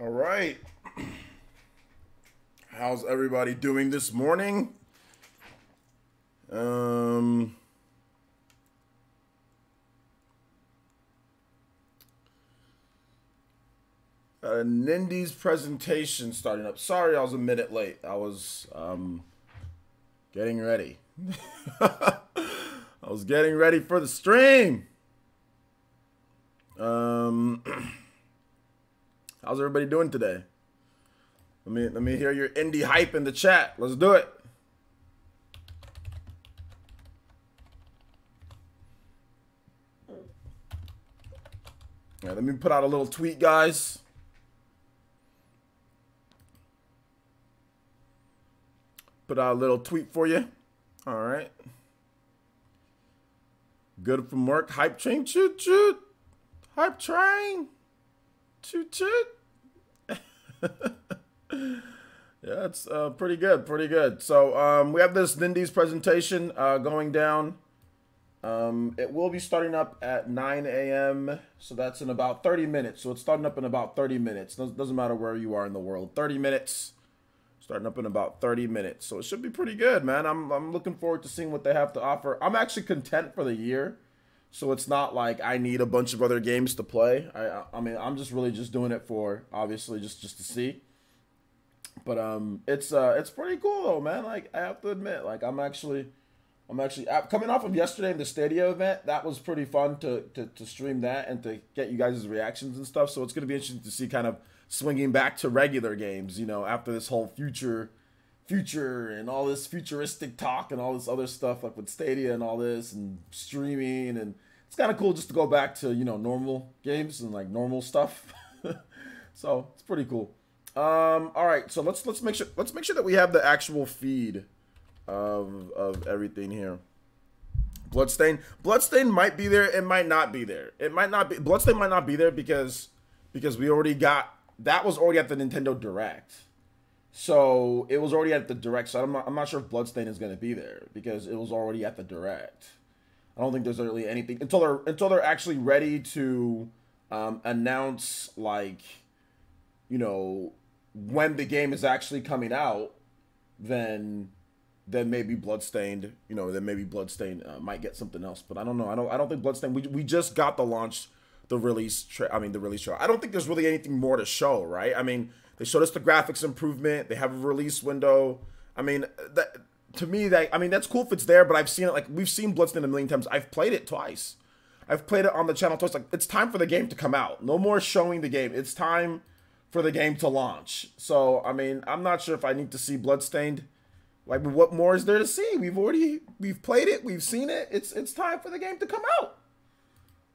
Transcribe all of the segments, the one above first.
All right. How's everybody doing this morning? A Nindies presentation starting up. Sorry, I was a minute late. I was getting ready. I was getting ready for the stream. How's everybody doing today? Let me hear your indie hype in the chat. Let's do it. Yeah, let me put out a little tweet, guys. Put out a little tweet for you. All right. Good from work. Hype train. Choot choot. Hype train. Choot choot. Yeah, it's pretty good. Pretty good. So we have this Nindies presentation going down. It will be starting up at 9 a.m. So that's in about 30 minutes. So it's starting up in about 30 minutes. Doesn't matter where you are in the world. 30 minutes. Starting up in about 30 minutes. So it should be pretty good, man. I'm looking forward to seeing what they have to offer. I'm actually content for the year. So it's not like I need a bunch of other games to play. I mean, I'm just really just doing it for, obviously, just to see. But it's pretty cool though, man. Like, I have to admit, like I'm actually coming off of yesterday in the Stadia event. That was pretty fun to stream that and to get you guys' reactions and stuff. So it's gonna be interesting to see kind of swinging back to regular games, you know, after this whole future and all this futuristic talk and all this other stuff, like with Stadia and all this and streaming. And it's kind of cool just to go back to, you know, normal games and like normal stuff. So it's pretty cool. All right, so let's make sure that we have the actual feed of everything here. Bloodstain might be there, it might not be there. It might not be, Bloodstain might not be there because we already got, that was already at the Nintendo Direct. So it was already at the Direct, so I'm not sure if Bloodstain is going to be there because it was already at the Direct. I don't think there's really anything until they're actually ready to announce, like, you know, when the game is actually coming out, then maybe Bloodstained, you know, then maybe Bloodstained might get something else. But I don't know. I don't think Bloodstained. We just got the release trailer. I don't think there's really anything more to show, right? I mean, they showed us the graphics improvement. They have a release window. I mean, to me, that's cool if it's there. But I've seen it, like, we've seen Bloodstained a million times. I've played it twice. I've played it on the channel twice. Like, it's time for the game to come out. No more showing the game. It's time for the game to launch. So, I mean, I'm not sure if I need to see Bloodstained. Like, what more is there to see? We've played it, we've seen it. It's time for the game to come out.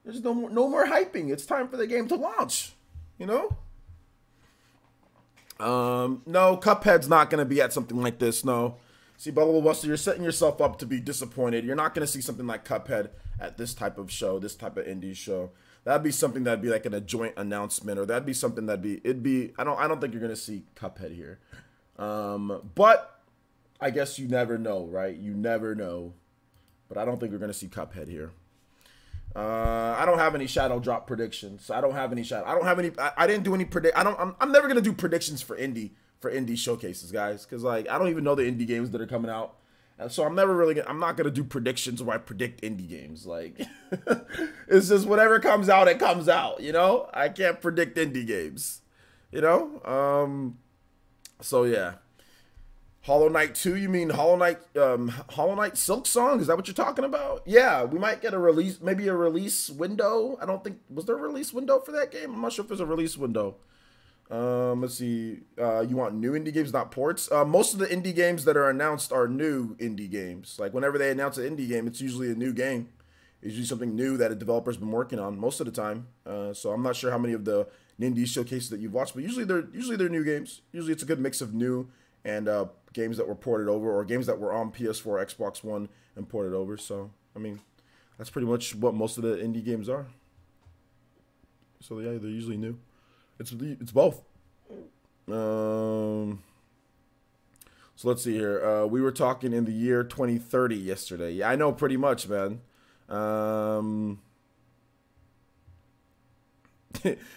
There's no more hyping. It's time for the game to launch. You know? No, Cuphead's not gonna be at something like this, no. See, Bubble Buster, you're setting yourself up to be disappointed. You're not gonna see something like Cuphead at this type of show, this type of indie show. That'd be something that'd be like in a joint announcement, or that'd be something it'd be. I don't think you're gonna see Cuphead here, but I guess you never know, right? You never know, but I don't think you're gonna see Cuphead here. I don't have any Shadow Drop predictions. I don't have any Shadow. I don't have any. I didn't do any predict. I'm never gonna do predictions for indie showcases, guys, because like I don't even know the indie games that are coming out. So I'm not gonna do predictions where I predict indie games. Like, it's just whatever comes out, it comes out. You know, I can't predict indie games. You know, so yeah. Hollow Knight 2, you mean Hollow Knight Silk Song? Is that what you're talking about? Yeah, we might get a release, maybe a release window. I don't think, was there a release window for that game? I'm not sure if there's a release window. Let's see. You want new indie games, not ports? Most of the indie games that are announced are new indie games. Like, whenever they announce an indie game, it's usually a new game. It's usually something new that a developer's been working on most of the time. So I'm not sure how many of the Nindies showcases that you've watched, but usually they're new games. Usually it's a good mix of new and games that were ported over, or games that were on PS4, Xbox One, and ported over. So, I mean, that's pretty much what most of the indie games are. So yeah, they're usually new. It's both. So let's see here. We were talking in the year 2030 yesterday. Yeah, I know, pretty much, man.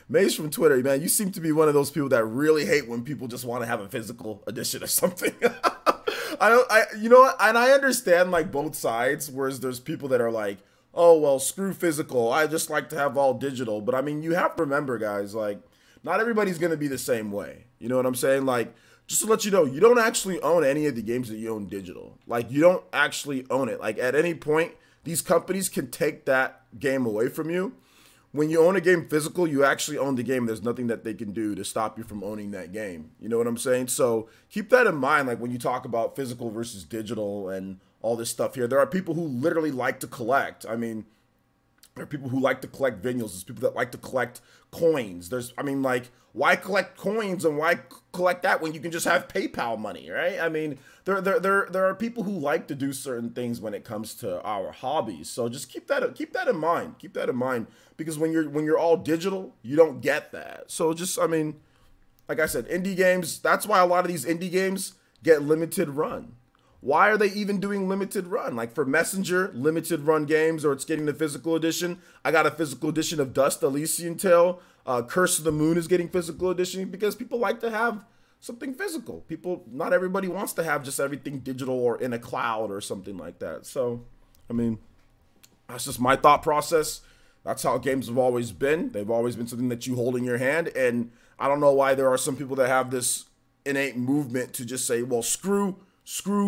Maze from Twitter, man, you seem to be one of those people that really hate when people just want to have a physical edition of something. You know what? And I understand like both sides, whereas there's people that are like, oh, well, screw physical. I just like to have all digital. But I mean, you have to remember, guys, like, not everybody's going to be the same way. You know what I'm saying? Like, just to let you know, you don't actually own any of the games that you own digital. Like, you don't actually own it. Like, at any point, these companies can take that game away from you. When you own a game physical, you actually own the game. There's nothing that they can do to stop you from owning that game. You know what I'm saying? So keep that in mind, like when you talk about physical versus digital and all this stuff here. There are people who literally like to collect. I mean, there are people who like to collect vinyls. There's people that like to collect coins. I mean, like, why collect coins and why collect that when you can just have PayPal money, right? I mean, there are people who like to do certain things when it comes to our hobbies. So just keep that in mind. Keep that in mind, because when you're all digital, you don't get that. So just, I mean, like I said, indie games. That's why a lot of these indie games get limited run. Why are they even doing limited run? Like for Messenger, limited run games, or it's getting the physical edition. I got a physical edition of Dust Elysian Tale. Curse of the Moon is getting physical edition because people like to have something physical. Not everybody wants to have just everything digital or in a cloud or something like that. So, I mean, that's just my thought process. That's how games have always been. They've always been something that you hold in your hand. And I don't know why there are some people that have this innate movement to just say, well, screw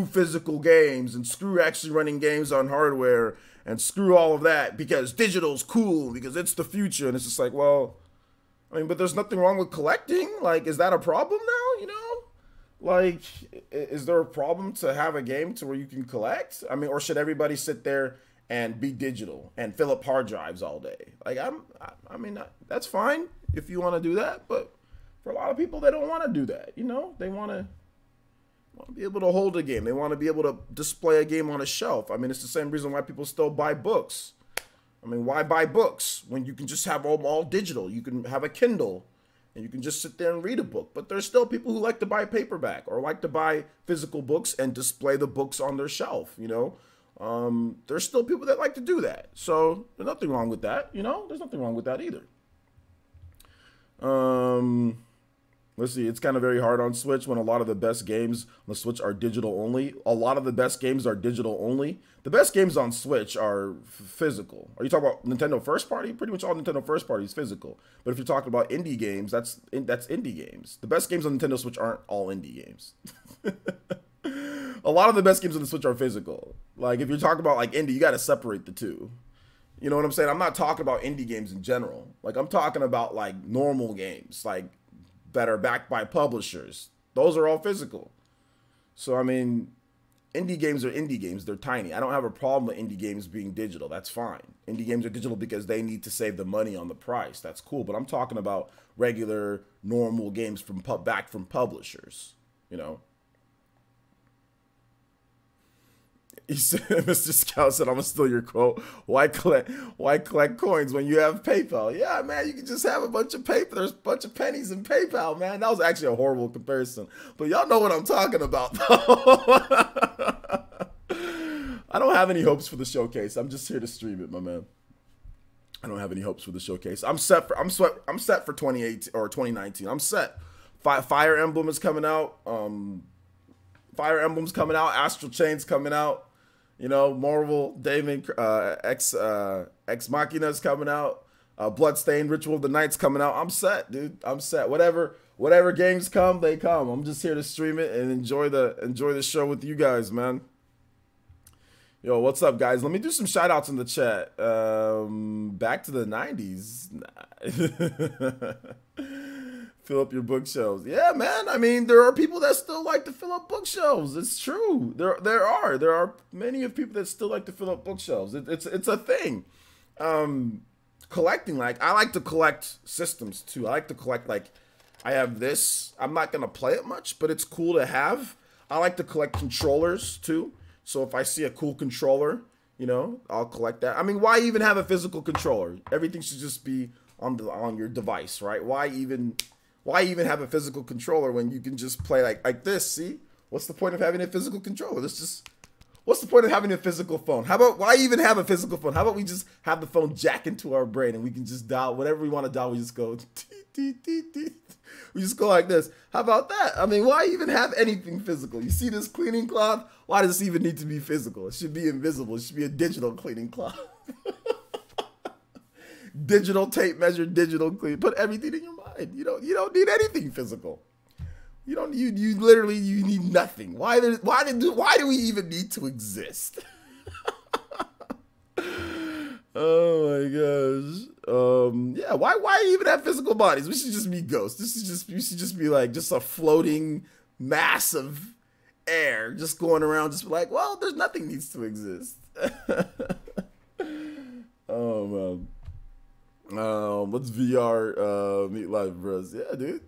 physical games and screw actually running games on hardware and screw all of that because digital's cool, because it's the future. And it's just like, well, I mean, but there's nothing wrong with collecting. Like, is that a problem now? You know, like, is there a problem to have a game to where you can collect? I mean, or should everybody sit there and be digital and fill up hard drives all day? Like, I mean, that's fine if you want to do that, but for a lot of people, they don't want to do that. You know, they want to be able to hold a game. They want to be able to display a game on a shelf. I mean, it's the same reason why people still buy books. I mean, why buy books when you can just have them all digital? You can have a Kindle and you can just sit there and read a book. But there's still people who like to buy paperback or like to buy physical books and display the books on their shelf, you know? There's still people that like to do that. So there's nothing wrong with that, you know? There's nothing wrong with that either. Let's see, it's kind of very hard on Switch when a lot of the best games on the Switch are digital only. A lot of the best games are digital only. The best games on Switch are physical. Are you talking about Nintendo first party? Pretty much all Nintendo first party is physical. But if you're talking about indie games, that's indie games. The best games on Nintendo Switch aren't all indie games. A lot of the best games on the Switch are physical. Like, if you're talking about like indie, you got to separate the two. You know what I'm saying? I'm not talking about indie games in general. Like, I'm talking about like normal games, like that are backed by publishers. Those are all physical. So, I mean, indie games are indie games. They're tiny. I don't have a problem with indie games being digital. That's fine. Indie games are digital because they need to save the money on the price. That's cool. But I'm talking about regular, normal games from back from publishers, you know. He said, Mr. Scout said, I'm gonna steal your quote. Why collect coins when you have PayPal? Yeah, man, you can just have a bunch of paper. There's a bunch of pennies in PayPal, man. That was actually a horrible comparison. But y'all know what I'm talking about, though. I don't have any hopes for the showcase. I'm just here to stream it, my man. I don't have any hopes for the showcase. I'm set for 2018 or 2019. I'm set. Fire Emblem is coming out. Fire Emblem's coming out. Astral Chain's coming out. You know, Marvel, Daemon, Ex Machina's coming out. Bloodstained Ritual of the Night's coming out. I'm set, dude. I'm set. Whatever games come, they come. I'm just here to stream it and enjoy the show with you guys, man. Yo, what's up, guys? Let me do some shout outs in the chat. Back to the 90s. Fill up your bookshelves. Yeah, man. I mean, there are people that still like to fill up bookshelves. It's true. There are many of people that still like to fill up bookshelves. It's a thing. Collecting, like, I like to collect systems too. I like to collect, like, I have this. I'm not gonna play it much, but it's cool to have. I like to collect controllers too. So if I see a cool controller, you know, I'll collect that. I mean, why even have a physical controller? Everything should just be on your device, right? Why even have a physical controller when you can just play like this? See, what's the point of having a physical controller? What's the point of having a physical phone? How about, why even have a physical phone? How about we just have the phone jack into our brain and we can just dial whatever we want to dial. We just go, we just go like this. How about that? I mean, why even have anything physical? You see this cleaning cloth? Why does this even need to be physical? It should be invisible. It should be a digital cleaning cloth. Digital tape measure, digital clean. Put everything in your mind. You don't need anything physical. You don't. You literally need nothing. Why do we even need to exist? Oh my gosh. Yeah. Why even have physical bodies? We should just be ghosts. We should just be like just a floating mass of air, just going around, just like, well, there's nothing needs to exist. Oh man. What's VR meet live bros? Yeah, dude.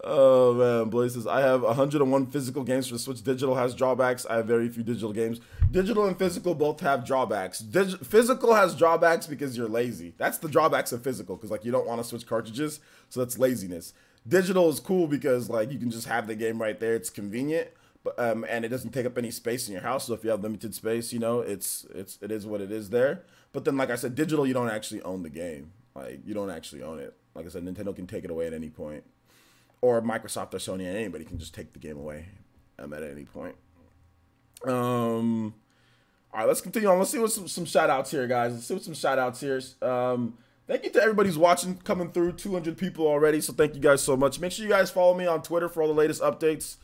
Oh man, Blaze says I have 101 physical games for the Switch. Digital has drawbacks. I have very few digital games. Digital and physical both have drawbacks. Physical has drawbacks because you're lazy. That's the drawbacks of physical, because like you don't want to switch cartridges, so that's laziness. Digital is cool because like you can just have the game right there. It's convenient, but and it doesn't take up any space in your house. So if you have limited space, you know, it is what it is there. But then, like I said, digital, you don't actually own the game. Like you don't actually own it. Like I said, Nintendo can take it away at any point, or Microsoft or Sony, anybody can just take the game away at any point. All right, let's continue on. Let's see what some shout outs here, guys. Let's see what some shout outs here. Thank you to everybody who's watching, coming through. 200 people already, so thank you guys so much. Make sure you guys follow me on Twitter for all the latest updates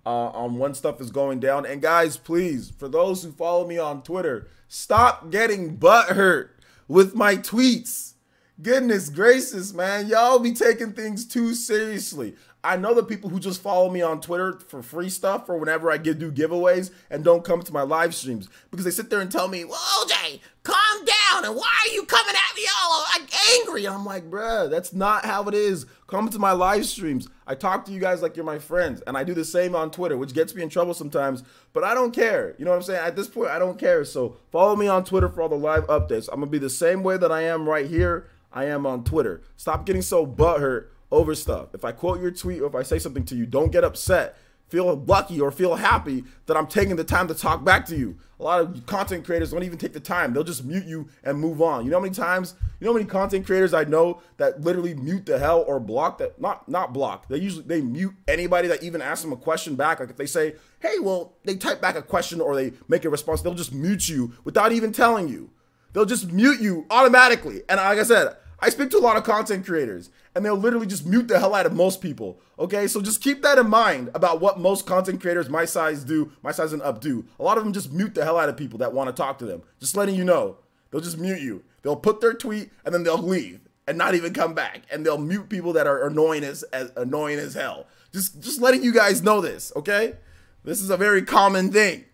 on when stuff is going down. And guys, please, for those who follow me on Twitter, stop getting butthurt with my tweets. Goodness gracious, man. Y'all be taking things too seriously. I know the people who just follow me on Twitter for free stuff or whenever I do giveaways and don't come to my live streams because they sit there and tell me, well, OJ, calm down, and why are you coming at me all like angry? And I'm like, bruh, that's not how it is. Come to my live streams. I talk to you guys like you're my friends, and I do the same on Twitter, which gets me in trouble sometimes, but I don't care. You know what I'm saying? At this point, I don't care. So follow me on Twitter for all the live updates. I'm going to be the same way that I am right here. I am on Twitter. Stop getting so butthurt over stuff. If I quote your tweet or if I say something to you, don't get upset. Feel lucky or feel happy that I'm taking the time to talk back to you. A lot of content creators don't even take the time. They'll just mute you and move on. You know how many times, you know how many content creators I know that literally mute the hell or block that, not block. They mute anybody that even asks them a question back. Like if they say, hey, well, they type back a question or they make a response, they'll just mute you without even telling you. They'll just mute you automatically. And like I said, I speak to a lot of content creators and they'll literally just mute the hell out of most people. Okay, so just keep that in mind about what most content creators my size and up do. A lot of them just mute the hell out of people that want to talk to them. Just letting you know. They'll just mute you. They'll put their tweet and then they'll leave and not even come back. And they'll mute people that are annoying as hell. Just letting you guys know this, okay? This is a very common thing.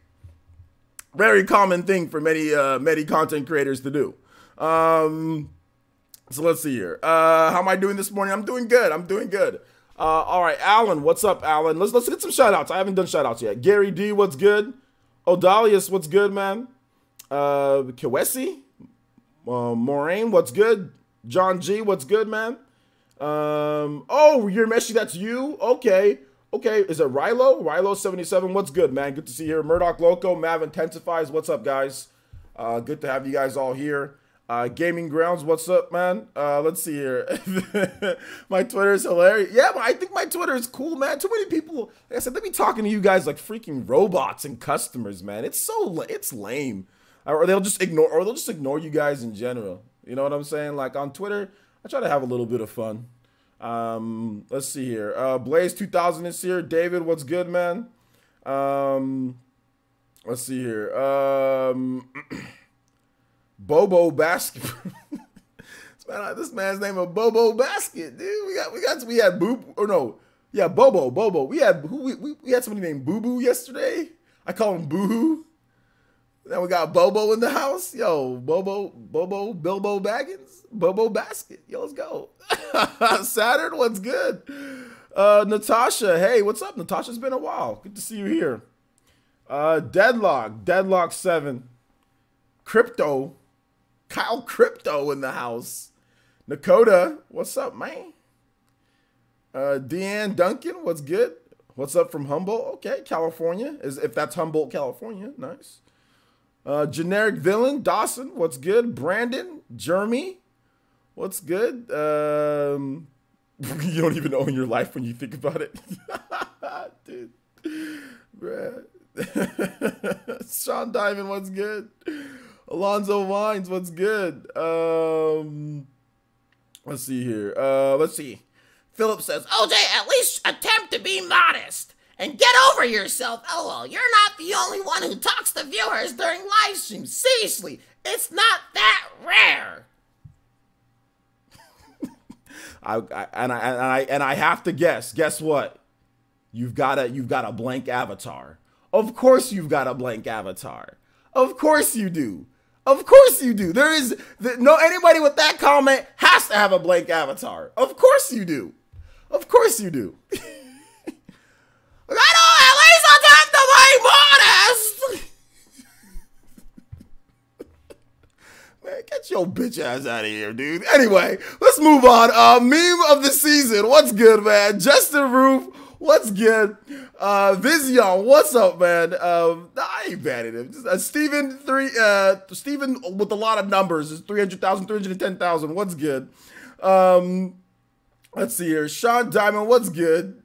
Very common thing for many content creators to do. So let's see here. How am I doing this morning? I'm doing good. I'm doing good. All right, Alan, what's up, Alan? Let's get some shout outs. I haven't done shout outs yet. Gary D, what's good? Odalius, what's good, man? Kawesi, Moraine, what's good? John G, what's good, man? Oh, you're Meshi, that's you? Okay. Okay, is it Rilo? Rilo77, what's good, man? Good to see you here. Murdoch Loco, Mav Intensifies, what's up, guys? Good to have you guys all here. Gaming Grounds, what's up, man? Let's see here. My Twitter is hilarious. Yeah, but I think my Twitter is cool, man. Too many people, like I said, they be talking to you guys like freaking robots and customers, man. It's lame. Or they'll just ignore you guys in general. You know what I'm saying? Like on Twitter, I try to have a little bit of fun. Let's see here. Blaze 2000 is here. David, what's good, man? Let's see here. Bobo Basket. This man's name is Bobo Basket, dude. We had Boo, or no, yeah, Bobo. We had somebody named Boo Boo yesterday. I call him Boo Hoo. Then we got Bobo in the house. Yo, Bilbo Baggins, Bobo Basket. Yo, let's go. Saturn, what's good? Natasha, hey, what's up? Natasha's been a while. Good to see you here. Deadlock 7. Crypto. Kyle Crypto in the house. Nakota, what's up, man? Deanne Duncan, what's good? What's up from Humboldt? Okay, California. If that's Humboldt, California. Nice. Generic Villain, Dawson, what's good? Brandon, Jeremy, what's good? You don't even own your life when you think about it. Dude. Bruh. Sean Diamond, what's good? Alonzo Wines, what's good? Let's see here. Let's see. Philip says, OJ, at least attempt to be modest and get over yourself. LOL, you're not the only one who talks to viewers during live streams. Seriously, it's not that rare. I have to guess. Guess what? You've got a blank avatar. Of course you've got a blank avatar. Of course you do. Of course you do. Anybody with that comment has to have a blank avatar. Of course you do. Of course you do. I know, at least I'll have to be modest. Man, get your bitch ass out of here, dude. Anyway, let's move on. Meme of the season. What's good, man? Justin Roof. What's good? Vision, what's up, man? I ain't bad at him. Steven with a lot of numbers is 300,000, 310,000. What's good? Let's see here. Sean Diamond, what's good?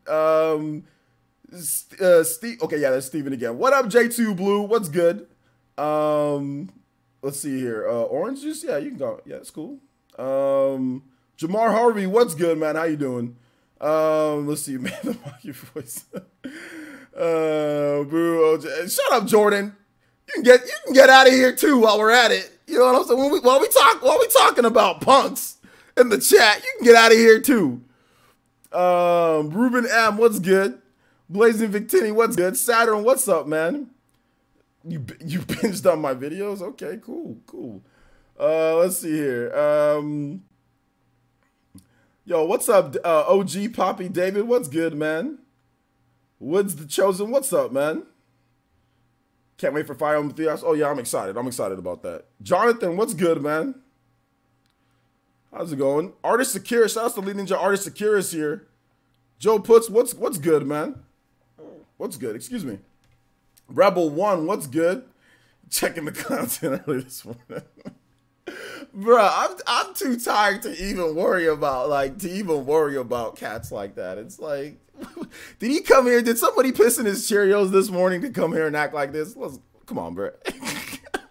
Steve. Okay, yeah, that's Steven again. What up, J2 Blue? What's good? Let's see here. Orange juice? Yeah, you can go. Yeah, that's cool. Jamar Harvey, what's good, man? How you doing? Let's see, man. The monkey voice. Boo, OJ. Shut up, Jordan. You can get out of here too while we're at it. You know what I'm saying? While we talking about punks in the chat, you can get out of here too. Ruben M, what's good? Blazing Victini, what's good? Saturn, what's up, man? You binged on my videos? Okay, cool. Let's see here. Yo, what's up, OG Poppy David? What's good, man? Woods the Chosen, what's up, man? Can't wait for Fire Emblem 3 Hours. Oh, yeah, I'm excited. I'm excited about that. Jonathan, what's good, man? How's it going? Artist Sakura, shout out to Lead Ninja Artist Sakura's here. Joe Puts, what's good, man? What's good? Excuse me. Rebel 1, what's good? Checking the content earlier this morning. Bruh, I'm too tired to even worry about cats like that. It's like, did he come here? Did somebody piss in his Cheerios this morning to come here and act like this? Come on, bruh.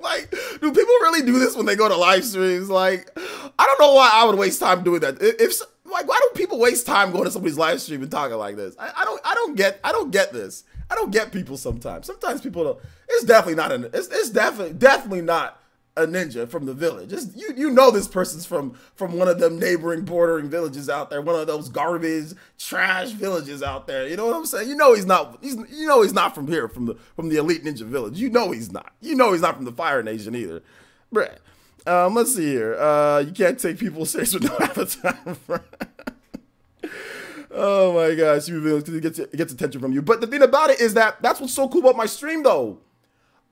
Like, do people really do this when they go to live streams? Like, I don't know why I would waste time doing that. Why don't people waste time going to somebody's live stream and talking like this? I don't get this. I don't get people sometimes. Sometimes people don't. It's definitely not a ninja from the village. You know this person's from one of them neighboring bordering villages out there, one of those garbage trash villages out there. You know what I'm saying? You know he's not from here, from the elite ninja village. You know he's not. You know he's not from the Fire Nation either. Bruh. Let's see here. You can't take people serious with no avatar. Oh my gosh, it gets attention from you. But the thing about it is that's what's so cool about my stream though.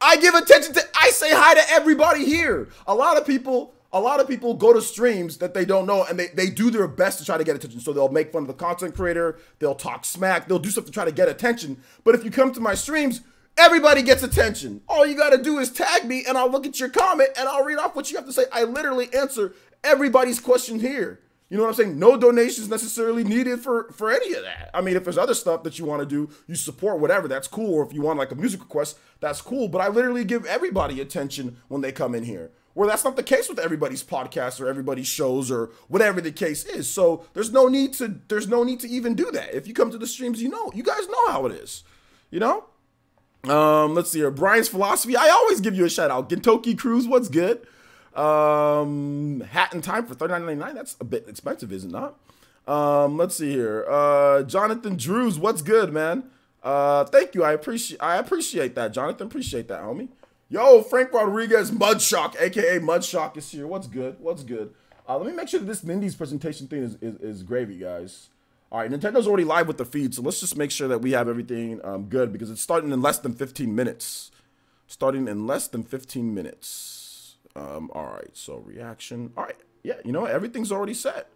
I give attention I say hi to everybody here. A lot of people go to streams that they don't know and they do their best to try to get attention. So they'll make fun of the content creator, they'll talk smack, they'll do stuff to try to get attention. But if you come to my streams, everybody gets attention. All you gotta do is tag me and I'll look at your comment and I'll read off what you have to say. I literally answer everybody's question here. You know what I'm saying? No donations necessarily needed for any of that. I mean, if there's other stuff that you want to do, you support whatever, that's cool. Or if you want like a music request, that's cool. But I literally give everybody attention when they come in here. Where that's not the case with everybody's podcasts or everybody's shows or whatever the case is. So there's no need to even do that. If you come to the streams, you guys know how it is. You know? Let's see here. Brian's Philosophy. I always give you a shout out. Gentoki Cruz, what's good? Hat in Time for $39.99. That's a bit expensive, is it not? Let's see here. Jonathan Drews, what's good, man? Thank you. I appreciate that, Jonathan. Appreciate that, homie. Yo, Frank Rodriguez, Mudshock, aka Mudshock is here. What's good? What's good? Let me make sure that this Nindies presentation thing is gravy, guys. All right, Nintendo's already live with the feed, so let's just make sure that we have everything good because it's starting in less than 15 minutes. Starting in less than 15 minutes. All right, so reaction. All right, yeah, you know what? Everything's already set.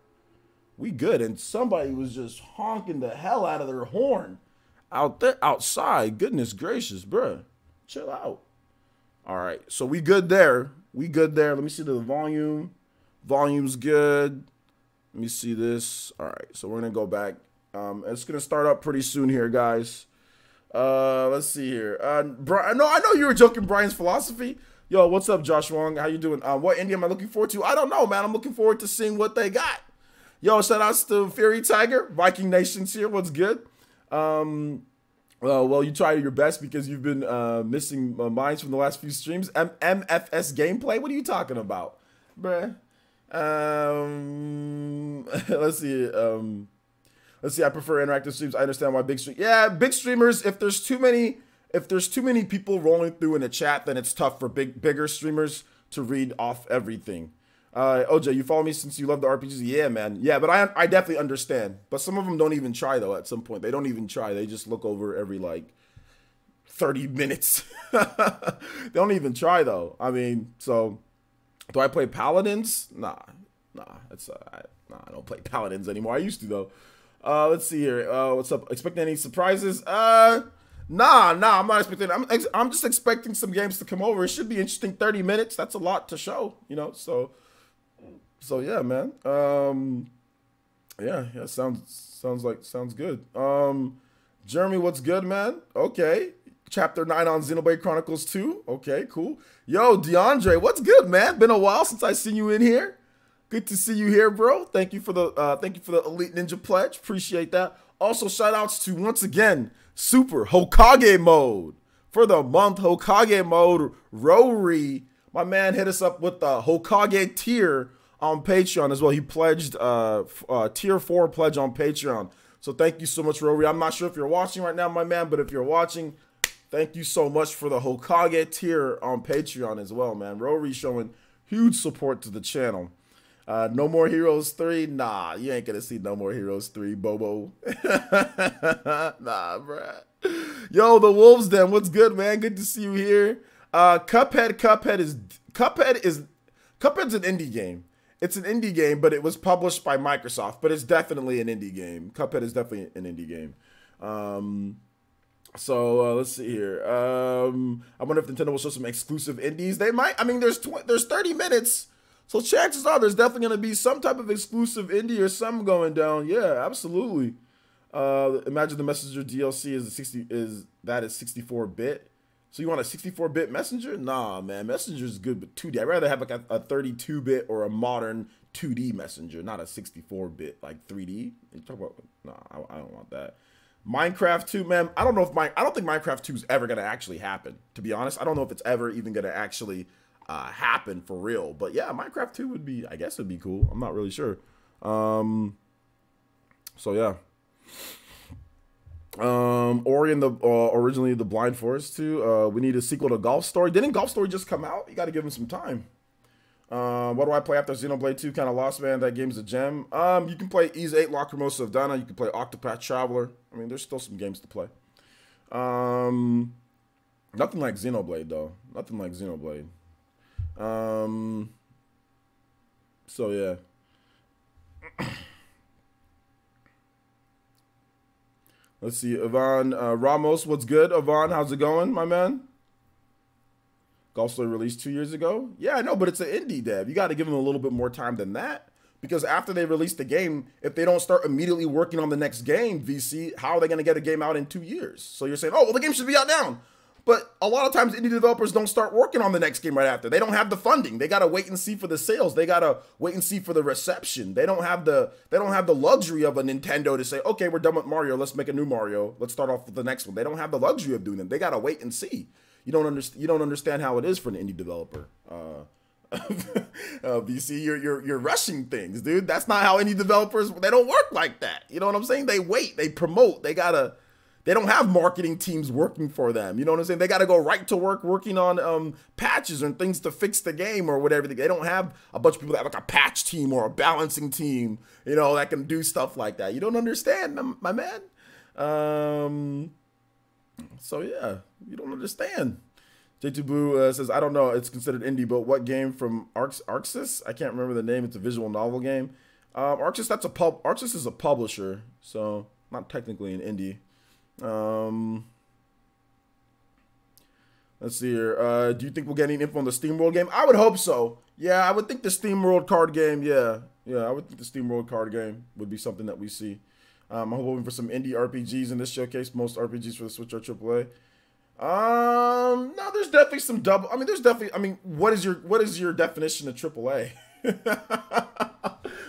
We good. And somebody was just honking the hell out of their horn Out there, outside. Goodness gracious, bruh. Chill out. All right, so we good there. We good there. Let me see the volume. Volume's good. Let me see this. All right, so we're gonna go back. It's gonna start up pretty soon here, guys. Let's see here. Brian, no, I know you were joking. Brian's philosophy. Yo, what's up, Josh Wong? How you doing? What indie am I looking forward to? I don't know, man. I'm looking forward to seeing what they got. Yo, shout outs to Fury Tiger, Viking Nations here. What's good? Well, you try your best because you've been missing minds from the last few streams. MFS gameplay? What are you talking about, bruh? Let's see. Let's see. I prefer interactive streams. I understand why big stream. Yeah, big streamers. If there's too many people rolling through in the chat, then it's tough for bigger streamers to read off everything. OJ, you follow me since you love the RPGs? Yeah, man. Yeah, but I definitely understand. But some of them don't even try, though, at some point. They don't even try. They just look over every, like, 30 minutes. They don't even try, though. I mean, so, do I play Paladins? Nah. I don't play Paladins anymore. I used to, though. Let's see here. What's up? Expecting any surprises? Nah, I'm not expecting. I'm just expecting some games to come over. It should be interesting. 30 minutes. That's a lot to show, you know, So yeah, man. Yeah, sounds good. Jeremy, what's good, man? Okay. Chapter 9 on Xenoblade Chronicles 2. Okay, cool. Yo, DeAndre, what's good, man? Been a while since I seen you in here. Good to see you here, bro. Thank you for the Elite Ninja pledge. Appreciate that. Also, shout outs to, once again, Super Hokage Mode. For the month, Hokage Mode, Rory, my man, hit us up with the Hokage tier on Patreon as well. He pledged tier 4 pledge on Patreon. So thank you so much, Rory. I'm not sure if you're watching right now, my man, but if you're watching, thank you so much for the Hokage tier on Patreon as well, man. Rory showing huge support to the channel. No More Heroes 3? Nah, you ain't gonna see No More Heroes 3, Bobo. Nah, bruh. Yo, the Wolves Den, what's good, man? Good to see you here. Cuphead's an indie game. It's an indie game, but it was published by Microsoft, but it's definitely an indie game. Cuphead is definitely an indie game. Let's see here. I wonder if Nintendo will show some exclusive indies. They might. I mean, there's 30 minutes. So chances are there's definitely going to be some type of exclusive indie or something going down. Yeah, absolutely. Imagine the Messenger DLC is 64-bit. So you want a 64-bit Messenger? Nah, man. Messenger's good, but 2D. I'd rather have like a 32-bit or a modern 2D Messenger, not a 64-bit like 3D. You talk about? Nah, I don't want that. Minecraft 2, man. I don't think Minecraft 2 is ever gonna actually happen. To be honest, I don't know if it's ever even gonna actually happen for real. But yeah, Minecraft 2 would be, I guess it'd be cool. I'm not really sure. So yeah. Ori and the originally the Blind Forest 2. We need a sequel to Golf Story. Didn't Golf Story just come out? You got to give him some time. What do I play after Xenoblade 2? Kind of lost, man. That game's a gem. You can play Ys 8, Lacrimosa of Dana. You can play Octopath Traveler. I mean, there's still some games to play. Nothing like Xenoblade though. Nothing like Xenoblade. So yeah. Let's see, Ivan Ramos, what's good? Ivan, how's it going, my man? Golf Story released 2 years ago? Yeah, I know, but it's an indie dev. You got to give them a little bit more time than that. Because after they release the game, if they don't start immediately working on the next game, VC, how are they going to get a game out in 2 years? So you're saying, oh, well, the game should be out now. But a lot of times indie developers don't start working on the next game right after. They don't have the funding. They got to wait and see for the sales. They got to wait and see for the reception. They don't have the luxury of a Nintendo to say, okay, we're done with Mario. Let's make a new Mario. Let's start off with the next one. They don't have the luxury of doing that. They got to wait and see. You don't understand how it is for an indie developer. VC, you're rushing things, dude. That's not how indie developers, they don't work like that. You know what I'm saying? They wait, they promote, they don't have marketing teams working for them. You know what I'm saying? They got to go right to work working on patches and things to fix the game or whatever. They don't have a bunch of people that have like a patch team or a balancing team, you know, that can do stuff like that. You don't understand, my man. So yeah, you don't understand. J2Boo says, I don't know, it's considered indie, but what game from Arxis? I can't remember the name. It's a visual novel game. Arxis is a publisher, so not technically an indie. Um, let's see here. Do you think we'll get any info on the SteamWorld game? I would hope so. Yeah, I would think the SteamWorld card game. Yeah, I would think the SteamWorld card game would be something that we see. I'm hoping for some indie RPGs in this showcase. Most RPGs for the Switch are AAA. No, there's definitely some double. I mean, there's definitely. I mean, what is your definition of AAA?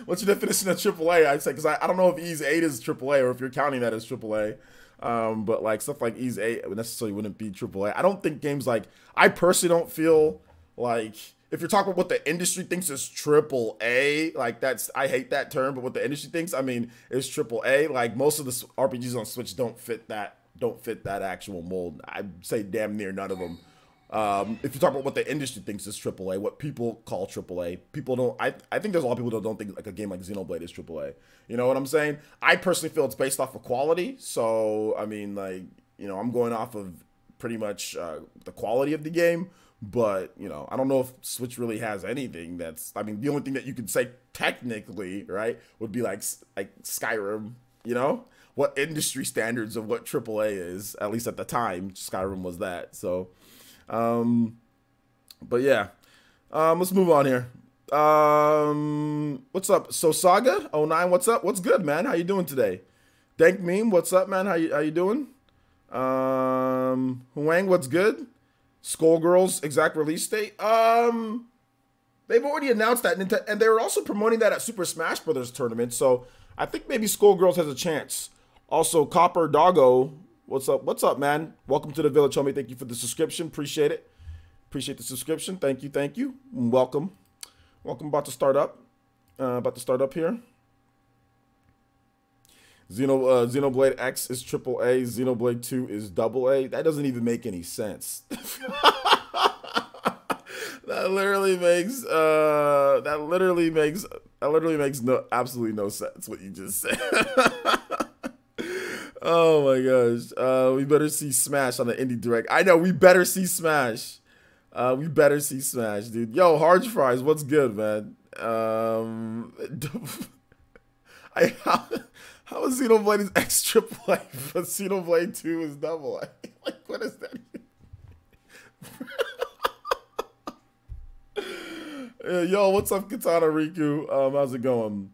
What's your definition of AAA? I'd say, because I don't know if Ys 8 is AAA or if you're counting that as AAA. But like stuff like Ys 8 necessarily wouldn't be AAA. I don't think games like, I personally don't feel like, if you're talking about what the industry thinks is AAA, like that's, I hate that term, but what the industry thinks, I mean, is AAA. Like most of the RPGs on Switch don't fit that actual mold. I'd say damn near none of them. If you talk about what the industry thinks is AAA, what people call AAA, people don't. I think there's a lot of people that don't think like a game like Xenoblade is AAA. You know what I'm saying? I personally feel it's based off of quality. So I mean, like, you know, I'm going off of pretty much the quality of the game. But you know, I don't know if Switch really has anything that's. I mean, the only thing that you could say technically, right, would be like Skyrim. You know, what industry standards of what AAA is, at least at the time, Skyrim was that. So. But yeah, let's move on here. What's up? So Saga 09, what's up? What's good, man? How you doing today? Dank Meme, what's up, man? How you doing? Huang, what's good? Skullgirls exact release date. They've already announced that, and they were also promoting that at Super Smash Brothers tournament. So I think maybe Skullgirls has a chance. Also, Copper Doggo. What's up? What's up, man? Welcome to the village, homie. Thank you for the subscription. Appreciate it. Appreciate the subscription. Thank you. Thank you. Welcome. Welcome. About to start up. Here. Xenoblade X is AAA. Xenoblade 2 is AA. That doesn't even make any sense. That literally makes absolutely no sense what you just said. Oh my gosh. We better see Smash on the Indie Direct. I know, we better see Smash. We better see Smash, dude. Yo, Hard Fries, what's good, man? How is Xenoblade is X AAA, but Xenoblade 2 is AA? Like, what is that? Yo, what's up, Katana Riku? How's it going?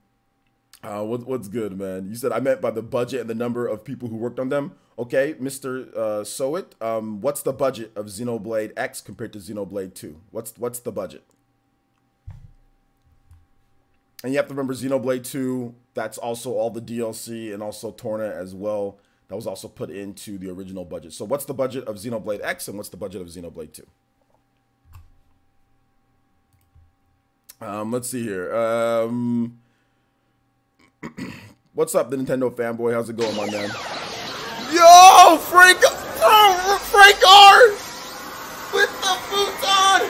What's good, man? You said I meant by the budget and the number of people who worked on them. Okay, Mr. Sowit, what's the budget of Xenoblade X compared to Xenoblade 2? What's the budget? And you have to remember Xenoblade 2, that's also all the DLC and also Torna as well. That was also put into the original budget. So what's the budget of Xenoblade X and what's the budget of Xenoblade 2? Let's see here. What's up, the Nintendo fanboy? How's it going, my man? Yo, Frank R with the futon.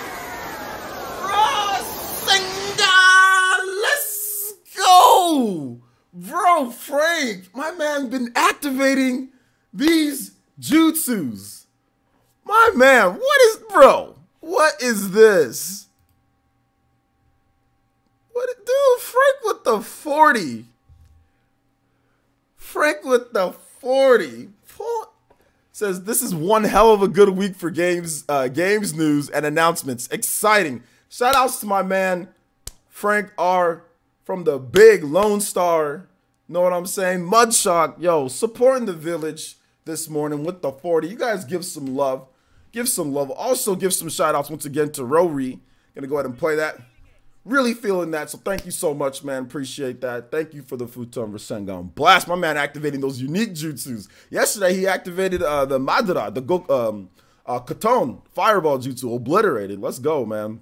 Rasengan, let's go, bro. Frank, my man, been activating these jutsus. My man, what is this? Dude, Frank with the 40. Frank with the 40. Says this is one hell of a good week for games news and announcements. Exciting. Shout outs to my man, Frank R. from the big Lone Star. Know what I'm saying? Mudshock, yo, supporting the village this morning with the 40. You guys give some love. Give some love. Also give some shout outs once again to Rory. Gonna go ahead and play that. Really feeling that, so thank you so much, man. Appreciate that. Thank you for the Futon Rasengan Blast. My man activating those unique jutsus. Yesterday, he activated the Madara, the Katon Fireball Jutsu, obliterated. Let's go, man.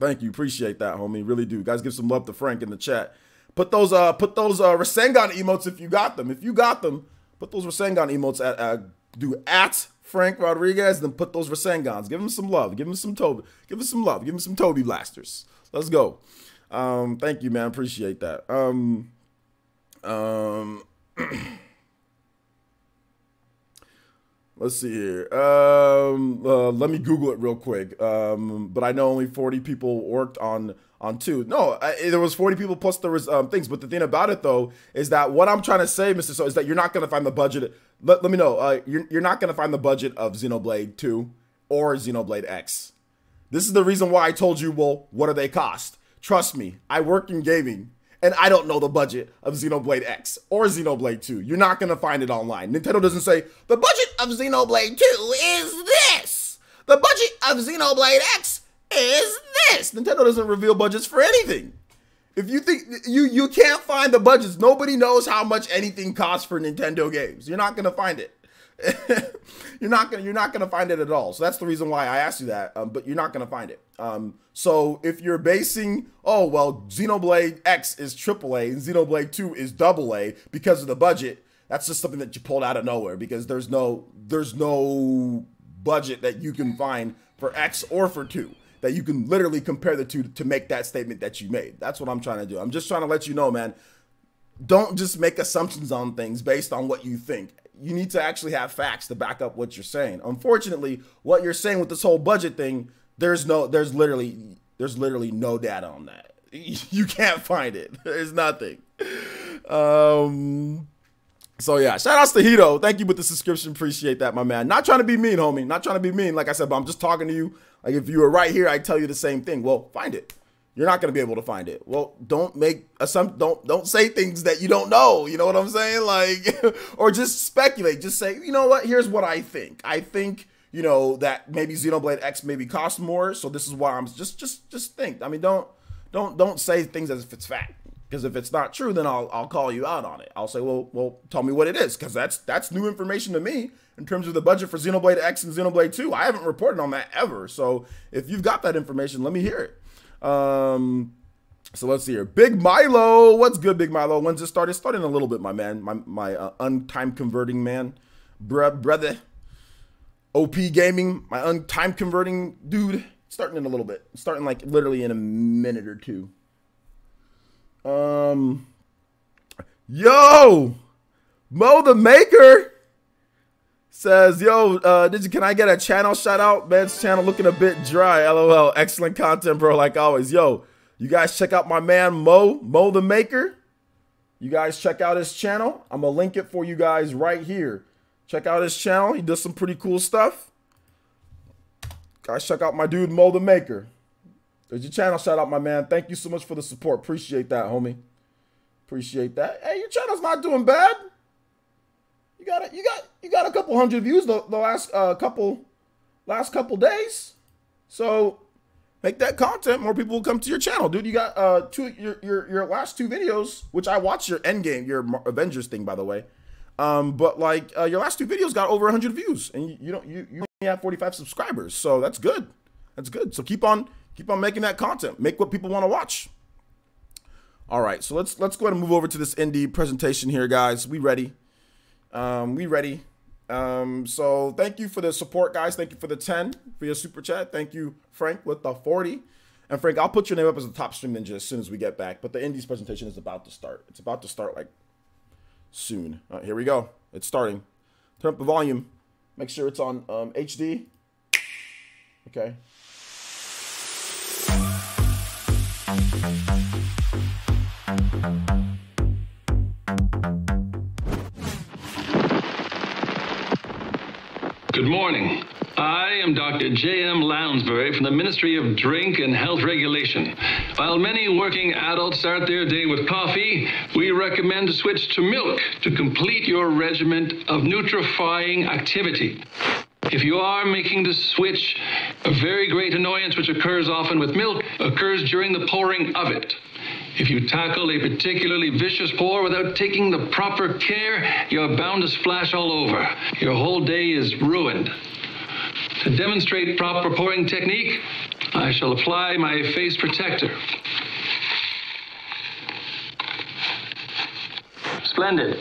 Thank you. Appreciate that, homie. Really do. Guys, give some love to Frank in the chat. Put those Rasengan emotes if you got them. If you got them, put those Rasengan emotes at Frank Rodriguez, then put those Rasengans. Give him some love. Give him some Toby. Give him some love. Give him some Toby blasters. Let's go. Thank you, man. Appreciate that. Let's see here. Let me Google it real quick. But I know only 40 people worked on 2. No, there was 40 people plus there was things. But the thing about it though is that what I'm trying to say, Mr. So, is that you're not going to find the budget. Let me know. You're not going to find the budget of Xenoblade 2 or Xenoblade X. This is the reason why I told you. Well, what do they cost? Trust me, I work in gaming. And I don't know the budget of Xenoblade X or Xenoblade 2. You're not going to find it online. Nintendo doesn't say, the budget of Xenoblade 2 is this. The budget of Xenoblade X is this. Nintendo doesn't reveal budgets for anything. If you think you can't find the budgets, nobody knows how much anything costs for Nintendo games. You're not going to find it. You're not gonna find it at all. So that's the reason why I asked you that. But you're not gonna find it. So if you're basing, oh well, Xenoblade X is AAA and Xenoblade 2 is AA because of the budget, that's just something that you pulled out of nowhere because there's no budget that you can find for X or for 2 that you can literally compare the two to make that statement that you made. That's what I'm trying to do. I'm just trying to let you know, man. Don't just make assumptions on things based on what you think. You need to actually have facts to back up what you're saying. Unfortunately, what you're saying with this whole budget thing, there's literally no data on that. You can't find it. There's nothing. So yeah, shout outs to Hito. Thank you with the subscription. Appreciate that, my man. Not trying to be mean, homie. Not trying to be mean, like I said, but I'm just talking to you. Like if you were right here, I'd tell you the same thing. Well, find it. You're not going to be able to find it. Well, don't say things that you don't know. You know what I'm saying? Like, or just speculate. Just say, you know what? Here's what I think. I think, you know, that maybe Xenoblade X maybe cost more. So this is why I'm just think. I mean, don't say things as if it's fact. Because if it's not true, then I'll call you out on it. I'll say, well, tell me what it is. Because that's new information to me in terms of the budget for Xenoblade X and Xenoblade 2. I haven't reported on that ever. So if you've got that information, let me hear it. So let's see here. Big Milo, what's good, Big Milo? When's it started? Starting a little bit, my man. My untime converting man, brother. OP Gaming, my untime converting dude. Starting in a little bit. Starting like literally in a minute or two. Yo, Mo the Maker says, yo, can I get a channel shout out? Man's channel looking a bit dry. LOL. Excellent content, bro. Like always. Yo, you guys check out my man Mo the Maker. You guys check out his channel. I'm gonna link it for you guys right here. Check out his channel. He does some pretty cool stuff. Guys, check out my dude Mo the Maker. There's your channel shout out, my man. Thank you so much for the support. Appreciate that, homie. Appreciate that. Hey, your channel's not doing bad. You got a couple hundred views the last couple days. So make that content. More people will come to your channel, dude. You got your last 2 videos, which I watched your Endgame, your Avengers thing, by the way. But like your last 2 videos got over 100 views, and you only have 45 subscribers. So that's good. That's good. So keep on making that content. Make what people want to watch. All right, so let's go ahead and move over to this indie presentation here, guys. We ready? We ready. So thank you for the support, guys. Thank you for the 10 for your super chat. Thank you, Frank, with the 40. And Frank, I'll put your name up as a top stream ninja as soon as we get back. But the indies presentation is about to start. It's about to start like soon. All right, here we go. It's starting. Turn up the volume. Make sure it's on HD. Okay. Good morning. I am Dr. J.M. Lounsbury from the Ministry of Drink and Health Regulation. While many working adults start their day with coffee, we recommend to switch to milk to complete your regimen of nutrifying activity. If you are making the switch, a very great annoyance which occurs often with milk occurs during the pouring of it. If you tackle a particularly vicious pour without taking the proper care, you're bound to splash all over. Your whole day is ruined. To demonstrate proper pouring technique, I shall apply my face protector. Splendid.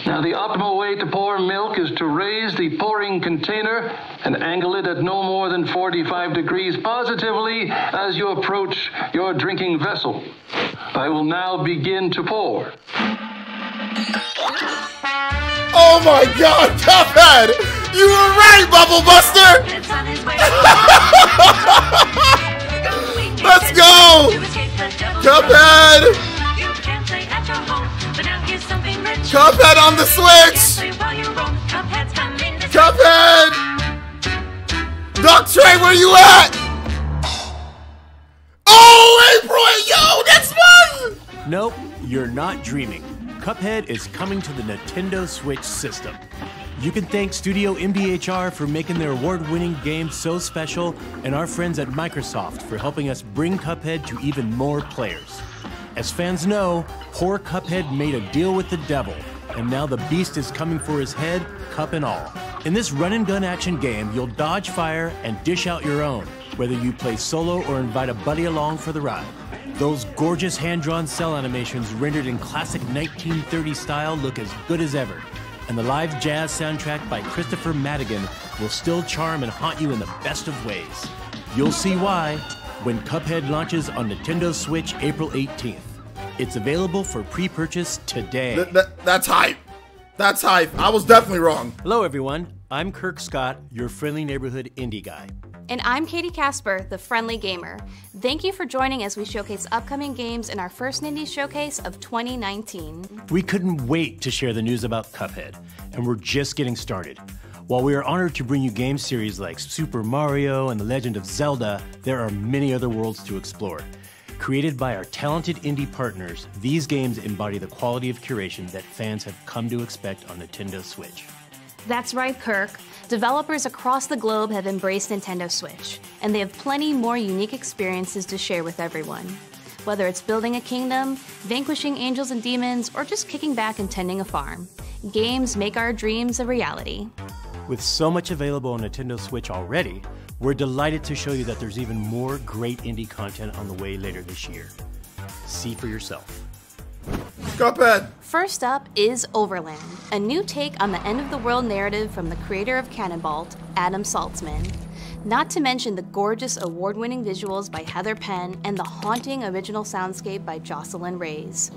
Now, the optimal way to pour milk is to raise the pouring container and angle it at no more than 45 degrees positively as you approach your drinking vessel. I will now begin to pour. Oh my God, Cuphead! You were right, Bubble Buster! Let's go! Cuphead! Cuphead on the Switch! Cuphead! Duck Tray, where you at? Oh, April! Yo, that's mine! Nope, you're not dreaming. Cuphead is coming to the Nintendo Switch system. You can thank Studio MBHR for making their award-winning game so special, and our friends at Microsoft for helping us bring Cuphead to even more players. As fans know, poor Cuphead made a deal with the devil, and now the beast is coming for his head, cup and all. In this run-and-gun action game, you'll dodge fire and dish out your own, whether you play solo or invite a buddy along for the ride. Those gorgeous hand-drawn cell animations rendered in classic 1930s style look as good as ever, and the live jazz soundtrack by Christopher Madigan will still charm and haunt you in the best of ways. You'll see why when Cuphead launches on Nintendo Switch April 18th. It's available for pre-purchase today. That's hype. That's hype. I was definitely wrong. Hello everyone, I'm Kirk Scott, your friendly neighborhood indie guy. And I'm Katie Casper, the Friendly Gamer. Thank you for joining as we showcase upcoming games in our first Nindies Showcase of 2019. We couldn't wait to share the news about Cuphead, and we're just getting started. While we are honored to bring you game series like Super Mario and The Legend of Zelda, there are many other worlds to explore. Created by our talented indie partners, these games embody the quality of curation that fans have come to expect on Nintendo Switch. That's right, Kirk. Developers across the globe have embraced Nintendo Switch, and they have plenty more unique experiences to share with everyone. Whether it's building a kingdom, vanquishing angels and demons, or just kicking back and tending a farm, games make our dreams a reality. With so much available on Nintendo Switch already, we're delighted to show you that there's even more great indie content on the way later this year. See for yourself. Cuphead! First up is Overland, a new take on the end-of-the-world narrative from the creator of Cannonball, Adam Saltzman. Not to mention the gorgeous award-winning visuals by Heather Penn and the haunting original soundscape by Jocelyn Reyes.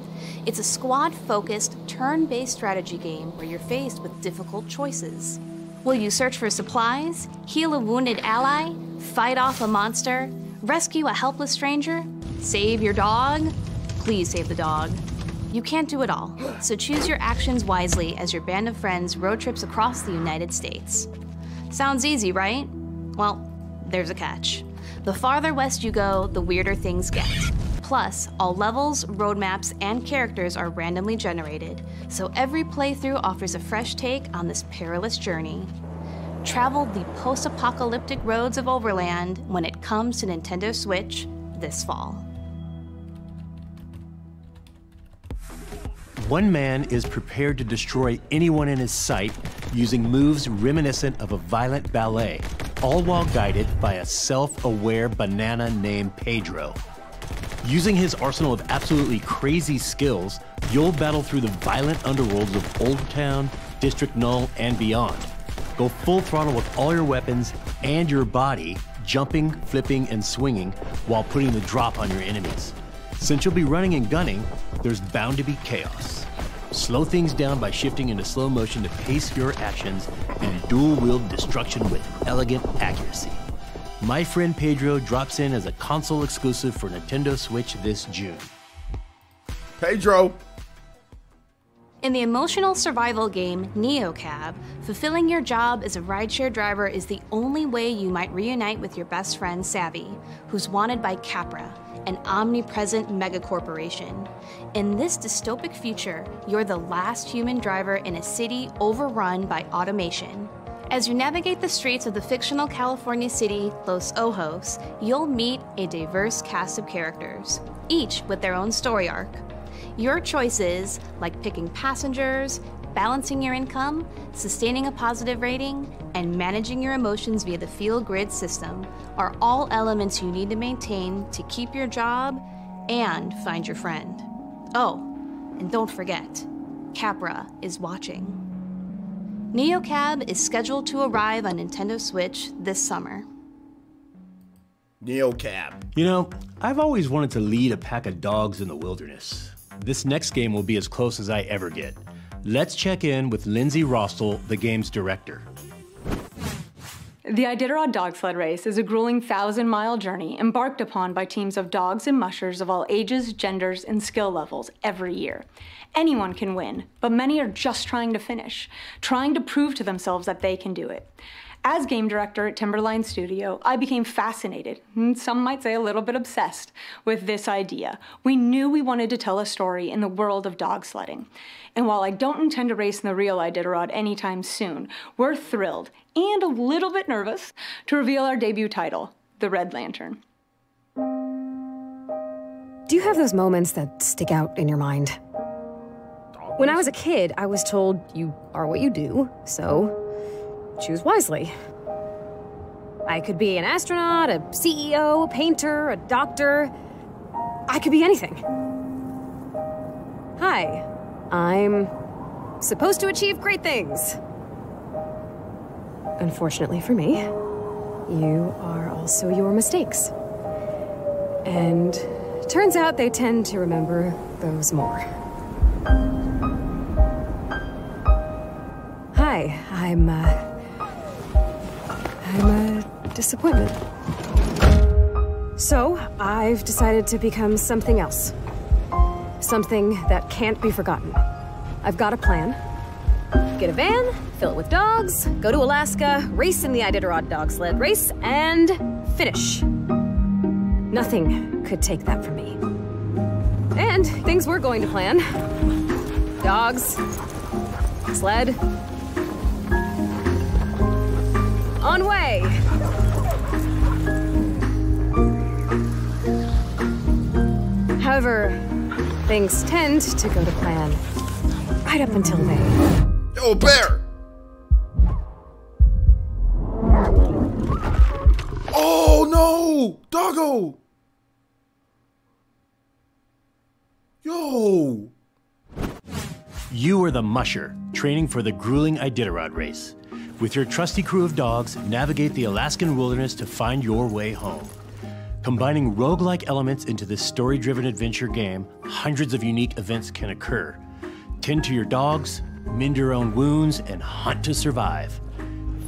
It's a squad-focused, turn-based strategy game where you're faced with difficult choices. Will you search for supplies, heal a wounded ally, fight off a monster, rescue a helpless stranger, save your dog? Please save the dog. You can't do it all, so choose your actions wisely as your band of friends road trips across the United States. Sounds easy, right? Well, there's a catch. The farther west you go, the weirder things get. Plus, all levels, roadmaps, and characters are randomly generated, so every playthrough offers a fresh take on this perilous journey. Travel the post-apocalyptic roads of Overland when it comes to Nintendo Switch this fall. One man is prepared to destroy anyone in his sight using moves reminiscent of a violent ballet, all while guided by a self-aware banana named Pedro. Using his arsenal of absolutely crazy skills, you'll battle through the violent underworlds of Old Town, District Null, and beyond. Go full throttle with all your weapons and your body, jumping, flipping, and swinging while putting the drop on your enemies. Since you'll be running and gunning, there's bound to be chaos. Slow things down by shifting into slow motion to pace your actions and dual-wield destruction with elegant accuracy. My Friend Pedro drops in as a console exclusive for Nintendo Switch this June. Pedro! In the emotional survival game NeoCab, fulfilling your job as a rideshare driver is the only way you might reunite with your best friend Savvy, who's wanted by Capra, an omnipresent megacorporation. In this dystopic future, you're the last human driver in a city overrun by automation. As you navigate the streets of the fictional California city, Los Ojos, you'll meet a diverse cast of characters, each with their own story arc. Your choices, like picking passengers, balancing your income, sustaining a positive rating, and managing your emotions via the Feel Grid system, are all elements you need to maintain to keep your job and find your friend. Oh, and don't forget, Capra is watching. NeoCab is scheduled to arrive on Nintendo Switch this summer. NeoCab. You know, I've always wanted to lead a pack of dogs in the wilderness. This next game will be as close as I ever get. Let's check in with Lindsay Rostel, the game's director. The Iditarod Dog Sled Race is a grueling 1,000-mile journey embarked upon by teams of dogs and mushers of all ages, genders, and skill levels every year. Anyone can win, but many are just trying to finish, trying to prove to themselves that they can do it. As game director at Timberline Studio, I became fascinated, and some might say a little bit obsessed, with this idea. We knew we wanted to tell a story in the world of dog sledding. And while I don't intend to race in the real Iditarod anytime soon, we're thrilled and a little bit nervous to reveal our debut title, the Red Lantern. Do you have those moments that stick out in your mind? When I was a kid, I was told you are what you do, so choose wisely. I could be an astronaut, a CEO, a painter, a doctor. I could be anything. Hi, I'm supposed to achieve great things. Unfortunately for me, you are also your mistakes. And turns out they tend to remember those more. Hi, I'm a disappointment. So, I've decided to become something else. Something that can't be forgotten. I've got a plan. Get a van, fill it with dogs, go to Alaska, race in the Iditarod Dog Sled Race, and finish. Nothing could take that from me. And things we're going to plan. Dogs, sled, on way! However, things tend to go to plan right up until they... Yo, bear! Oh no! Doggo! Yo! You are the musher, training for the grueling Iditarod race. With your trusty crew of dogs, navigate the Alaskan wilderness to find your way home. Combining roguelike elements into this story-driven adventure game, hundreds of unique events can occur. Tend to your dogs, mend your own wounds, and hunt to survive.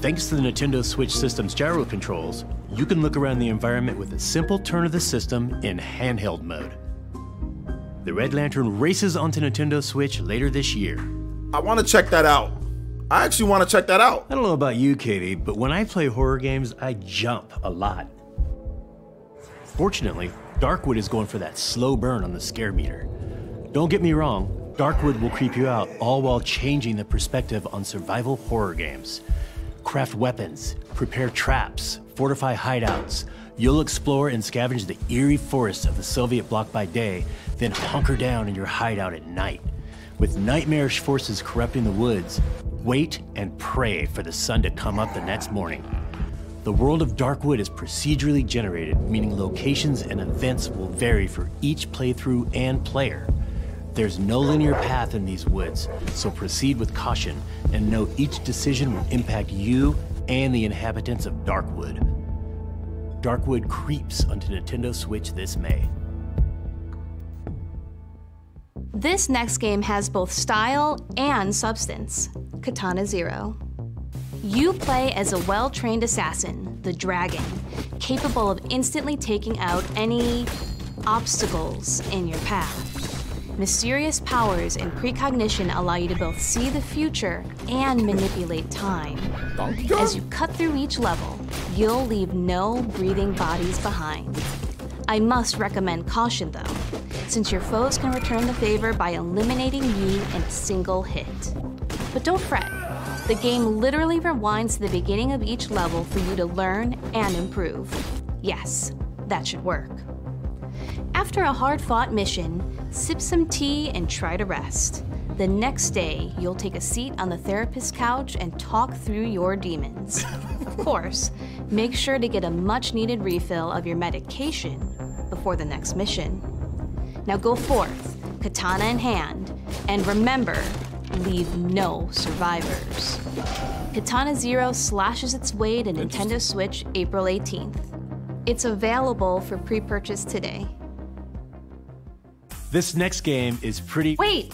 Thanks to the Nintendo Switch system's gyro controls, you can look around the environment with a simple turn of the system in handheld mode. The Red Lantern races onto Nintendo Switch later this year. I want to check that out. I actually want to check that out. I don't know about you, Katie, but when I play horror games, I jump a lot. Fortunately, Darkwood is going for that slow burn on the scare meter. Don't get me wrong, Darkwood will creep you out, all while changing the perspective on survival horror games. Craft weapons, prepare traps, fortify hideouts. You'll explore and scavenge the eerie forests of the Soviet bloc by day, then hunker down in your hideout at night. With nightmarish forces corrupting the woods, wait and pray for the sun to come up the next morning. The world of Darkwood is procedurally generated, meaning locations and events will vary for each playthrough and player. There's no linear path in these woods, so proceed with caution and know each decision will impact you and the inhabitants of Darkwood. Darkwood creeps onto Nintendo Switch this May. This next game has both style and substance. Katana Zero. You play as a well-trained assassin, the Dragon, capable of instantly taking out any obstacles in your path. Mysterious powers and precognition allow you to both see the future and manipulate time. As you cut through each level, you'll leave no breathing bodies behind. I must recommend caution though, since your foes can return the favor by eliminating you in a single hit. But don't fret, the game literally rewinds to the beginning of each level for you to learn and improve. Yes, that should work. After a hard-fought mission, sip some tea and try to rest. The next day, you'll take a seat on the therapist's couch and talk through your demons. Of course, make sure to get a much-needed refill of your medication before the next mission. Now go forth, katana in hand, and remember, leave no survivors. Katana Zero slashes its way to Nintendo Switch April 18th. It's available for pre-purchase today. This next game is pretty... Wait!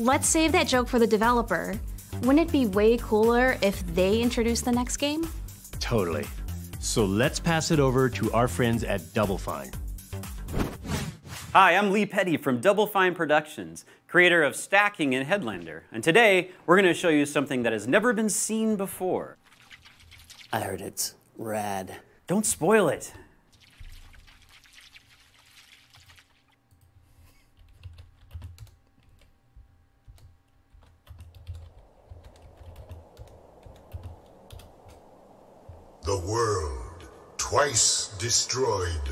Let's save that joke for the developer. Wouldn't it be way cooler if they introduced the next game? Totally. So let's pass it over to our friends at Double Fine. Hi, I'm Lee Petty from Double Fine Productions, creator of Stacking and Headlander. And today, we're going to show you something that has never been seen before. I heard it's rad. Don't spoil it. The world, twice destroyed,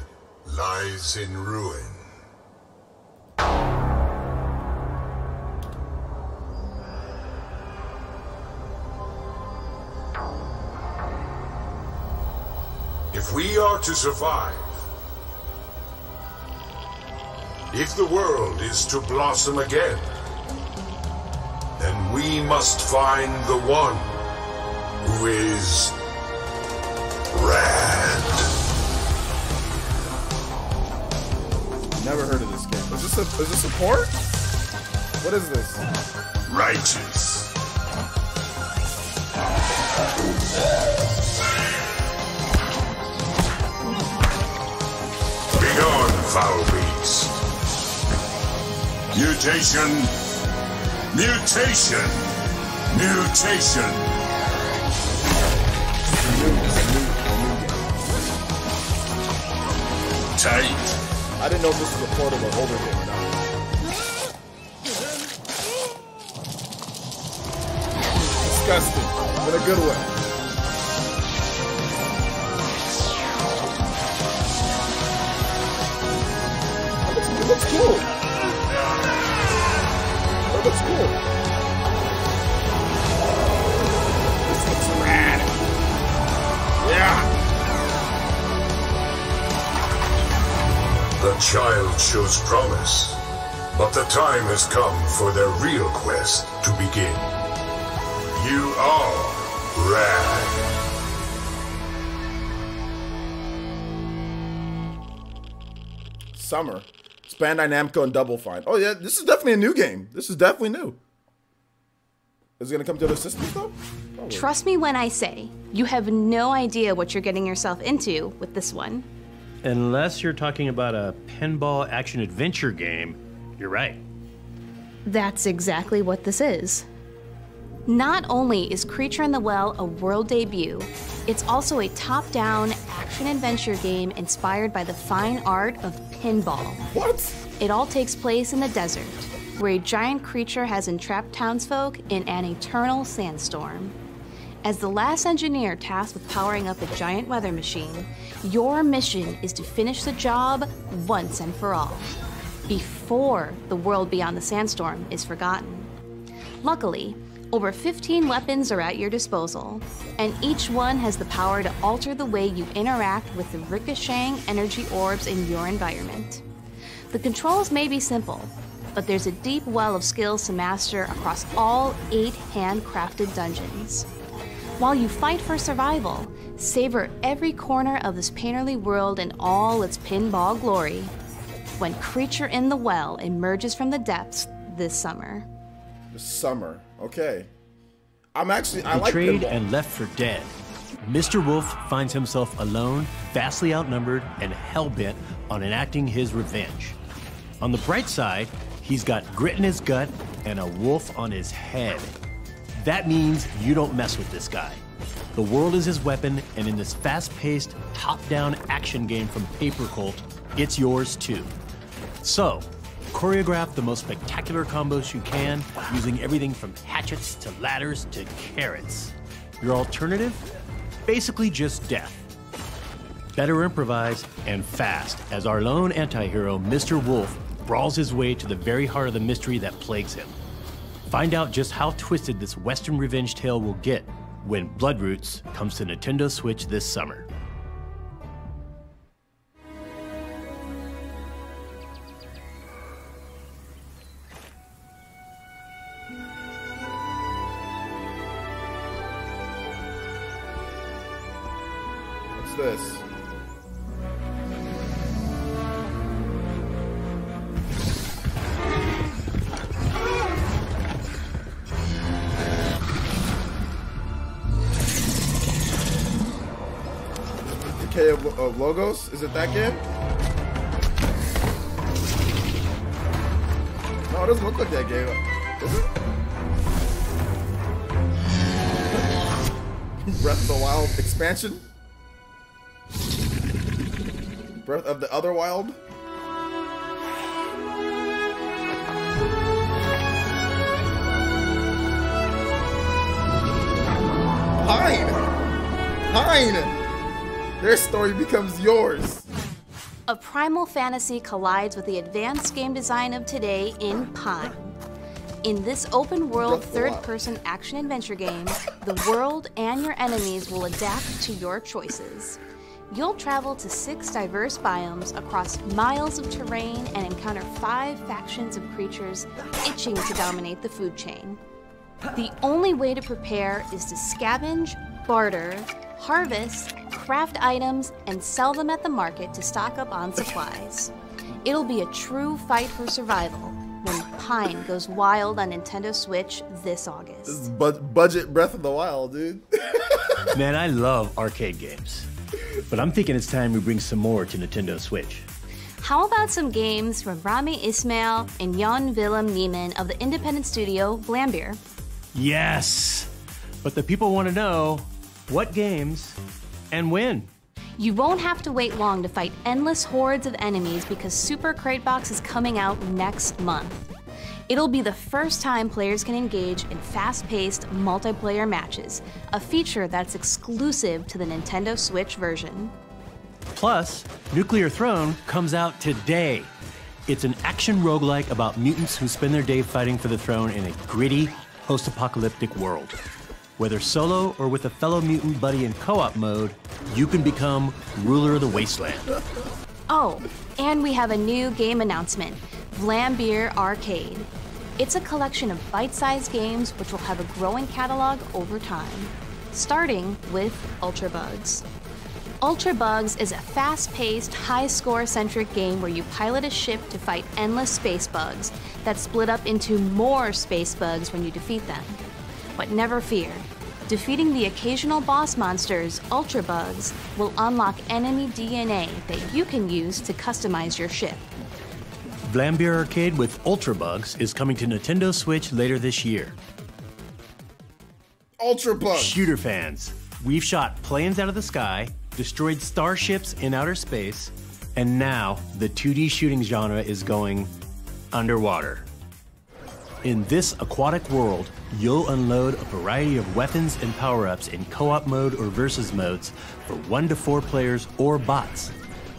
lies in ruin. If we are to survive, if the world is to blossom again, then we must find the one who is rad. Never heard of this game. Is this a port? What is this? Righteous. Begone, foul beast. Mutation. Mutation. Mutation. Tight. I didn't know if this was a port of an older game or not. Disgusting, but a good way. It looks cool. It looks cool. This looks rad. Yeah. The child shows promise, but the time has come for their real quest to begin. You are rad. Summer. It's Bandai Namco and Double Fine. Oh yeah, this is definitely a new game. This is definitely new. Is it gonna come to the systems though? Probably. Trust me when I say, you have no idea what you're getting yourself into with this one. Unless you're talking about a pinball action-adventure game, you're right. That's exactly what this is. Not only is Creature in the Well a world debut, it's also a top-down action-adventure game inspired by the fine art of pinball. What? It all takes place in the desert, where a giant creature has entrapped townsfolk in an eternal sandstorm. As the last engineer tasked with powering up a giant weather machine, your mission is to finish the job once and for all, before the world beyond the sandstorm is forgotten. Luckily, over 15 weapons are at your disposal, and each one has the power to alter the way you interact with the ricocheting energy orbs in your environment. The controls may be simple, but there's a deep well of skills to master across all 8 handcrafted dungeons. While you fight for survival, savor every corner of this painterly world in all its pinball glory when Creature in the Well emerges from the depths this summer. This summer, okay. I like Betrayed pinball. and left for dead, Mr. Wolf finds himself alone, vastly outnumbered, and hell-bent on enacting his revenge. On the bright side, he's got grit in his gut and a wolf on his head. That means you don't mess with this guy. The world is his weapon, and in this fast-paced, top-down action game from Paper Cult, it's yours too. So, choreograph the most spectacular combos you can, using everything from hatchets to ladders to carrots. Your alternative? Basically just death. Better improvise and fast, as our lone anti-hero, Mr. Wolf, brawls his way to the very heart of the mystery that plagues him. Find out just how twisted this Western revenge tale will get when Bloodroots comes to Nintendo Switch this summer. What's this? of Logos? Is it that game? No, it doesn't look like that game. Is it? Breath of the Wild expansion? Breath of the Other Wild? Pine! Their story becomes yours. A primal fantasy collides with the advanced game design of today in Pine. In this open-world third-person action-adventure game, the world and your enemies will adapt to your choices. You'll travel to 6 diverse biomes across miles of terrain and encounter 5 factions of creatures itching to dominate the food chain. The only way to prepare is to scavenge, barter, harvest, craft items, and sell them at the market to stock up on supplies. It'll be a true fight for survival when Pine goes wild on Nintendo Switch this August. This is budget Breath of the Wild, dude. Man, I love arcade games. But I'm thinking it's time we bring some more to Nintendo Switch. How about some games from Rami Ismail and Jan Willem Niemann of the independent studio Vlambeer? Yes! But the people want to know what games and when. You won't have to wait long to fight endless hordes of enemies because Super Crate Box is coming out next month. It'll be the first time players can engage in fast-paced multiplayer matches, a feature that's exclusive to the Nintendo Switch version. Plus, Nuclear Throne comes out today. It's an action roguelike about mutants who spend their day fighting for the throne in a gritty, post-apocalyptic world. Whether solo or with a fellow mutant buddy in co-op mode, you can become ruler of the wasteland. Oh, and we have a new game announcement, Vlambeer Arcade. It's a collection of bite-sized games which will have a growing catalog over time, starting with Ultra Bugs. Ultra Bugs is a fast-paced, high-score-centric game where you pilot a ship to fight endless space bugs that split up into more space bugs when you defeat them. But never fear, defeating the occasional boss monsters, Ultra Bugs, will unlock enemy DNA that you can use to customize your ship. Vlambeer Arcade with Ultra Bugs is coming to Nintendo Switch later this year. Ultra Bugs! Shooter fans, we've shot planes out of the sky, destroyed starships in outer space, and now the 2D shooting genre is going underwater. In this aquatic world, you'll unload a variety of weapons and power-ups in co-op mode or versus modes for 1 to 4 players or bots.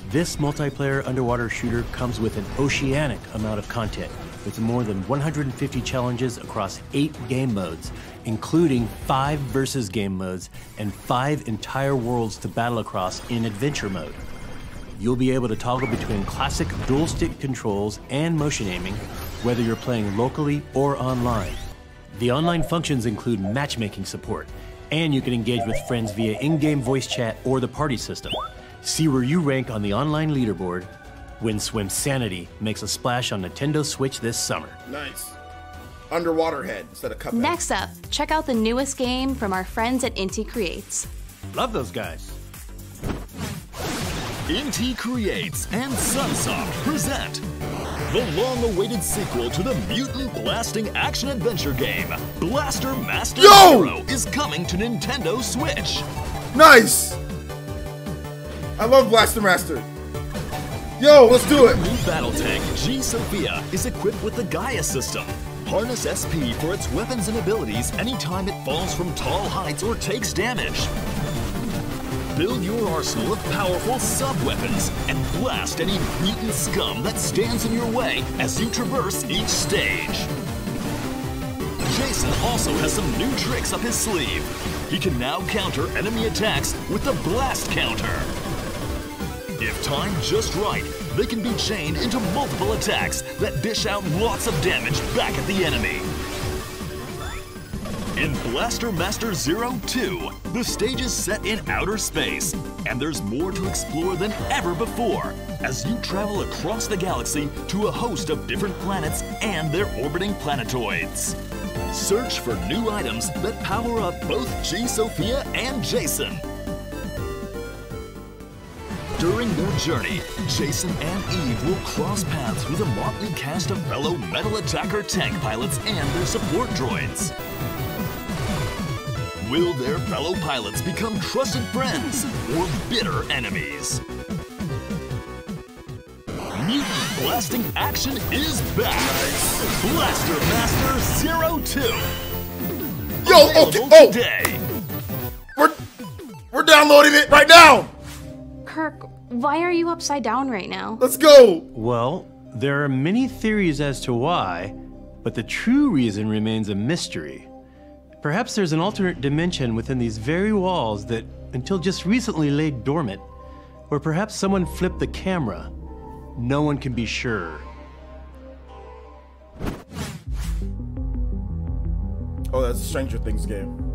This multiplayer underwater shooter comes with an oceanic amount of content, with more than 150 challenges across 8 game modes, including 5 versus game modes and 5 entire worlds to battle across in adventure mode. You'll be able to toggle between classic dual-stick controls and motion aiming, whether you're playing locally or online. The online functions include matchmaking support, and you can engage with friends via in-game voice chat or the party system. See where you rank on the online leaderboard when Swimsanity makes a splash on Nintendo Switch this summer. Nice. Underwater Head instead of Cuphead. Next up, check out the newest game from our friends at Inti Creates. Love those guys. Inti Creates and Sunsoft present the long-awaited sequel to the mutant blasting action-adventure game, Blaster Master Zero, is coming to Nintendo Switch. Nice! I love Blaster Master. Yo, let's do it! New battle tank, G Sophia, is equipped with the Gaia system. Harness SP for its weapons and abilities anytime it falls from tall heights or takes damage. Build your arsenal of powerful sub-weapons and blast any mutant scum that stands in your way as you traverse each stage. Jason also has some new tricks up his sleeve. He can now counter enemy attacks with the Blast Counter. If timed just right, they can be chained into multiple attacks that dish out lots of damage back at the enemy. In Blaster Master Zero 2, the stage is set in outer space, and there's more to explore than ever before as you travel across the galaxy to a host of different planets and their orbiting planetoids. Search for new items that power up both G Sophia and Jason. During their journey, Jason and Eve will cross paths with a motley cast of fellow metal attacker tank pilots and their support droids. Will their fellow pilots become trusted friends or bitter enemies? Mutant blasting action is back! Blaster Master 02! Yo, okay, oh! Today. We're downloading it right now! Kirk, why are you upside down right now? Let's go! Well, there are many theories as to why, but the true reason remains a mystery. Perhaps there's an alternate dimension within these very walls that, until just recently, lay dormant. Or perhaps someone flipped the camera. No one can be sure. Oh, that's a Stranger Things game.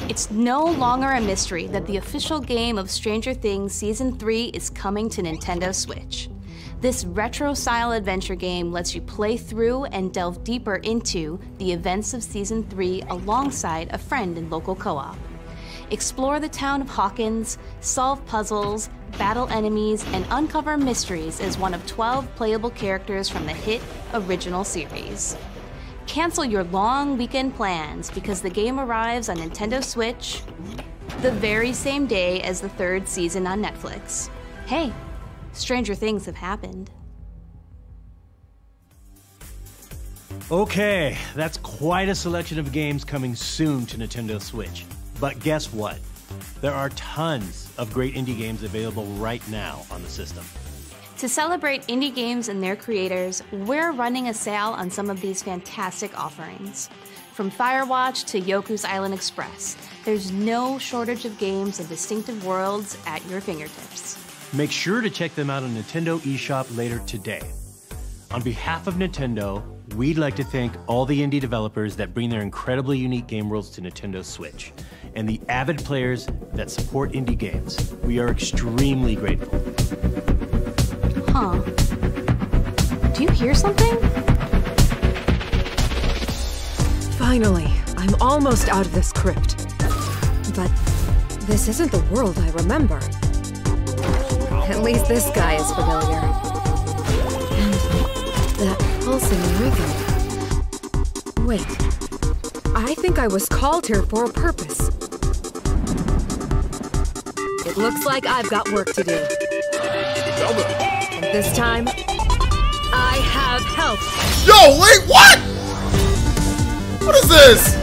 It's no longer a mystery that the official game of Stranger Things Season 3 is coming to Nintendo Switch. This retro-style adventure game lets you play through and delve deeper into the events of Season 3 alongside a friend in local co-op. Explore the town of Hawkins, solve puzzles, battle enemies, and uncover mysteries as one of 12 playable characters from the hit original series. Cancel your long weekend plans because the game arrives on Nintendo Switch the very same day as the third season on Netflix. Hey, stranger things have happened. Okay, that's quite a selection of games coming soon to Nintendo Switch. But guess what? There are tons of great indie games available right now on the system. To celebrate indie games and their creators, we're running a sale on some of these fantastic offerings. From Firewatch to Yoku's Island Express, there's no shortage of games and distinctive worlds at your fingertips. Make sure to check them out on Nintendo eShop later today. On behalf of Nintendo, we'd like to thank all the indie developers that bring their incredibly unique game worlds to Nintendo Switch, and the avid players that support indie games. We are extremely grateful. Huh. Do you hear something? Finally, I'm almost out of this crypt. But this isn't the world I remember. At least this guy is familiar. And that pulsing rhythm. Wait. I think I was called here for a purpose. It looks like I've got work to do. And this time, I have help. Yo, wait, what? What is this?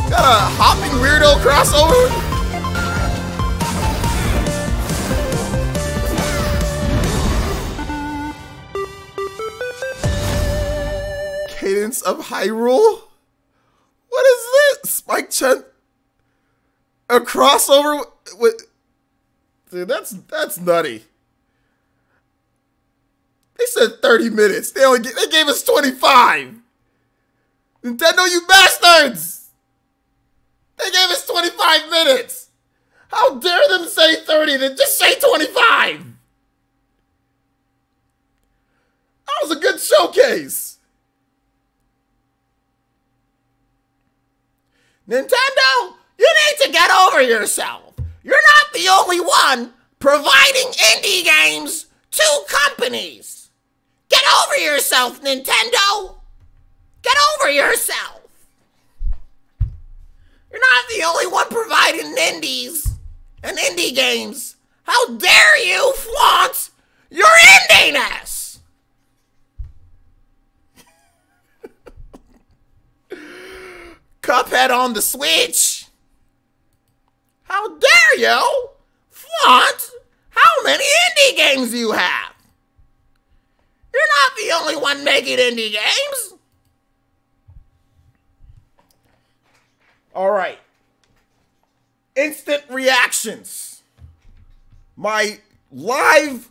Got a hopping weirdo crossover? Cadence of Hyrule? What is this? Spike Chen? A crossover with... Dude, that's nutty. They said 30 minutes. They gave us 25. Nintendo, you bastards! They gave us 25 minutes. How dare them say 30? Then just say 25. That was a good showcase. Nintendo, you need to get over yourself. You're not the only one providing indie games to companies. Get over yourself, Nintendo. Get over yourself. You're not the only one providing indies and indie games. How dare you flaunt your indiness? Cuphead on the Switch. How dare you flaunt how many indie games you have? You're not the only one making indie games. All right. Instant reactions. My live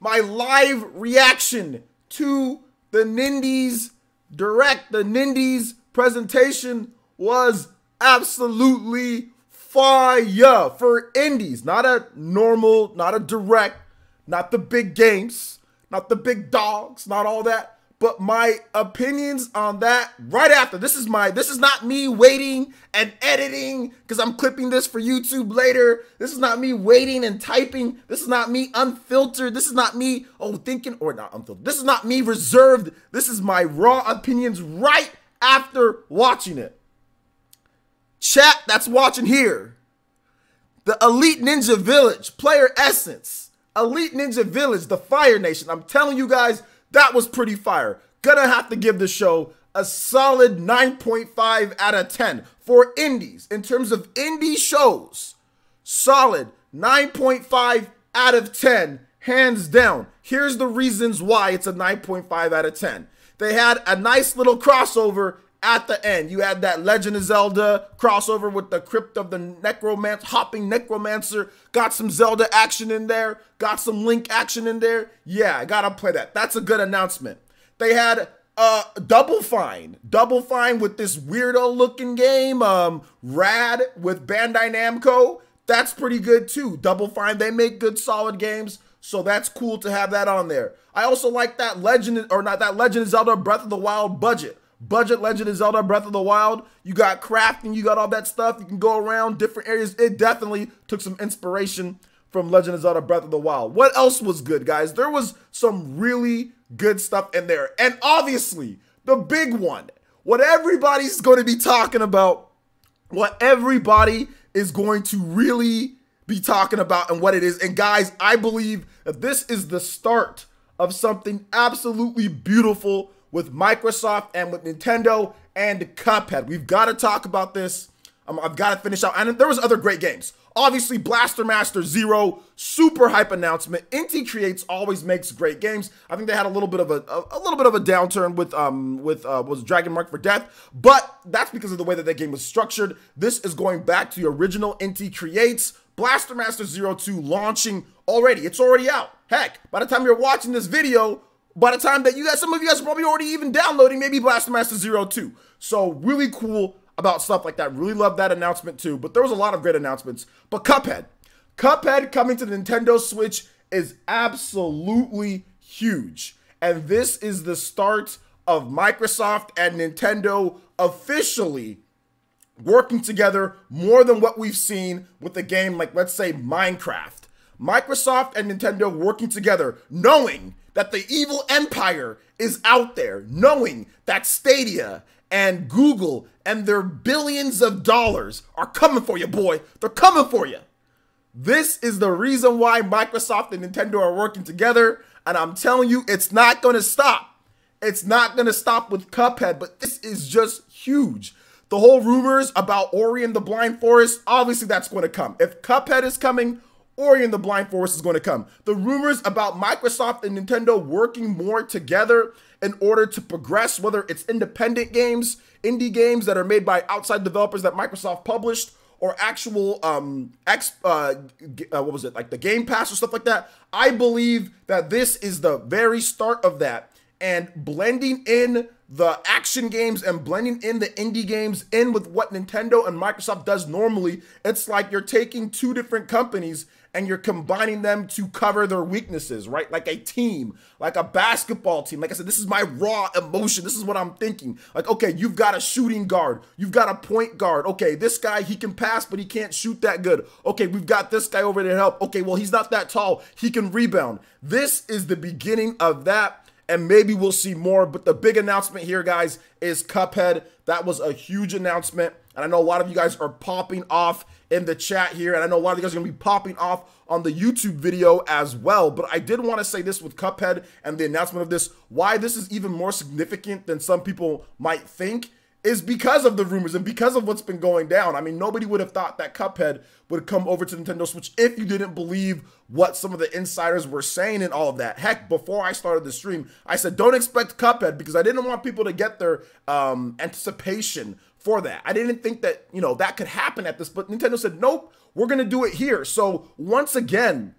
reaction to the Nindies Direct, the Nindies presentation was absolutely fire for indies. Not a normal, not a direct, not the big games, not the big dogs, not all that. But my opinions on that right after. This is not me waiting and editing because I'm clipping this for YouTube later. This is not me waiting and typing. This is not me unfiltered. This is not me, thinking, or not unfiltered. This is not me reserved. This is my raw opinions right after watching it. Chat that's watching here. The Elite Ninja Village, Player Essence. Elite Ninja Village, the Fire Nation. I'm telling you guys, that was pretty fire. Gonna have to give the show a solid 9.5 out of 10 for indies. In terms of indie shows, solid 9.5 out of 10, hands down. Here's the reasons why it's a 9.5 out of 10. They had a nice little crossover at the end. You had that Legend of Zelda crossover with the Crypt of the Hopping Necromancer. Got some Zelda action in there. Got some Link action in there. Yeah, I gotta play that. That's a good announcement. They had Double Fine. Double Fine with this weirdo looking game. Rad with Bandai Namco. That's pretty good too. Double Fine, they make good solid games. So that's cool to have that on there. I also like that Legend of Zelda Breath of the Wild budget. Legend of Zelda Breath of the Wild. You got crafting, you got all that stuff. You can go around different areas. It definitely took some inspiration from Legend of Zelda Breath of the Wild. What else was good, guys? There was some really good stuff in there. And obviously, the big one, what everybody's going to be talking about, what everybody is going to really be talking about and what it is. And guys, I believe that this is the start of something absolutely beautiful with Microsoft and with Nintendo and Cuphead. We've got to talk about this. I've got to finish out. And there was other great games. Obviously, Blaster Master Zero, super hype announcement. Inti Creates always makes great games. I think they had a little bit of a downturn with was Dragon Mark for Death, but that's because of the way that game was structured. This is going back to the original Inti Creates. Blaster Master Zero 2 launching already. It's already out. Heck, by the time you're watching this video, by the time that some of you guys are probably already even downloading maybe Blaster Master Zero 2. So really cool about stuff like that. Really love that announcement too. But there was a lot of great announcements. But Cuphead coming to the Nintendo Switch is absolutely huge. And this is the start of Microsoft and Nintendo officially working together more than what we've seen with a game like, let's say, Minecraft. Microsoft and Nintendo working together, knowing that the evil empire is out there, knowing that Stadia and Google and their billions of dollars are coming for you, boy. They're coming for you. This is the reason why Microsoft and Nintendo are working together, and I'm telling you, it's not going to stop. It's not going to stop with Cuphead, but this is just huge. The whole rumors about Ori and the Blind Forest, obviously that's going to come. If Cuphead is coming, Ori and the Blind Forest is going to come. The rumors about Microsoft and Nintendo working more together in order to progress, whether it's independent games, indie games that are made by outside developers that Microsoft published, or actual what was it, like the Game Pass or stuff like that. I believe that this is the very start of that, and blending in the action games and blending in the indie games in with what Nintendo and Microsoft does normally. It's like you're taking two different companies and you're combining them to cover their weaknesses, right? Like a team, like a basketball team. Like I said, this is my raw emotion. This is what I'm thinking. Like, okay, you've got a shooting guard. You've got a point guard. Okay, this guy, he can pass, but he can't shoot that good. Okay, we've got this guy over there to help. Okay, well, he's not that tall. He can rebound. This is the beginning of that. And maybe we'll see more, but the big announcement here, guys, is Cuphead. That was a huge announcement, and I know a lot of you guys are popping off in the chat here, and I know a lot of you guys are going to be popping off on the YouTube video as well, but I did want to say this with Cuphead and the announcement of this, why this is even more significant than some people might think, is because of the rumors and because of what's been going down. I mean, nobody would have thought that Cuphead would come over to Nintendo Switch if you didn't believe what some of the insiders were saying and all of that. Heck, before I started the stream, I said, don't expect Cuphead, because I didn't want people to get their anticipation for that. I didn't think that, you know, that could happen at this, but Nintendo said, nope, we're going to do it here. So once again,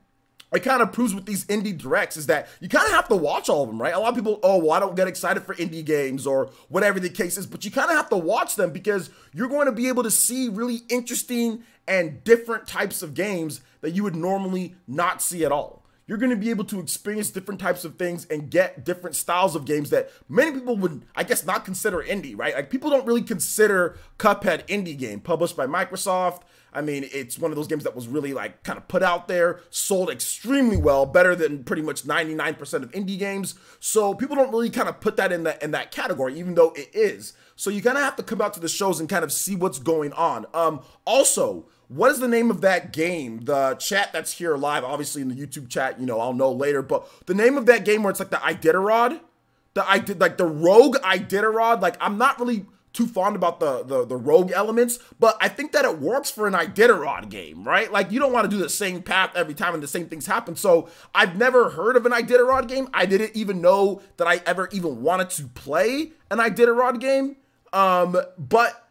it kind of proves with these indie directs is that you kind of have to watch all of them, right? A lot of people, oh, well, I don't get excited for indie games or whatever the case is, but you kind of have to watch them because you're going to be able to see really interesting and different types of games that you would normally not see at all. You're going to be able to experience different types of things and get different styles of games that many people would, I guess, not consider indie, right? Like, people don't really consider Cuphead indie game, published by Microsoft. I mean, it's one of those games that was really, like, kind of put out there, sold extremely well, better than pretty much 99% of indie games. So people don't really kind of put that in that category, even though it is. So you kind of have to come out to the shows and kind of see what's going on. Also, what is the name of that game? The chat that's here live, obviously in the YouTube chat, you know, I'll know later, but the name of that game where it's like the Iditarod, like the rogue Iditarod, like, I'm not really too fond about the rogue elements, but I think that it works for an Iditarod game, right? Like, you don't want to do the same path every time and the same things happen. So I've never heard of an Iditarod game. I didn't even know that I ever even wanted to play an Iditarod game. But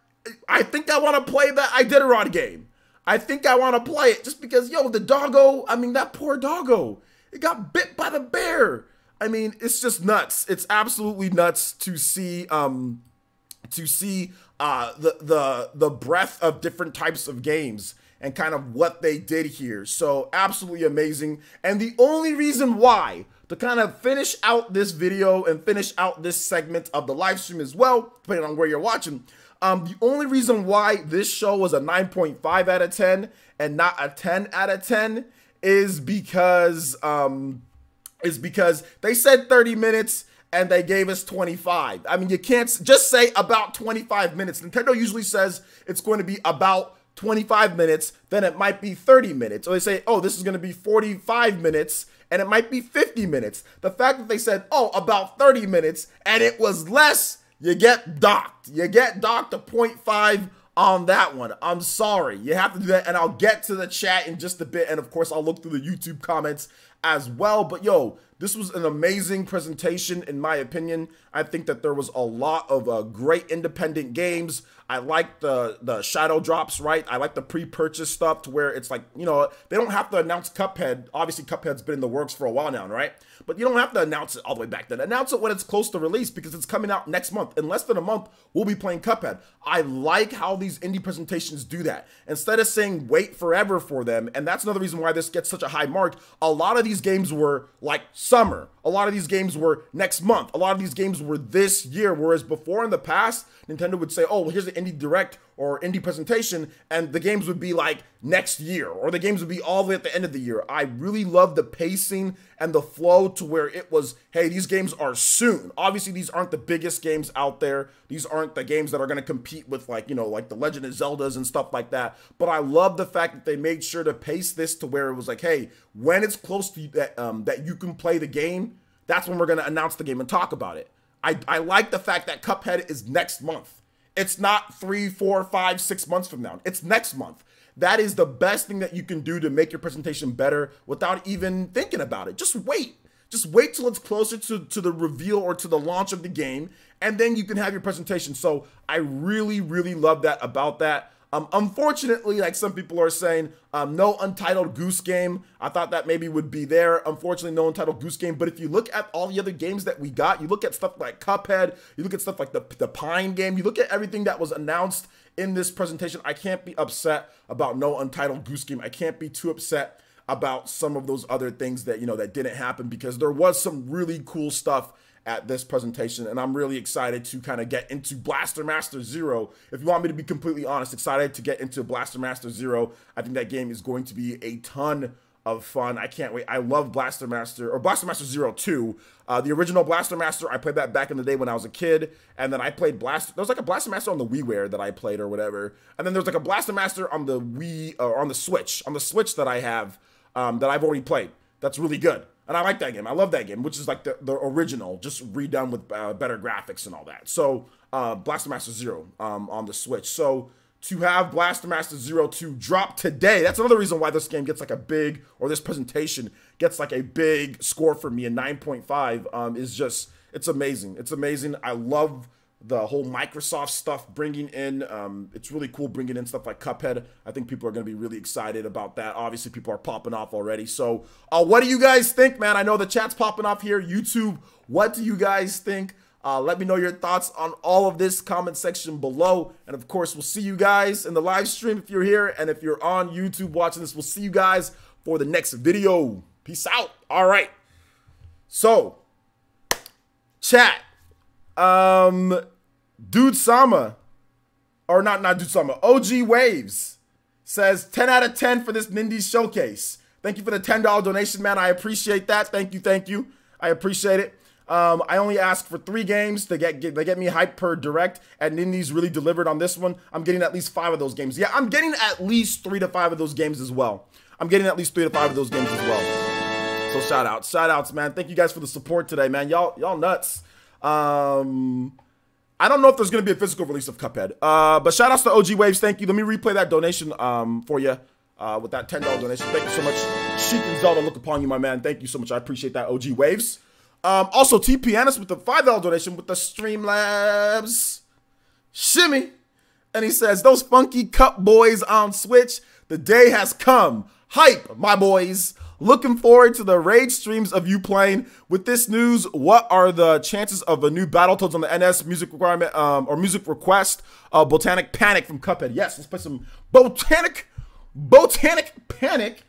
I think I want to play the Iditarod game. I think I want to play it just because, yo, the doggo, I mean, that poor doggo, it got bit by the bear. I mean, it's just nuts. It's absolutely nuts to see the breadth of different types of games and kind of what they did here. So absolutely amazing. And the only reason why, to kind of finish out this video and finish out this segment of the live stream as well, depending on where you're watching, the only reason why this show was a 9.5 out of 10 and not a 10 out of 10 is because they said 30 minutes and they gave us 25. I mean, you can't just say about 25 minutes. Nintendo usually says it's going to be about 25 minutes, then it might be 30 minutes. Or they say, oh, this is going to be 45 minutes, and it might be 50 minutes. The fact that they said, oh, about 30 minutes, and it was less, you get docked. You get docked to 0.5 on that one. I'm sorry. You have to do that, and I'll get to the chat in just a bit, and of course, I'll look through the YouTube comments as well. But yo, this was an amazing presentation in my opinion. I think that there was a lot of great independent games. I like the shadow drops, right? I like the pre-purchase stuff to where it's like, you know, they don't have to announce Cuphead. Obviously, Cuphead's been in the works for a while now, right? But you don't have to announce it all the way back then. Announce it when it's close to release because it's coming out next month. In less than a month, we'll be playing Cuphead. I like how these indie presentations do that. Instead of saying wait forever for them, and that's another reason why this gets such a high mark, a lot of these games were like summer. A lot of these games were next month. A lot of these games were this year, whereas before in the past, Nintendo would say, oh, well, here's an indie direct or indie presentation, and the games would be like next year, or the games would be all the way at the end of the year. I really love the pacing and the flow to where it was, hey, these games are soon. Obviously, these aren't the biggest games out there. These aren't the games that are going to compete with, like, you know, like the Legend of Zeldas and stuff like that. But I love the fact that they made sure to pace this to where it was like, hey, when it's close to that, that you can play the game, that's when we're going to announce the game and talk about it. I like the fact that Cuphead is next month. It's not 3, 4, 5, 6 months from now. It's next month. That is the best thing that you can do to make your presentation better without even thinking about it. Just wait. Just wait till it's closer to the reveal or to the launch of the game, and then you can have your presentation. So I really, really love that about that. Unfortunately, like some people are saying, no Untitled Goose Game. I thought that maybe would be there. Unfortunately, no Untitled Goose Game. But if you look at all the other games that we got, you look at stuff like Cuphead, you look at stuff like the Pine game, you look at everything that was announced in this presentation, I can't be upset about no Untitled Goose Game. I can't be too upset about some of those other things that, you know, that didn't happen, because there was some really cool stuff at this presentation, and I'm really excited to kind of get into Blaster Master Zero. If you want me to be completely honest, excited to get into Blaster Master Zero. I think that game is going to be a ton of fun. I can't wait. I love Blaster Master, or Blaster Master Zero 2. The original Blaster Master, I played that back in the day when I was a kid, and then I played there was like a Blaster Master on the WiiWare that I played or whatever, and then there's like a Blaster Master on the Wii, or on the Switch that I have, that I've already played. That's really good. And I like that game. I love that game, which is like the original, just redone with better graphics and all that. So Blaster Master Zero on the Switch. So to have Blaster Master Zero 2 drop today, that's another reason why this game gets like a big, or this presentation gets like a big score for me. A 9.5 is just, it's amazing. It's amazing. I love the whole Microsoft stuff bringing in. It's really cool bringing in stuff like Cuphead. I think people are going to be really excited about that. Obviously, people are popping off already. So what do you guys think, man? I know the chat's popping off here. YouTube, what do you guys think? Let me know your thoughts on all of this, comment section below. And of course, we'll see you guys in the live stream if you're here. And if you're on YouTube watching this, we'll see you guys for the next video. Peace out. All right. So, chat. Dude Sama, or not Dude Sama, OG Waves says 10 out of 10 for this Nindies Showcase. Thank you for the $10 donation, man. I appreciate that. Thank you. I appreciate it. I only asked for 3 games to get me hyped per direct, and Nindies really delivered on this one. I'm getting at least 5 of those games. Yeah, I'm getting at least 3 to 5 of those games as well. So shout outs, man. Thank you guys for the support today, man. Y'all nuts. I don't know if there's gonna be a physical release of Cuphead. But shout outs to OG Waves. Thank you. Let me replay that donation for you with that $10 donation. Thank you so much. Sheik and Zelda, look upon you, my man. Thank you so much. I appreciate that, OG Waves. Also, T Pianist with the $5 donation with the Streamlabs shimmy. And he says, those funky cup boys on Switch, the day has come. Hype, my boys. Looking forward to the raid streams of you playing. With this news, what are the chances of a new Battletoads on the NS music requirement or music request? Botanic Panic from Cuphead. Yes, let's play some Botanic Panic.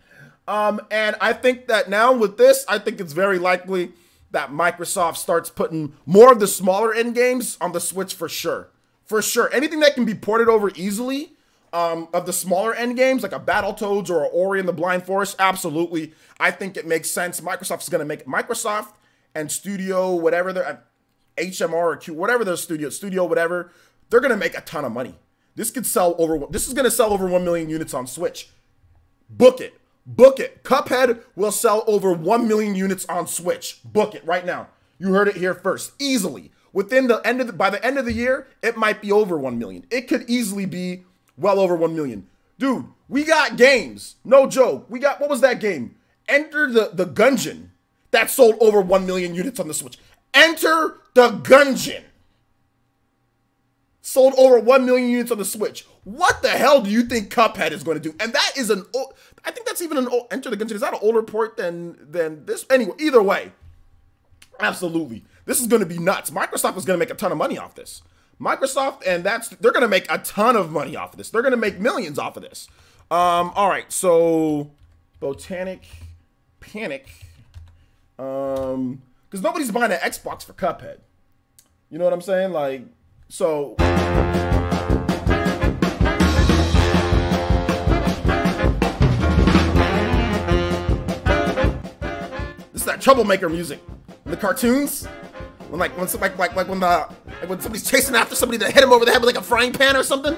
And I think that now with this, I think it's very likely that Microsoft starts putting more of the smaller end games on the Switch for sure. For sure. Anything that can be ported over easily of the smaller end games, like a Battletoads or Ori and the Blind Forest, absolutely. I think it makes sense. Microsoft's going to make it. Microsoft and Studio, whatever they're, HMR or Q, whatever their studio, whatever, they're going to make a ton of money. This is going to sell over 1 million units on Switch. Book it. Cuphead will sell over 1 million units on Switch. Book it right now. You heard it here first. Easily. By the end of the year, it might be over 1 million. It could easily be well over 1 million. Dude, we got games. No joke. What was that game? Enter the Gungeon. That sold over 1 million units on the Switch. Enter the Gungeon. Sold over 1 million units on the Switch. What the hell do you think Cuphead is going to do? And that is I think that's even an old, Enter the Gungeon. Is that an older port than this? Anyway, either way. Absolutely. This is going to be nuts. Microsoft is going to make a ton of money off this. Microsoft, and they're going to make a ton of money off of this. They're going to make millions off of this. All right, so Botanic Panic. Because nobody's buying an Xbox for Cuphead. You know what I'm saying? Like, so. This is that troublemaker music. In the cartoons. When when somebody's chasing after somebody that hit him over the head with like a frying pan or something.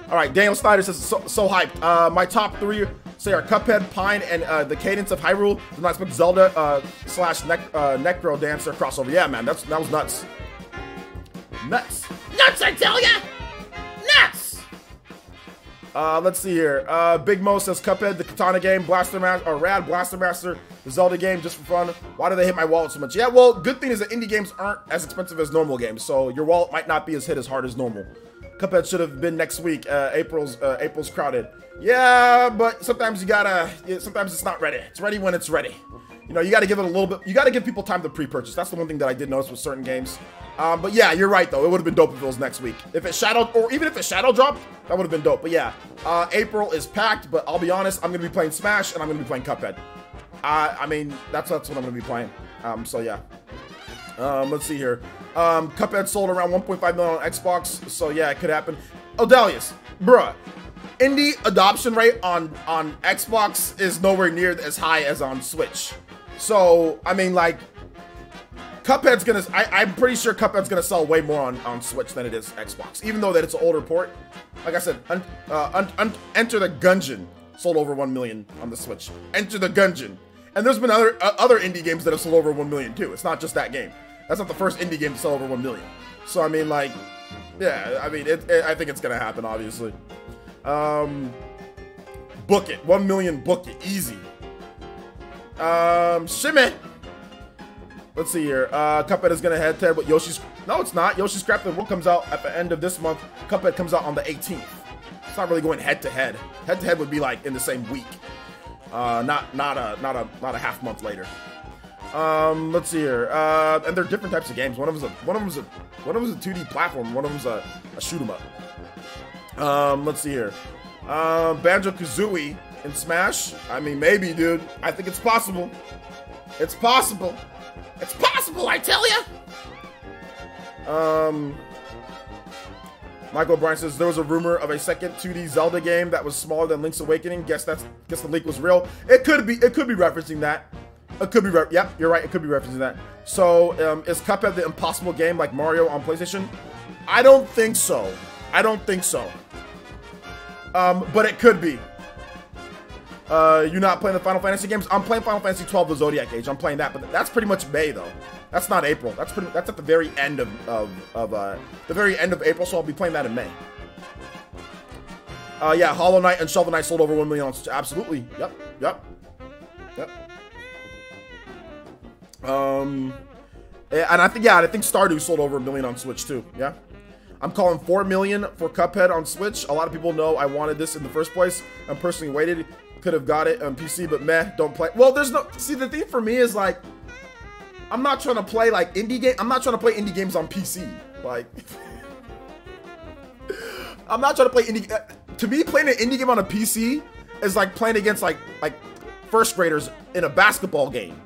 All right, Daniel Snyder says so hyped. My top 3 say are Cuphead, Pine, and the Cadence of Hyrule. Do not expect Zelda / Necro Dancer crossover. Yeah, man, that was nuts. Nuts, I tell ya, nuts. Let's see here. Big Mo says Cuphead, the Katana game, Rad Blaster Master, the Zelda game, just for fun. Why do they hit my wallet so much? Yeah, well, good thing is that indie games aren't as expensive as normal games, so your wallet might not be hit as hard as normal. Cuphead should have been next week. April's crowded. Yeah, but sometimes sometimes it's not ready. It's ready when it's ready. You know, you got to give it a little bit. You got to give people time to pre-purchase. That's the one thing that I did notice with certain games. But yeah, you're right though. It would have been dope if it was next week. If it shadowed, or even if it shadow dropped, that would have been dope. But yeah, April is packed. But I'll be honest, I'm gonna be playing Smash and I'm gonna be playing Cuphead. I mean, that's what I'm gonna be playing. So yeah. Let's see here. Cuphead sold around 1.5 million on Xbox. So yeah, it could happen. Odalius, bruh. Indie adoption rate on Xbox is nowhere near as high as on Switch. So, I mean, like, Cuphead's gonna, I'm pretty sure Cuphead's gonna sell way more on Switch than it is Xbox, even though that it's an older port. Like I said, Enter the Gungeon sold over 1 million on the Switch. Enter the Gungeon. And there's been other indie games that have sold over 1 million too. It's not just that game. That's not the first indie game to sell over 1 million. So, I mean, like, yeah, I mean, I think it's gonna happen, obviously. Book it. 1 million, book it. Easy. Shimmy. Let's see here. Cuphead is gonna head-to-head with Yoshi's. No, it's not. Yoshi's Crafted World comes out at the end of this month. Cuphead comes out on the 18th. It's not really going head-to-head. Head-to-head would be like in the same week. Not a half month later. Let's see here. And they're different types of games. One of them's a 2D platform. One of them's a shoot 'em up. Let's see here. Banjo-Kazooie in Smash. I mean, maybe, dude. I think it's possible. It's possible. It's possible, I tell ya. Michael O'Brien says there was a rumor of a second 2D Zelda game that was smaller than Link's Awakening. Guess the leak was real. It could be referencing that. It could be. Yep, you're right. It could be referencing that. So, is Cuphead the impossible game like Mario on PlayStation? I don't think so. I don't think so. But it could be. You're not playing the Final Fantasy games? I'm playing Final Fantasy 12, the Zodiac Age. I'm playing that, but that's pretty much May though. That's not April. That's at the very end of April, so I'll be playing that in May. Yeah, Hollow Knight and Shovel Knight sold over 1 million on Switch. Absolutely. Yep. And I think Stardew sold over 1 million on Switch too. Yeah. I'm calling 4 million for Cuphead on Switch. A lot of people know I wanted this in the first place. I'm personally waited. Could have got it on PC, but meh, don't play. Well, there's no. See, the thing for me is like, I'm not trying to play like indie game. I'm not trying to play indie games on PC. Like, I'm not trying to play indie. To me, playing an indie game on a PC is like playing against like first graders in a basketball game.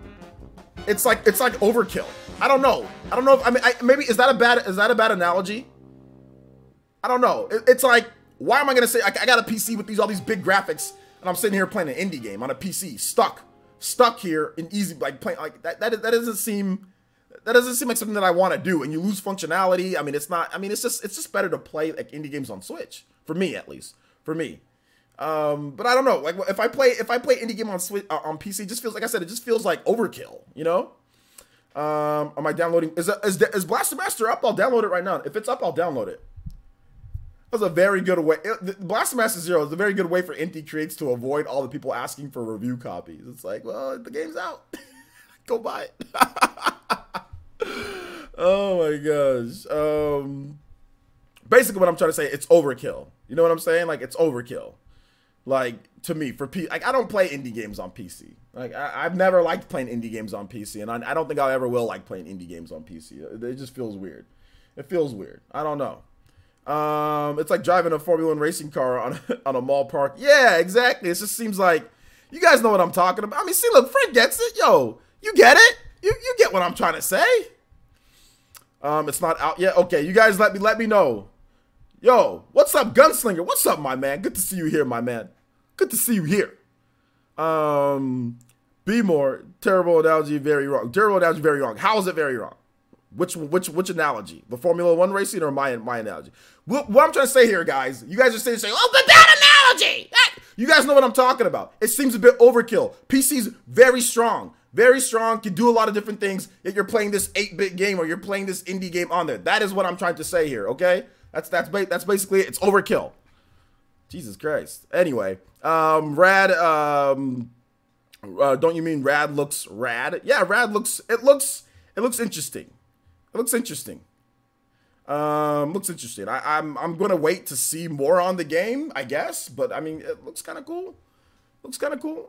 It's like overkill. I don't know. If, maybe is that a bad analogy? I don't know. It's like, why am I gonna say I got a PC with all these big graphics and I'm sitting here playing an indie game on a PC, stuck here in easy, like playing like that doesn't seem like something that I want to do, and you lose functionality. I mean, it's not. I mean, it's just better to play like indie games on Switch for me, at least for me. But I don't know. Like if I play indie game on Switch on PC, it just feels like I said, it just feels like overkill. You know. Am I downloading? Is Blaster Master up? I'll download it right now. If it's up, I'll download it. That was a very good way. Blaster Master Zero is a very good way for indie creates to avoid all the people asking for review copies. It's like, well, the game's out. Go buy it. Oh my gosh. Basically what I'm trying to say, it's overkill. You know what I'm saying? Like, it's overkill. Like, to me, like, I don't play indie games on PC. Like, I've never liked playing indie games on PC, and I don't think I ever will like playing indie games on PC. It just feels weird. It feels weird. I don't know. It's like driving a Formula 1 racing car on a mall park. Yeah, exactly. It just seems like, you guys know what I'm talking about. I mean, see, look, Fred gets it. Yo, you get it. You get what I'm trying to say. It's not out yet. Okay, you guys let me know. Yo, what's up, Gunslinger? What's up, my man? Good to see you here, my man. Good to see you here. Be more. Terrible analogy, very wrong. Terrible analogy, very wrong. How is it very wrong? Which analogy? The Formula 1 racing or my analogy? What I'm trying to say here, guys, you guys are saying, oh, but that analogy! You guys know what I'm talking about. It seems a bit overkill. PC's very strong. Very strong, can do a lot of different things, yet you're playing this 8-bit game or you're playing this indie game on there. That is what I'm trying to say here, okay? That's basically it. It's overkill. Jesus Christ. Anyway, Rad, don't you mean Rad looks rad? Yeah, Rad looks, it looks interesting. It looks interesting. Looks interesting. I'm gonna wait to see more on the game, I guess, but I mean, it looks kind of cool. Looks kind of cool.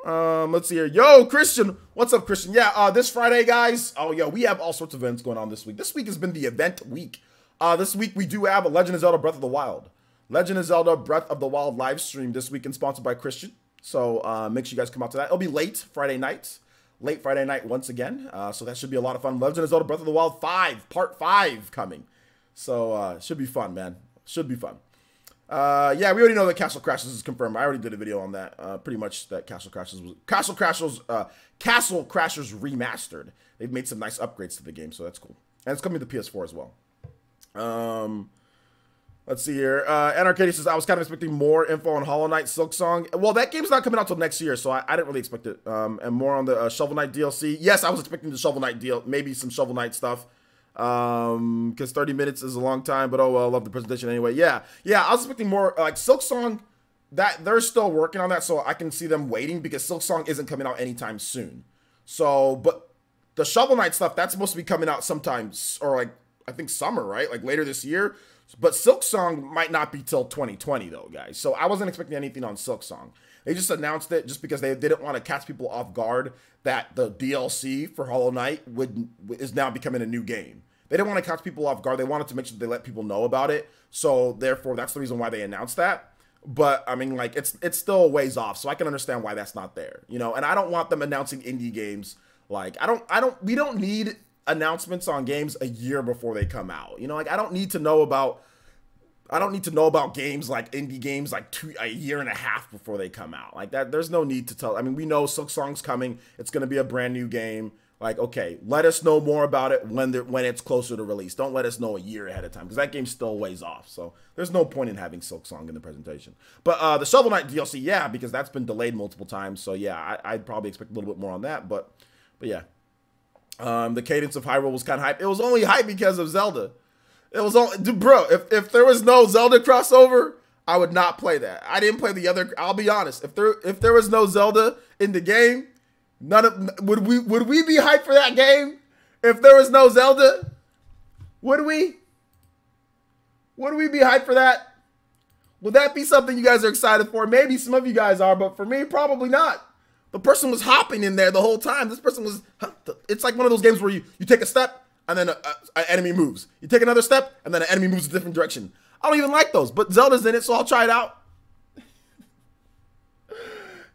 Let's see here. Yo, Christian. What's up, Christian? Yeah, this Friday, guys. Oh, yo, we have all sorts of events going on this week. This week has been the event week. This week we do have a Legend of Zelda Breath of the Wild. Legend of Zelda Breath of the Wild live stream this weekend, sponsored by Christian. So make sure you guys come out to that. It'll be late Friday night once again. So that should be a lot of fun. Legend of Zelda Breath of the Wild 5, Part 5 coming. So should be fun, man. Should be fun. Yeah, we already know that Castle Crashers is confirmed. I already did a video on that. Pretty much that Castle Crashers remastered. They've made some nice upgrades to the game, so that's cool. And it's coming to the PS4 as well. Let's see here. Anarcady says, I was kind of expecting more info on Hollow Knight Silksong. Well, that game's not coming out till next year, so I didn't really expect it. And more on the Shovel Knight DLC. Yes, I was expecting the Shovel Knight deal, maybe some Shovel Knight stuff. Because 30 minutes is a long time, but oh well, I love the presentation anyway. Yeah, I was expecting more, like Silksong, that they're still working on that, so I can see them waiting, because Silksong isn't coming out anytime soon. So, but the Shovel Knight stuff, that's supposed to be coming out sometimes, or like, I think summer, right? Like later this year. But Silk Song might not be till 2020 though, guys. So I wasn't expecting anything on Silk Song. They just announced it just because they didn't want to catch people off guard that the DLC for Hollow Knight is now becoming a new game. They didn't want to catch people off guard. They wanted to make sure they let people know about it. So therefore, that's the reason why they announced that. But I mean, like it's still a ways off. So I can understand why that's not there, you know. And I don't want them announcing indie games. Like we don't need announcements on games a year before they come out. You know, like I don't need to know about games like indie games like a year and a half before they come out. Like that, there's no need to tell. I mean, we know Silk Song's coming. It's going to be a brand new game. Like, okay, let us know more about it when it's closer to release. Don't let us know a year ahead of time because that game's still ways off. So there's no point in having Silk Song in the presentation. But the Shovel Knight DLC, yeah, because that's been delayed multiple times. So yeah, I'd probably expect a little bit more on that. But yeah. The Cadence of Hyrule was kind of hype. It was only hype because of Zelda. It was only, dude, bro, if there was no Zelda crossover, I would not play that. I didn't play the other, I'll be honest. If there was no Zelda in the game, would we be hyped for that game? If there was no Zelda, would we? Would we be hyped for that? Would that be something you guys are excited for? Maybe some of you guys are, but for me, probably not. The person was hopping in there the whole time. This person was, it's like one of those games where you take a step and then an enemy moves. You take another step and then an enemy moves a different direction. I don't even like those, but Zelda's in it, so I'll try it out.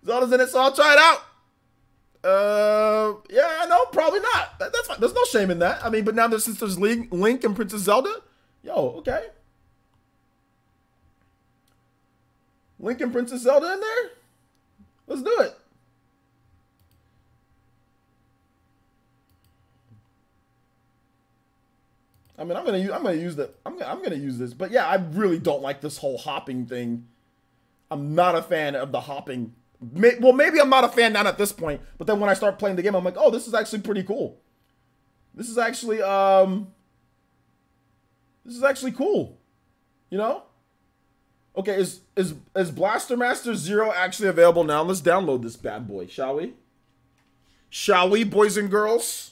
Zelda's in it, so I'll try it out. Yeah, no, probably not. That's fine. There's no shame in that. I mean, but now since there's Link and Princess Zelda, yo, okay. Link and Princess Zelda in there? Let's do it. I mean, I'm gonna use this, but yeah, I really don't like this whole hopping thing. I'm not a fan of the hopping. Well, maybe I'm not a fan now at this point, but then when I start playing the game, I'm like, oh, this is actually pretty cool. This is actually cool. You know? Okay, is Blaster Master Zero actually available now? Let's download this bad boy, shall we? Shall we, boys and girls?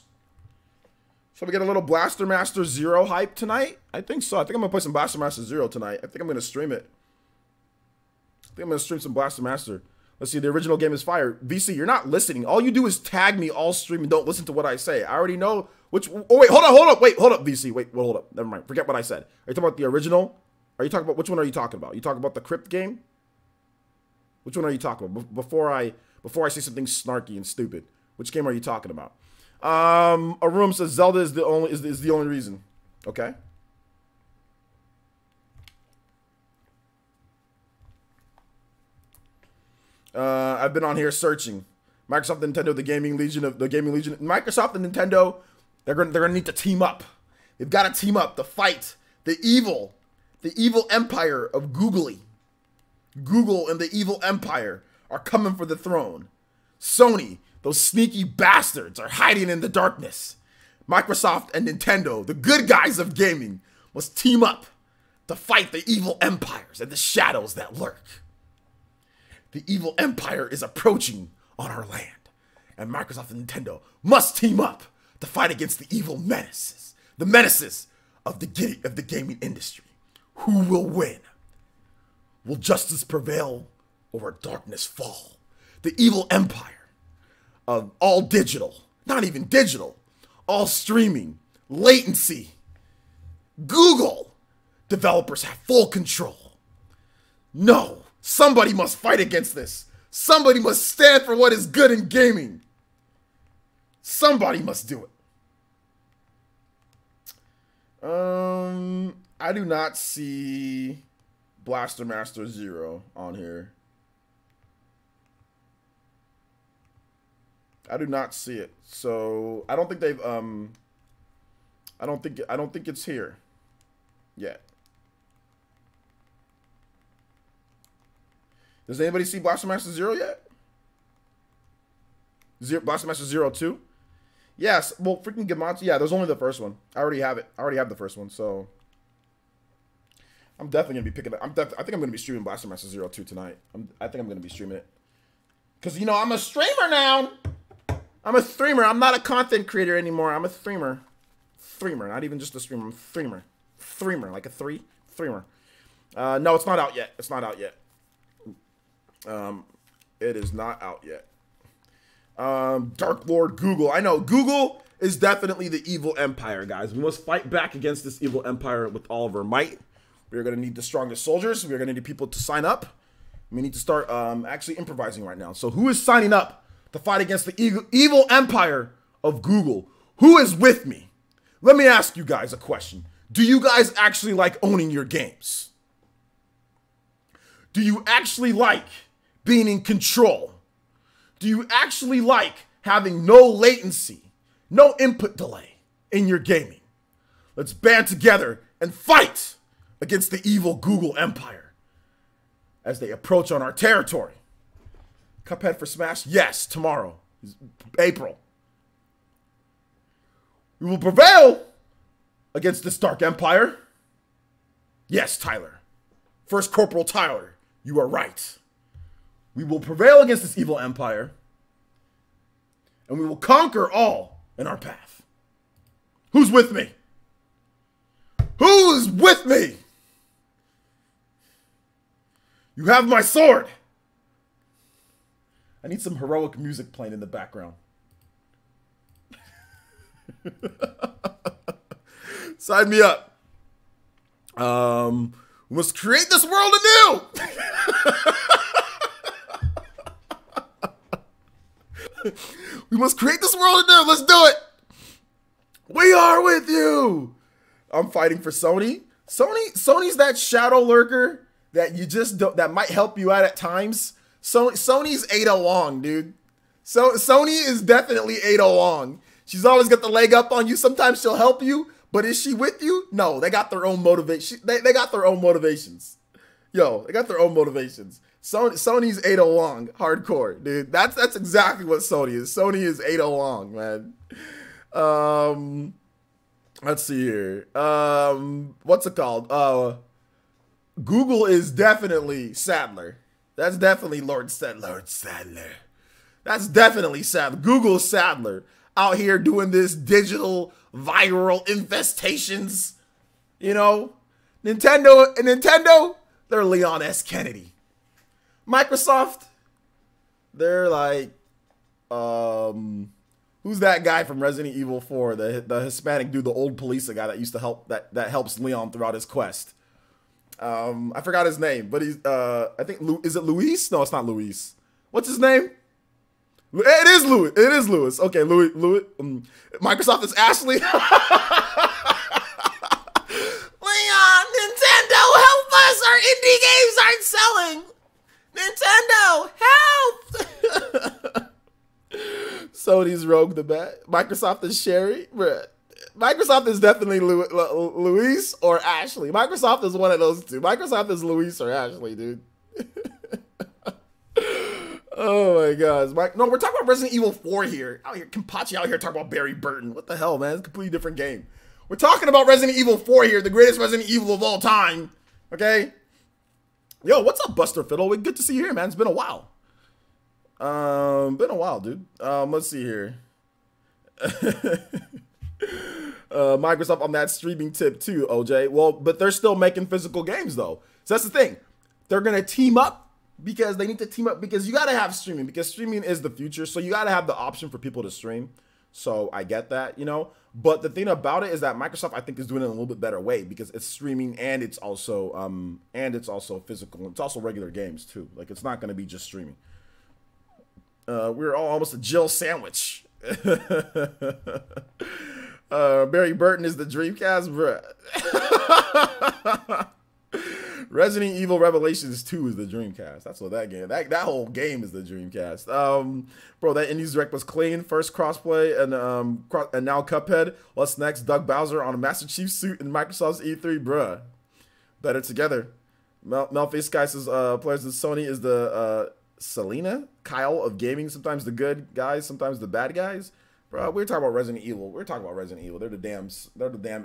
Shall we get a little Blaster Master Zero hype tonight? I think so. I think I'm going to play some Blaster Master Zero tonight. I think I'm going to stream it. I think I'm going to stream some Blaster Master. Let's see. The original game is fire. VC, you're not listening. All you do is tag me all stream and don't listen to what I say. I already know which... Oh, wait. Hold up. Wait, hold up, VC. Wait, hold up. Never mind. Forget what I said. Are you talking about the original? Are you talking about... Which one are you talking about? You talking about the Crypt game? Which one are you talking about? Before I say something snarky and stupid. Which game are you talking about? Arum says Zelda is the only reason. Okay. I've been on here searching. Microsoft and Nintendo, the gaming legion. Microsoft and Nintendo, they're gonna need to team up. They've got to team up to fight the evil empire of Googly. Google and the evil empire are coming for the throne. Sony, those sneaky bastards, are hiding in the darkness. Microsoft and Nintendo, the good guys of gaming, must team up to fight the evil empires and the shadows that lurk. The evil empire is approaching on our land, and Microsoft and Nintendo must team up to fight against the evil menaces, the menaces of the gaming industry. Who will win? Will justice prevail or darkness fall? The evil empire of all digital, not even digital, all streaming, latency. Google developers have full control. No, somebody must fight against this. Somebody must stand for what is good in gaming. Somebody must do it. I do not see Blaster Master Zero on here. I do not see it. So I don't think they've I don't think it's here yet. Does anybody see Blaster Master Zero yet? Blaster Master Zero 2? Yes. Well, freaking Gamatsu. Yeah, there's only the first one. I already have it. I already have the first one, so I'm definitely gonna be picking it. I think I'm gonna be streaming Blaster Master Zero 2 tonight. I think I'm gonna be streaming it. Cause you know I'm a streamer now. I'm a streamer. I'm not a content creator anymore. I'm a streamer. Streamer, not even just a streamer. I'm a streamer. Streamer, like a three. Streamer. No, it's not out yet. It's not out yet. It is not out yet. Dark Lord Google. I know Google is definitely the evil empire, guys. We must fight back against this evil empire with all of our might. We're going to need the strongest soldiers. We're going to need people to sign up. We need to start actually improvising right now. So who is signing up to fight against the evil empire of Google? Who is with me? Let me ask you guys a question. Do you guys actually like owning your games? Do you actually like being in control? Do you actually like having no latency, no input delay in your gaming? Let's band together and fight against the evil Google empire as they approach on our territory. Cuphead for Smash? Yes, tomorrow, April. We will prevail against this dark empire. Yes, Tyler. First Corporal Tyler, you are right. We will prevail against this evil empire, and we will conquer all in our path. Who's with me? Who's with me? You have my sword. I need some heroic music playing in the background. Sign me up. We must create this world anew. We must create this world anew. Let's do it. We are with you. I'm fighting for Sony. Sony's that shadow lurker that you just don't, that might help you out at times. Sony's Ada Wong, dude. So Sony is definitely Ada Wong. She's always got the leg up on you. Sometimes she'll help you, but is she with you? No, they got their own motivation. They got their own motivations. Yo, they got their own motivations. Sony's Ada Wong, hardcore, dude. That's exactly what Sony is. Sony is Ada Wong, man. Let's see here. What's it called? Google is definitely Sadler. That's definitely Lord Sadler. That's definitely Sadler. Google's Sadler out here doing this digital viral infestations. You know, Nintendo, they're Leon S. Kennedy. Microsoft, they're like, who's that guy from Resident Evil 4? The Hispanic dude, the old police guy that used to help that helps Leon throughout his quest. I forgot his name, but he's I think is it Luis? No, it's not Luis. What's his name? It is Louis. It is Louis. Okay, Louis. Microsoft is Ashley. Leon, Nintendo, help us! Our indie games aren't selling. Nintendo, help! Sony's Rogue the Bat. Microsoft is Sherry. Bruh. Microsoft is definitely Luis or Ashley. Microsoft is one of those two. Microsoft is Luis or Ashley, dude. Oh my gosh. No, we're talking about Resident Evil 4 here. Out here, Kenpachi out here talking about Barry Burton. What the hell, man? It's a completely different game. We're talking about Resident Evil 4 here, the greatest Resident Evil of all time. Okay? Yo, what's up, Buster Fiddle? Good to see you here, man. It's been a while. Been a while, dude. Let's see here. Microsoft on that streaming tip too, OJ. Well, but they're still making physical games though. So that's the thing. They're gonna team up because they need to team up because you gotta have streaming because streaming is the future. So you gotta have the option for people to stream. So I get that, you know. But the thing about it is that Microsoft, I think, is doing it in a little bit better way because it's streaming and it's also physical. It's also regular games too. Like it's not gonna be just streaming. We're all almost a Jill sandwich. Barry Burton is the Dreamcast, bruh. Resident Evil Revelations 2 is the Dreamcast. That's what that game. That whole game is the Dreamcast. Bro, that Indies Direct was clean. First crossplay and now Cuphead. What's next? Doug Bowser on a Master Chief suit in Microsoft's E3, bruh. Better together. Melface Guy says players of Sony is the Selena Kyle of gaming. Sometimes the good guys, sometimes the bad guys. Bro, we're talking about Resident Evil. We're talking about Resident Evil. They're the damn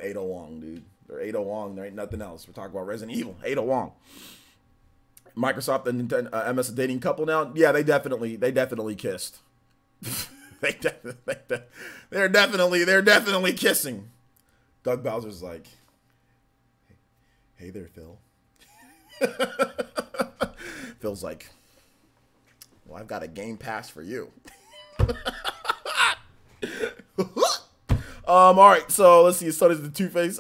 Ada Wong, dude. They're Ada Wong. There ain't nothing else. We're talking about Resident Evil. Ada Wong. Microsoft and Nintendo, MS a dating couple now. Yeah, they definitely kissed. they're definitely kissing. Doug Bowser's like, hey there, Phil. Phil's like, well, I've got a game pass for you. All right, so let's see. It started the Two-Face.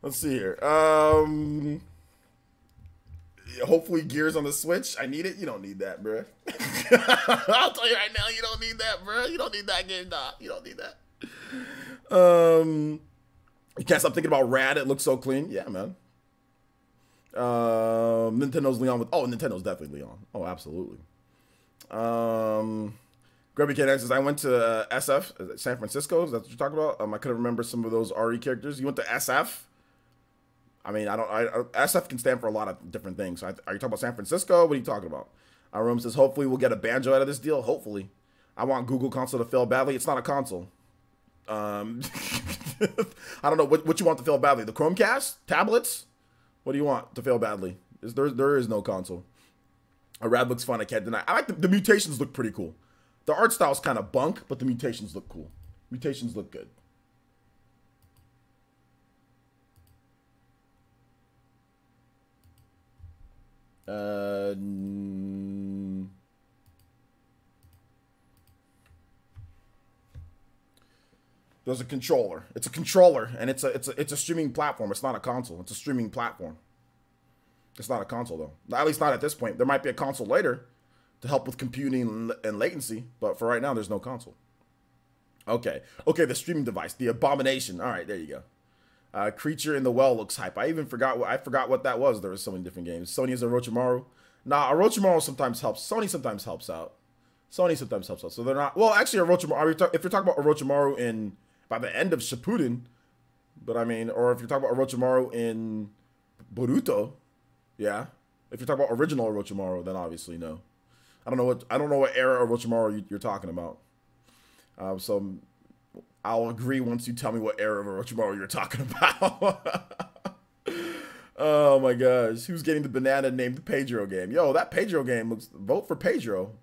Let's see here. Hopefully Gears on the Switch. I need it. You don't need that, bruh. I'll tell you right now, you don't need that, bruh. You don't need that game, dog. You don't need that. You can't stop thinking about Rad. It looks so clean. Yeah, man. Nintendo's Leon with... Oh, Nintendo's definitely Leon. Oh, absolutely. Grubby Kid says, I went to SF, San Francisco. Is that what you're talking about? I couldn't remember some of those RE characters. You went to SF? I mean, SF can stand for a lot of different things. So are you talking about San Francisco? What are you talking about? Rome says, hopefully we'll get a Banjo out of this deal. Hopefully. I want Google console to fail badly. It's not a console. I don't know. What you want to fail badly? The Chromecast? Tablets? What do you want to fail badly? There is no console. A Rad looks fun. I can't deny. I like the mutations look pretty cool. The art style's kind of bunk, but the mutations look cool. Mutations look good. There's a controller. It's a controller, and it's a streaming platform. It's not a console. It's a streaming platform. It's not a console though. At least not at this point. There might be a console later to help with computing and latency, but for right now, there's no console. Okay. Okay, the streaming device, the abomination. All right, there you go. Creature in the Well looks hype. I forgot what that was. There were so many different games. Sony is Orochimaru. Nah, Orochimaru sometimes helps. Sony sometimes helps out. So they're not. Well, actually, Orochimaru. If you're talking about Orochimaru by the end of Shippuden, but I mean, or if you're talking about Orochimaru in Boruto, yeah. If you're talking about original Orochimaru, then obviously no. I don't know what era Orochimaru you're talking about. So I'll agree once you tell me what era of Orochimaru you're talking about. Oh my gosh. Who's getting the banana named Pedro game? Yo, that Pedro game looks... Vote for Pedro.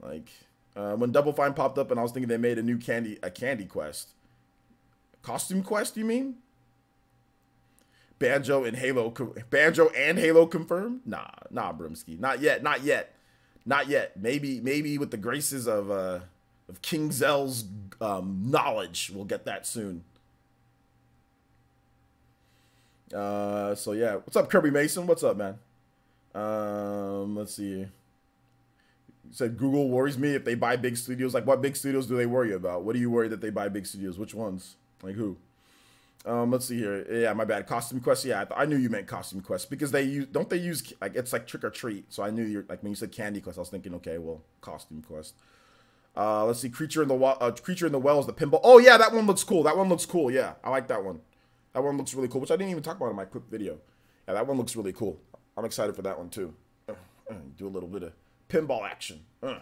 Like, when Double Fine popped up and I was thinking they made a new candy quest. Costume quest, you mean? Banjo and Halo confirmed? Nah, Brimsky. Not yet. Maybe with the graces of King Zell's knowledge, we'll get that soon. So yeah, what's up, Kirby Mason? What's up, man? Let's see. You said Google worries me if they buy big studios. Like, what big studios do they worry about? What do you worry that they buy big studios? Which ones? Like who? Let's see here. Yeah, my bad. Costume Quest. Yeah, I knew you meant Costume Quest because they use like, it's like Trick or Treat. So I knew you're like, when you said Candy Quest, I was thinking, okay, well, Costume Quest. Let's see. Creature in the Well is the pinball. Oh yeah, that one looks cool. Yeah, I like that one. That one looks really cool, which I didn't even talk about in my quick video. Yeah, that one looks really cool. I'm excited for that one too. Do a little bit of pinball action. A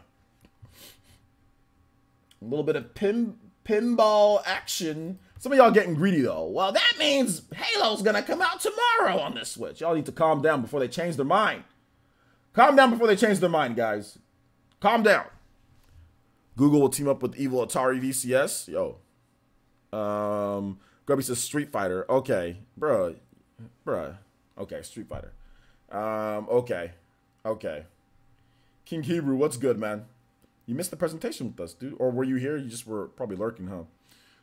little bit of pinball action. Some of y'all getting greedy though. Well, that means Halo's gonna come out tomorrow on this Switch. Y'all need to calm down before they change their mind. Calm down before they change their mind, guys. Calm down. Google will team up with evil Atari VCS. Yo. Grubby says Street Fighter. Okay. Bruh. Okay, Street Fighter. Okay. King Hebrew, what's good, man? You missed the presentation with us, dude. Or were you here? You just were probably lurking, huh?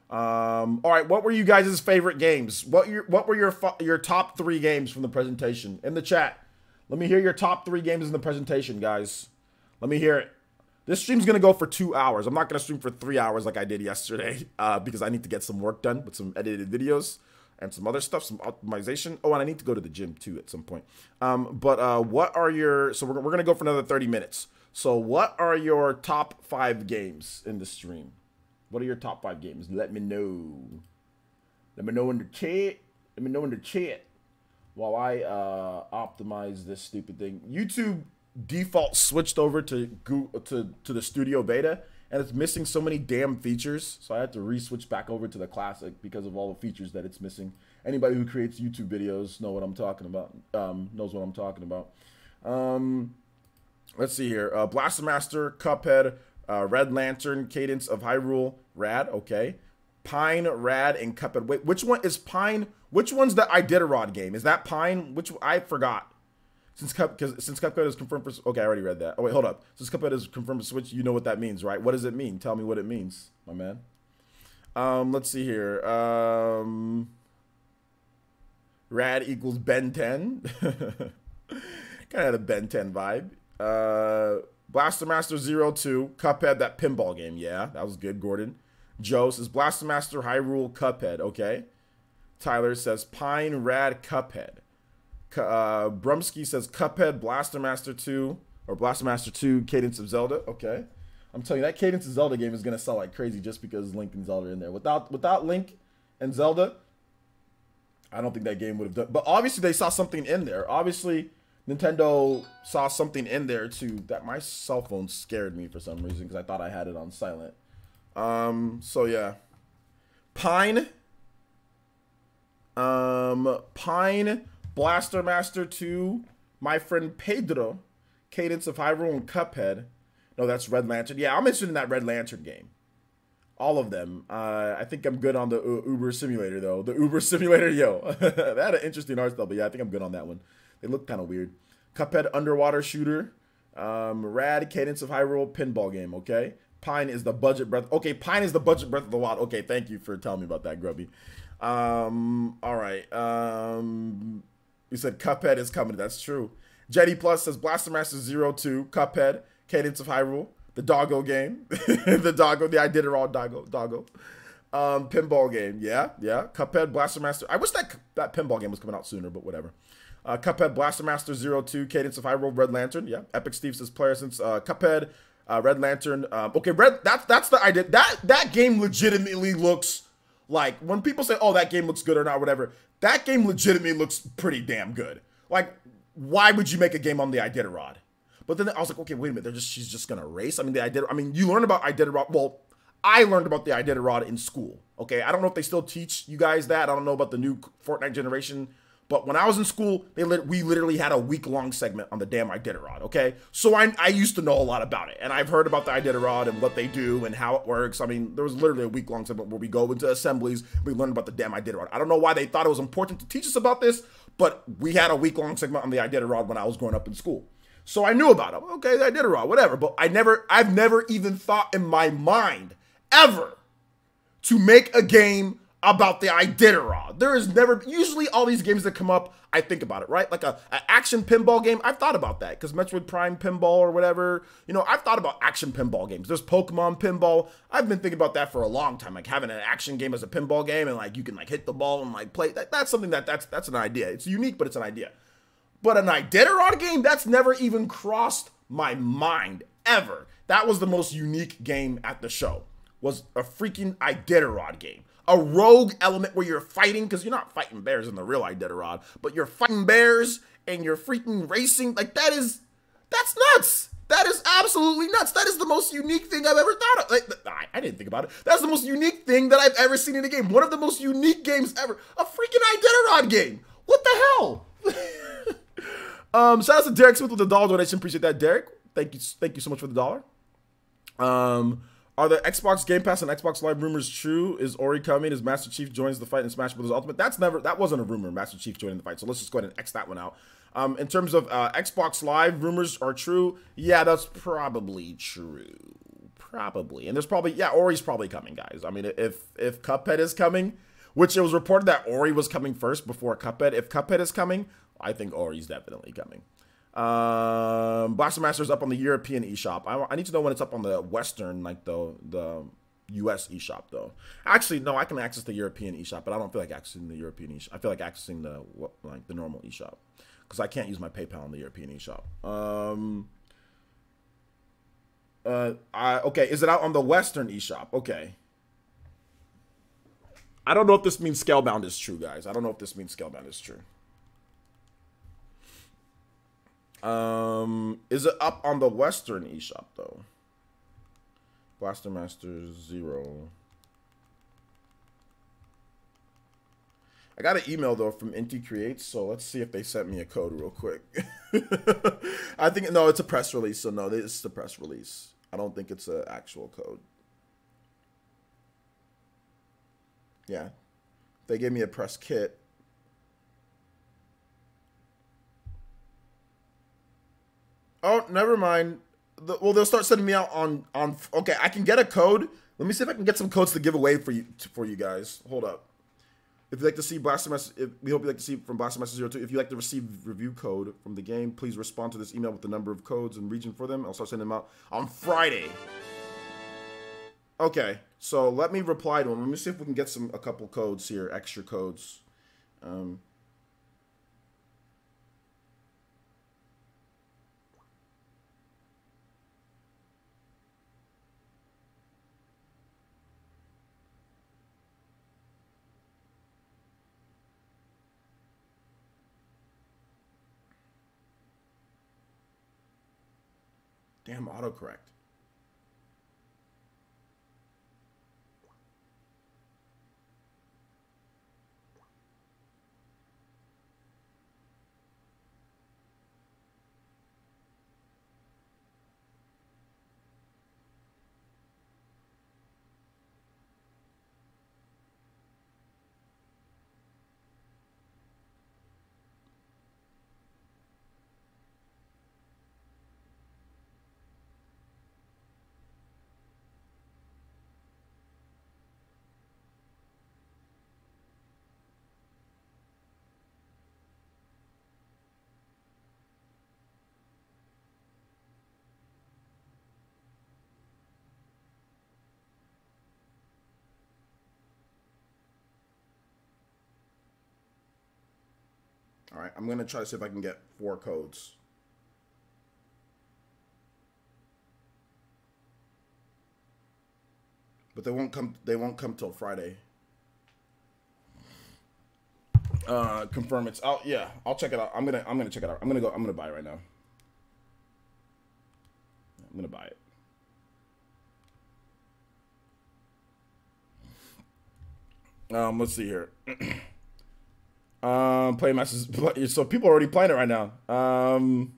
All right, what were you guys' favorite games? What were your top 3 games from the presentation? In the chat. Let me hear your top 3 games in the presentation, guys. Let me hear it. This stream's going to go for 2 hours. I'm not going to stream for 3 hours like I did yesterday because I need to get some work done with some edited videos and some other stuff, some optimization. Oh, and I need to go to the gym too at some point. What are your... So we're going to go for another 30 minutes. So what are your top 5 games in the stream? What are your top 5 games? Let me know. Let me know in the chat. While I optimize this stupid thing. YouTube default switched over to the studio beta, and it's missing so many damn features, so I had to re-switch back over to the classic because of all the features that it's missing. Anybody who creates YouTube videos knows what I'm talking about. Let's see here. Blaster Master, Cuphead, Red Lantern, Cadence of Hyrule, rad, okay. Pine, rad, and Cuphead. Wait, which one is Pine? Which one's the Iditarod game? Is that Pine? Which I forgot. Since Cuphead is confirmed for... Okay, I already read that. Oh, wait, hold up. Since Cuphead is confirmed for Switch, you know what that means, right? What does it mean? Tell me what it means, my man. Let's see here. Rad equals Ben 10. Kind of had a Ben 10 vibe. Blaster Master 02. Cuphead, that pinball game. Yeah, that was good, Gordon. Joe says Blaster Master, Hyrule, Cuphead. Okay. Tyler says Pine, Rad, Cuphead. Brumsky says Cuphead, Blaster Master 2, or Blaster Master 2, Cadence of Zelda. Okay. I'm telling you, that Cadence of Zelda game is going to sell like crazy just because Link and Zelda are in there. Without Link and Zelda, I don't think that game would have done. But obviously, they saw something in there. Obviously, Nintendo saw something in there, too. That my cell phone scared me for some reason because I thought I had it on silent. So, yeah. Pine. Pine, Blaster Master 2, My Friend Pedro, Cadence of Hyrule, and Cuphead. No, that's Red Lantern. Yeah, I'm interested in that Red Lantern game. All of them. I think I'm good on the Uber Simulator, though. The Uber Simulator, yo. That had an interesting art style, but yeah, I think I'm good on that one. They look kind of weird. Cuphead, Underwater Shooter. Rad, Cadence of Hyrule, Pinball Game, okay? Pine is the budget breath. Okay, Pine is the budget Breath of the Wild. Okay, thank you for telling me about that, Grubby. All right. You said Cuphead is coming. That's true. Jetty Plus says Blaster Master 02, Cuphead, Cadence of Hyrule, the Doggo game, the Iditarod Doggo, pinball game. Yeah. Cuphead, Blaster Master. I wish that pinball game was coming out sooner, but whatever. Cuphead, Blaster Master 02, Cadence of Hyrule, Red Lantern. Yeah. Epic Steve says player since Cuphead, Red Lantern. Okay, That's the idea. That game legitimately looks like, when people say, "Oh, that game looks good" or not, whatever. That game legitimately looks pretty damn good. Like, why would you make a game on the Iditarod? But then I was like, okay, wait a minute. she's just gonna race. I mean, you learn about Iditarod. Well, I learned about the Iditarod in school. Okay, I don't know if they still teach you guys that. I don't know about the new Fortnite generation. But when I was in school, we literally had a week-long segment on the damn Iditarod, okay? So I used to know a lot about it. And I've heard about the Iditarod and what they do and how it works. I mean, there was literally a week-long segment where we go into assemblies, we learn about the damn Iditarod. I don't know why they thought it was important to teach us about this, but we had a week-long segment on the Iditarod when I was growing up in school. So I knew about it. Okay, the Iditarod, whatever. But I've never even thought in my mind, ever, to make a game about the Iditarod. There is never, usually all these games that come up, I think about it, right? Like an action pinball game, I've thought about that, because Metroid Prime Pinball or whatever, you know, I've thought about action pinball games. There's Pokemon Pinball. I've been thinking about that for a long time, like having an action game as a pinball game, and like you can like hit the ball and like play. That's something that's an idea. It's unique, but it's an idea. But an Iditarod game, that's never even crossed my mind, ever. That was the most unique game at the show, was a freaking Iditarod game. A rogue element where you're fighting, because you're not fighting bears in the real Iditarod, but you're fighting bears and you're freaking racing. Like, that's nuts. That is absolutely nuts. That is the most unique thing I've ever thought of. Like, I didn't think about it. That's the most unique thing that I've ever seen in a game. One of the most unique games ever. A freaking Iditarod game. What the hell? Shout out to Derek Smith with the dollar donation. Appreciate that, Derek. Thank you so much for the dollar. Are the Xbox Game Pass and Xbox Live rumors true? Is Ori coming? Is Master Chief joins the fight in Smash Bros. Ultimate? That wasn't a rumor, Master Chief joining the fight. So let's just go ahead and X that one out. In terms of Xbox Live rumors are true. Yeah, that's probably true. Probably. And there's probably, yeah, Ori's probably coming, guys. I mean, if Cuphead is coming, which it was reported that Ori was coming first before Cuphead. If Cuphead is coming, I think Ori's definitely coming. Blaster Master's up on the European eShop. I need to know when it's up on the Western, like the US eShop though. Actually, no, I can access the European eShop, but I don't feel like accessing the European eShop. I feel like accessing the normal eShop because I can't use my PayPal on the European eShop. Okay, is it out on the Western eShop? Okay. I don't know if this means Scalebound is true, guys. I don't know if this means Scalebound is true. Is it up on the Western eShop though? Blaster Master 0. I got an email though from Inti Creates, so let's see if they sent me a code real quick. I think no, it's a press release, so no, this is the press release. I don't think it's an actual code. Yeah. They gave me a press kit. Oh, never mind. Well, they'll start sending me out on. Okay, I can get a code. Let me see if I can get some codes to give away for you guys. Hold up. If you'd like to see Blaster Master, we hope you'd like to see from Blaster Master 02. If you'd like to receive review code from the game, please respond to this email with the number of codes and region for them. I'll start sending them out on Friday. Okay, so let me reply to them. Let me see if we can get a couple codes here, extra codes. Damn autocorrect. All right, I'm gonna try to see if I can get 4 codes. But they won't come. They won't come till Friday. Confirm it's out. Yeah, I'll check it out. I'm gonna check it out. I'm gonna buy it right now. I'm gonna buy it. Let's see here. Play masters. So people are already playing it right now. E3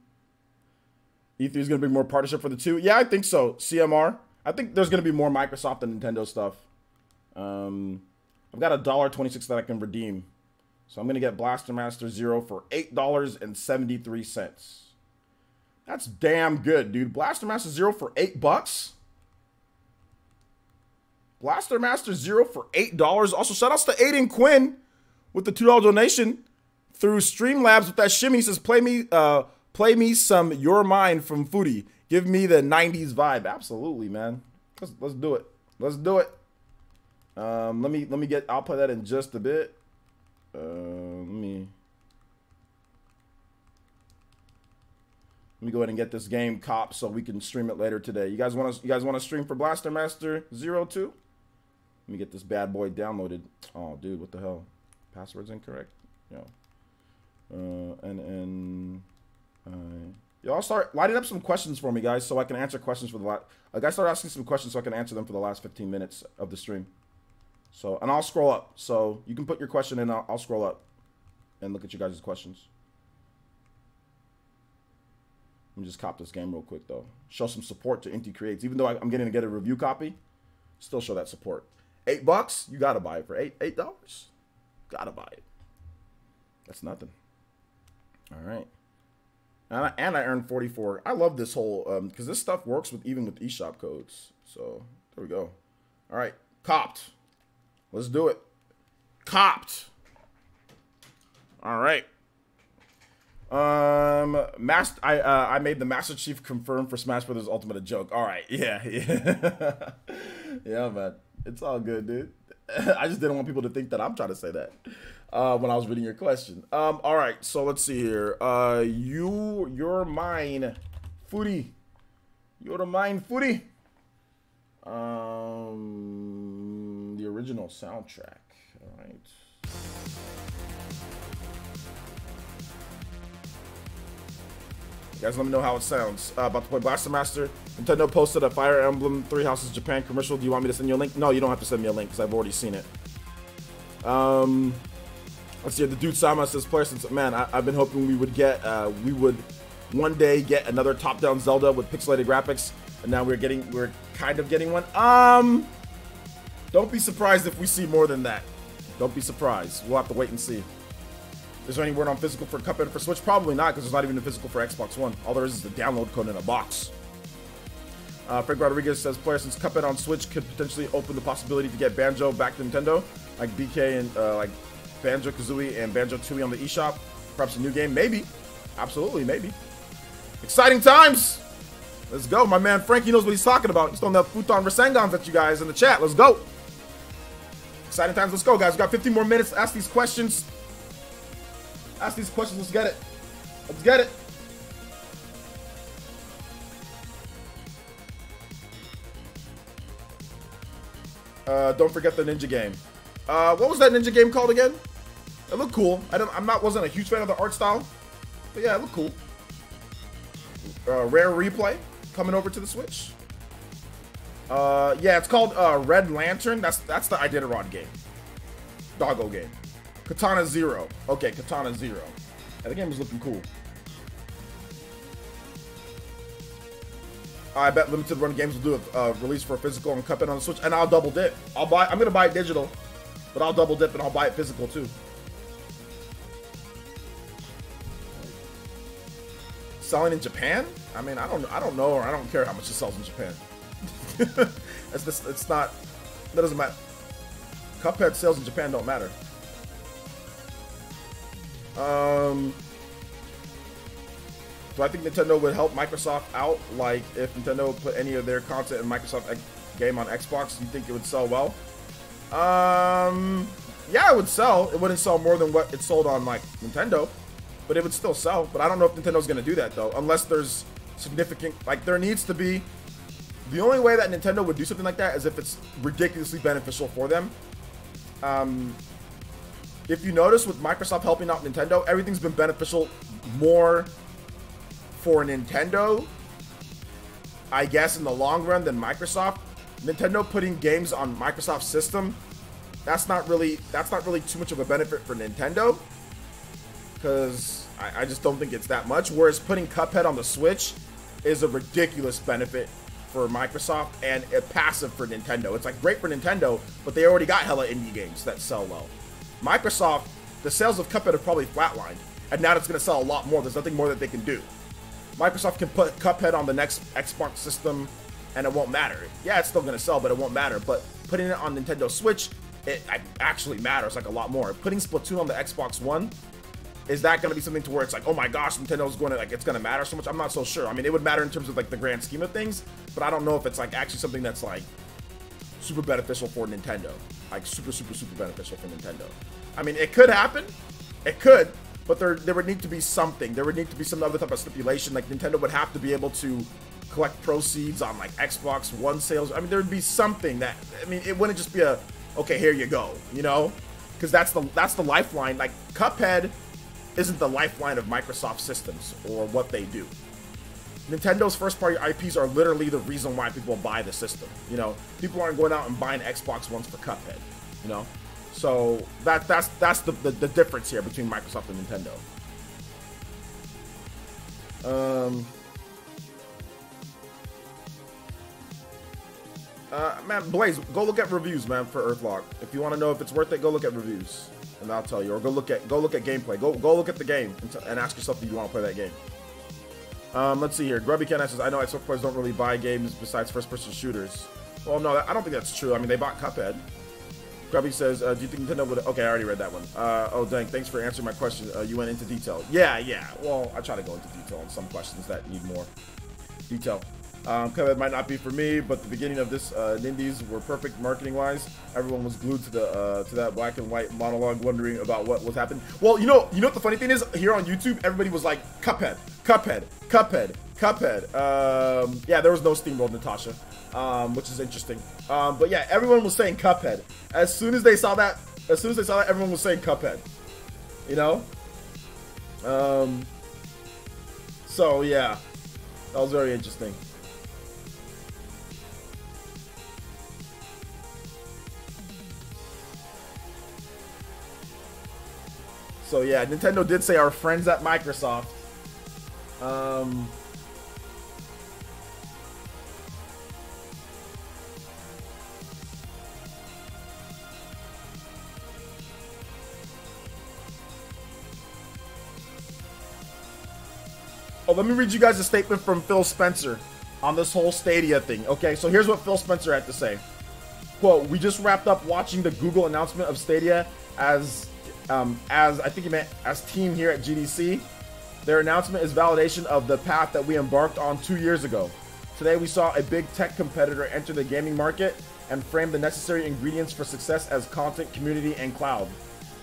is gonna bring more partnership for the 2. Yeah, I think so. CMR. I think there's gonna be more Microsoft and Nintendo stuff. I've got $1.26 that I can redeem, so I'm gonna get Blaster Master Zero for $8.73. That's damn good, dude. Blaster Master Zero for $8. Blaster Master Zero for $8. Also, shout outs to Aiden Quinn with the $2 donation through Streamlabs with that shimmy. He says, play me some Your Mind from Foodie. Give me the 90s vibe. Absolutely, man. Let's do it. Let's do it. Let me get, I'll play that in just a bit. Let me go ahead and get this game cop so we can stream it later today. You guys want to stream for Blaster Master 02? Let me get this bad boy downloaded. Oh, dude, what the hell? Password's incorrect. Yo. Y'all start lining up some questions for me, guys, so I can answer questions for the last. Guys, start asking some questions so I can answer them for the last 15 minutes of the stream. So, and I'll scroll up. So you can put your question in. I'll scroll up and look at you guys' questions. Let me just cop this game real quick, though. Show some support to Inti Creates. Even though I'm getting to get a review copy, still show that support. $8? You gotta buy it for $8. Gotta buy it. That's nothing. All right. And I earned 44. I love this whole because this stuff works even with eShop codes. So there we go. All right, copped. Let's do it. Copped. All right. I made the Master Chief confirm for Smash Brothers Ultimate a joke. All right, yeah. Yeah, man. It's all good, dude. I just didn't want people to think that I'm trying to say that when I was reading your question. All right, so let's see here. You're mine, Foodie. You're mine, Foodie. The original soundtrack. All right. You guys let me know how it sounds. About to play Blaster Master. Nintendo posted a Fire Emblem 3 Houses Japan commercial. Do you want me to send you a link? No, you don't have to send me a link because I've already seen it. Let's see. The dude Sama says, "Player since man, I've been hoping we would one day get another top-down Zelda with pixelated graphics. And now we're kind of getting one. Don't be surprised if we see more than that. Don't be surprised. We'll have to wait and see. Is there any word on physical for Cuphead for Switch? Probably not, because there's not even a physical for Xbox One. All there is the download code in a box. Frank Rodriguez says, player, since Cuphead on Switch could potentially open the possibility to get Banjo back to Nintendo, like BK and like Banjo-Kazooie and Banjo-Tooie on the eShop. Perhaps a new game? Maybe. Absolutely, maybe. Exciting times! Let's go. My man Frankie knows what he's talking about. He's throwing the Futon Rasengans at you guys in the chat. Let's go. Exciting times. Let's go, guys. We got 15 more minutes to ask these questions. Ask these questions. Let's get it. Let's get it. Don't forget the ninja game. What was that ninja game called again? It looked cool. Wasn't a huge fan of the art style, but yeah, it looked cool. Rare Replay coming over to the Switch. Yeah, it's called Red Lantern. That's the Iditarod game. Doggo game. Katana Zero. Okay, Katana Zero. Yeah, the game was looking cool. I bet limited run games will do a release for a physical and Cuphead on the Switch, and I'll double dip. I'm gonna buy it digital, but I'll double dip and I'll buy it physical too. Selling in Japan? I mean, I don't know, or I don't care how much it sells in Japan. It's not. That doesn't matter. Cuphead sales in Japan don't matter. Do I think Nintendo would help Microsoft out? Like, if Nintendo put any of their content in Microsoft game on Xbox, do you think it would sell well? Yeah, it would sell. It wouldn't sell more than what it sold on, like, Nintendo. But it would still sell. But I don't know if Nintendo's going to do that, though. Unless there's significant... Like, there needs to be... The only way that Nintendo would do something like that is if it's ridiculously beneficial for them. If you notice, with Microsoft helping out Nintendo, everything's been beneficial more for Nintendo, I guess, in the long run than Microsoft. Nintendo putting games on Microsoft's system, that's not really too much of a benefit for Nintendo, because I just don't think it's that much. Whereas putting Cuphead on the Switch is a ridiculous benefit for Microsoft and a passive for Nintendo. It's like great for Nintendo, but they already got hella indie games that sell well. Microsoft, the sales of Cuphead have probably flatlined, and now it's going to sell a lot more. There's nothing more that they can do. Microsoft can put Cuphead on the next Xbox system, and it won't matter. Yeah, it's still going to sell, but it won't matter. But putting it on Nintendo Switch, it actually matters like a lot more. Putting Splatoon on the Xbox One, is that going to be something to where it's like, oh my gosh, Nintendo's going to, like, it's going to matter so much? I'm not so sure. I mean, it would matter in terms of, like, the grand scheme of things, but I don't know if it's, like, actually something that's, like, super beneficial for Nintendo. Like, super, super, super beneficial for Nintendo. I mean, it could happen. It could. But there would need to be something. There would need to be some other type of stipulation. Like, Nintendo would have to be able to collect proceeds on, like, Xbox One sales. I mean, there would be something that, I mean, it wouldn't just be a, okay, here you go, you know? Because that's the lifeline. Like, Cuphead isn't the lifeline of Microsoft systems or what they do. Nintendo's first-party IPs are literally the reason why people buy the system, you know? People aren't going out and buying Xbox Ones for Cuphead, you know? So that's the difference here between Microsoft and Nintendo. Man, Blaze, go look at reviews, man, for Earthlock. If you want to know if it's worth it, go look at reviews, and I'll tell you. Or go look at gameplay. Go look at the game and ask yourself if you want to play that game. Let's see here. Grubby Ken says, I know Xbox players don't really buy games besides first-person shooters. Well, no, I don't think that's true. I mean, they bought Cuphead. Grubby says, do you think Nintendo would... Okay, I already read that one. Oh, dang, thanks for answering my question. You went into detail. Yeah. Well, I try to go into detail on some questions that need more detail. Cuphead might not be for me, but the beginning of this Nindies were perfect marketing-wise. Everyone was glued to that black and white monologue, wondering about what was happening. Well, you know what the funny thing is? Here on YouTube, everybody was like, Cuphead. Yeah, there was no Steamrolled Natasha, which is interesting. But yeah, everyone was saying Cuphead. As soon as they saw that, everyone was saying Cuphead. You know? So yeah, that was very interesting. So yeah, Nintendo did say our friends at Microsoft. Oh, let me read you guys a statement from Phil Spencer on this whole Stadia thing. Okay, so here's what Phil Spencer had to say. Quote, we just wrapped up watching the Google announcement of Stadia as I think he meant as team here at GDC. Their announcement is validation of the path that we embarked on 2 years ago. Today we saw a big tech competitor enter the gaming market and frame the necessary ingredients for success as content, community, and cloud.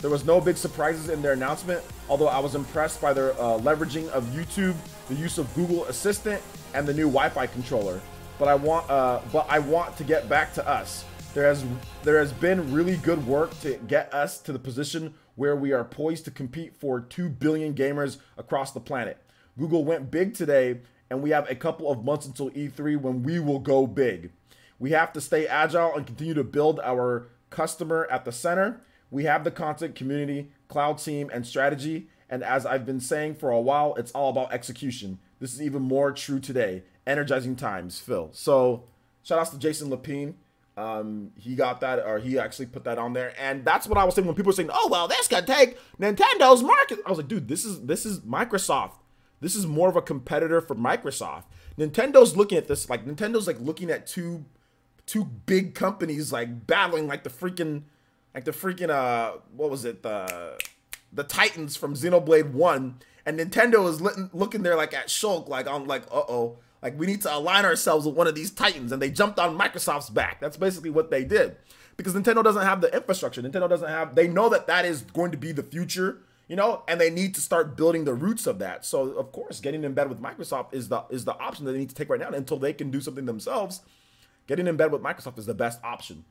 There was no big surprises in their announcement, although I was impressed by their leveraging of YouTube, the use of Google Assistant, and the new Wi-Fi controller. But I want to get back to us. There has been really good work to get us to the position where we are poised to compete for 2 billion gamers across the planet. Google went big today, and we have a couple of months until E3 when we will go big. We have to stay agile and continue to build our customer at the center. We have the content, community, cloud team, and strategy. And as I've been saying for a while, it's all about execution. This is even more true today. Energizing times, Phil. So shout outs to Jason Lapine. He got that, or he actually put that on there. And that's what I was saying when people were saying, oh, well, this could take Nintendo's market. I was like, dude, this is Microsoft. This is more of a competitor for Microsoft. Nintendo's looking at this, like Nintendo's like looking at two big companies like battling like the freaking what was it, the Titans from Xenoblade 1, and Nintendo is looking there like at Shulk, like I'm like, uh-oh, like we need to align ourselves with one of these Titans, and they jumped on Microsoft's back. That's basically what they did, because Nintendo doesn't have the infrastructure. Nintendo doesn't have, they know that is going to be the future, you know, and they need to start building the roots of that. So of course, getting in bed with Microsoft is the option that they need to take right now until they can do something themselves. Getting in bed with Microsoft is the best option.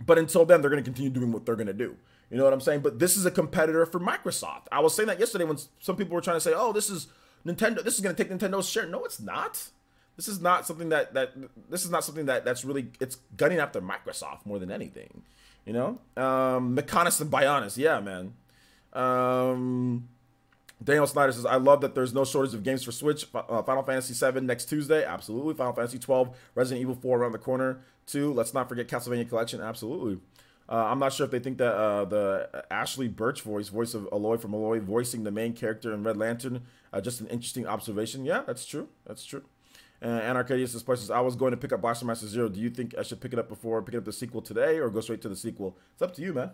But until then, they're going to continue doing what they're going to do. You know what I'm saying? But this is a competitor for Microsoft. I was saying that yesterday when some people were trying to say, oh, this is Nintendo, this is going to take Nintendo's share. No, it's not. This is not something that's really, it's gunning after Microsoft more than anything. You know? McConus and Bionis. Yeah, man. Daniel Snyder says, I love that there's no shortage of games for Switch. Final Fantasy VII next Tuesday. Absolutely. Final Fantasy 12. Resident Evil 4 around the corner, too. Let's not forget Castlevania Collection. Absolutely. I'm not sure if they think that the Ashley Birch voice of Aloy from Aloy, voicing the main character in Red Lantern, just an interesting observation. Yeah, that's true. That's true. And Arcadius says, I was going to pick up Blaster Master Zero. Do you think I should pick it up before picking up the sequel today or go straight to the sequel? It's up to you, man.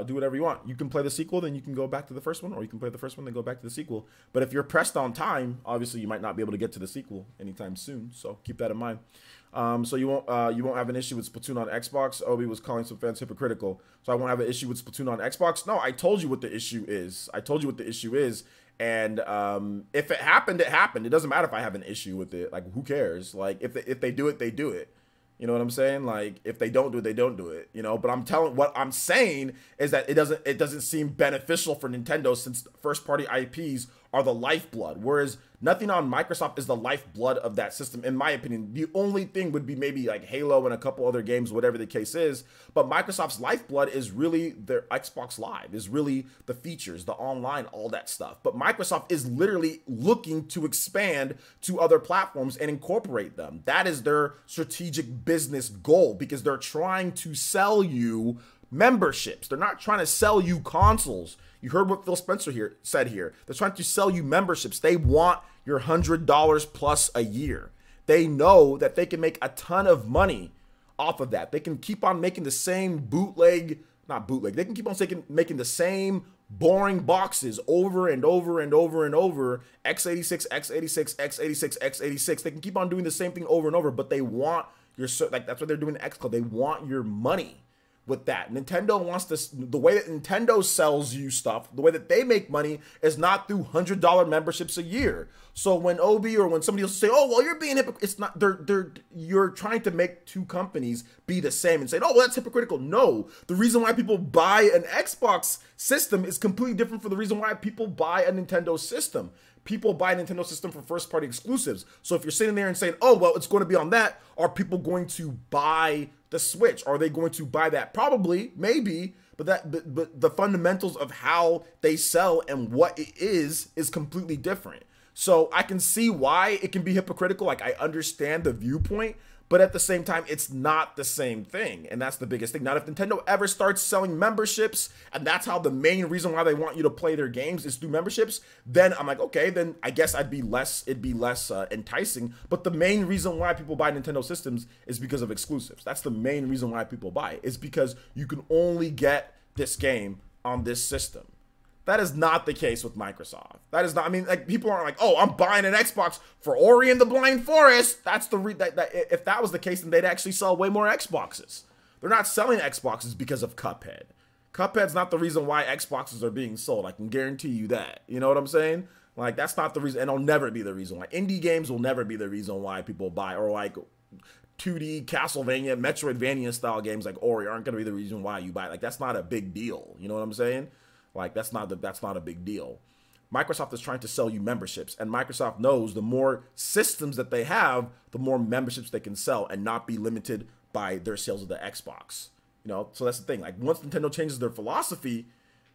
Do whatever you want. You can play the sequel, then you can go back to the first one, or you can play the first one, then go back to the sequel. But if you're pressed on time, obviously you might not be able to get to the sequel anytime soon. So keep that in mind. So you won't have an issue with Splatoon on Xbox. Obi was calling some fans hypocritical. So I won't have an issue with Splatoon on Xbox. No, I told you what the issue is. And if it happened, it happened. It doesn't matter if I have an issue with it. Like, who cares? Like, if they do it, they do it. You know what I'm saying? Like, if they don't do it, they don't do it. You know, but what I'm saying is that it doesn't seem beneficial for Nintendo, since first party IPs are the lifeblood, whereas nothing on Microsoft is the lifeblood of that system, in my opinion. The only thing would be maybe like Halo and a couple other games, whatever the case is. But Microsoft's lifeblood is really their Xbox Live, is really the features, the online, all that stuff. But Microsoft is literally looking to expand to other platforms and incorporate them. That is their strategic business goal, because they're trying to sell you memberships. They're not trying to sell you consoles. You heard what Phil Spencer said here. They're trying to sell you memberships. They want your $100 plus a year. They know that they can make a ton of money off of that. They can keep on making the same they can keep on making the same boring boxes over and over and over and over. x86, x86, x86, x86. They can keep on doing the same thing over and over, but they want your, like, that's what they're doing in xCloud. They want your money. With that, Nintendo wants this. The way that Nintendo sells you stuff, the way that they make money, is not through $100 memberships a year. So when Obi or when somebody else say, "Oh, well, you're being hypocritical," it's not. You're trying to make two companies be the same and say, "Oh, well, that's hypocritical." No, the reason why people buy an Xbox system is completely different from the reason why people buy a Nintendo system. People buy a Nintendo system for first-party exclusives. So if you're sitting there and saying, "Oh, well, it's going to be on that," are people going to buy the Switch? Are they going to buy that? Probably, maybe, but the fundamentals of how they sell and what it is completely different. So I can see why it can be hypocritical. Like, I understand the viewpoint, But at the same time, it's not the same thing. And that's the biggest thing. Now, if Nintendo ever starts selling memberships, and that's how the main reason why they want you to play their games is through memberships, then I'm like, okay, then I guess it'd be less enticing. But the main reason why people buy Nintendo systems is because of exclusives. That's the main reason why people buy it, is because you can only get this game on this system. That is not the case with Microsoft. That is not, I mean, like, people aren't like, oh, I'm buying an Xbox for Ori and the Blind Forest. That's the, if that was the case, then they'd actually sell way more Xboxes. They're not selling Xboxes because of Cuphead. Cuphead's not the reason why Xboxes are being sold. I can guarantee you that. You know what I'm saying? Like, that's not the reason, and it'll never be the reason why. Indie games will never be the reason why people buy, or like 2D Castlevania, Metroidvania style games like Ori aren't going to be the reason why you buy it. Like, that's not a big deal. You know what I'm saying? Like, that's not a big deal. Microsoft is trying to sell you memberships, and Microsoft knows the more systems that they have, the more memberships they can sell and not be limited by their sales of the Xbox. You know, so that's the thing. Like, once Nintendo changes their philosophy,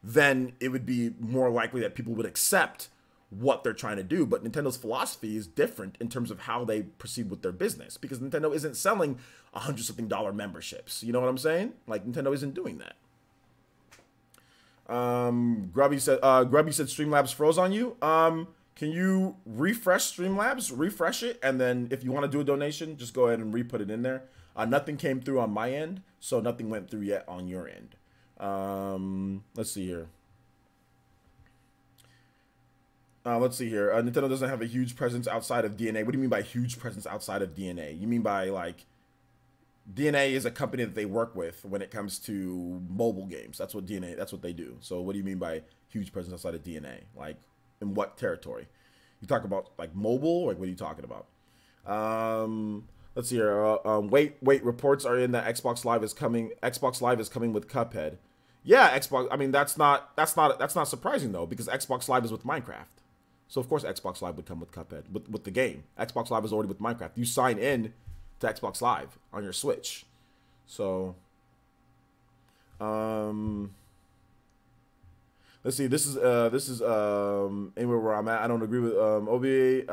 then it would be more likely that people would accept what they're trying to do. But Nintendo's philosophy is different in terms of how they proceed with their business, because Nintendo isn't selling $100-something memberships. You know what I'm saying? Like, Nintendo isn't doing that. Grubby said Streamlabs froze on you. Can you refresh Streamlabs, refresh it, and then if you want to do a donation, just go ahead and re-put it in there. Nothing came through on my end, so nothing went through yet on your end. Let's see here. Nintendo doesn't have a huge presence outside of DNA. What do you mean by huge presence outside of DNA? You mean by, like, DNA is a company that they work with when it comes to mobile games. That's what they do. So what do you mean by huge presence outside of DNA? Like, in what territory? You talk about, like, mobile? Like, what are you talking about? Let's see here. Wait, reports are in that Xbox Live is coming. Xbox Live is coming with Cuphead. Yeah, Xbox. I mean, that's not surprising though, because Xbox Live is with Minecraft. So of course Xbox Live would come with Cuphead, with the game. Xbox Live is already with Minecraft. You sign in to Xbox Live on your Switch. So, let's see. This is anywhere where I'm at. I don't agree with OBA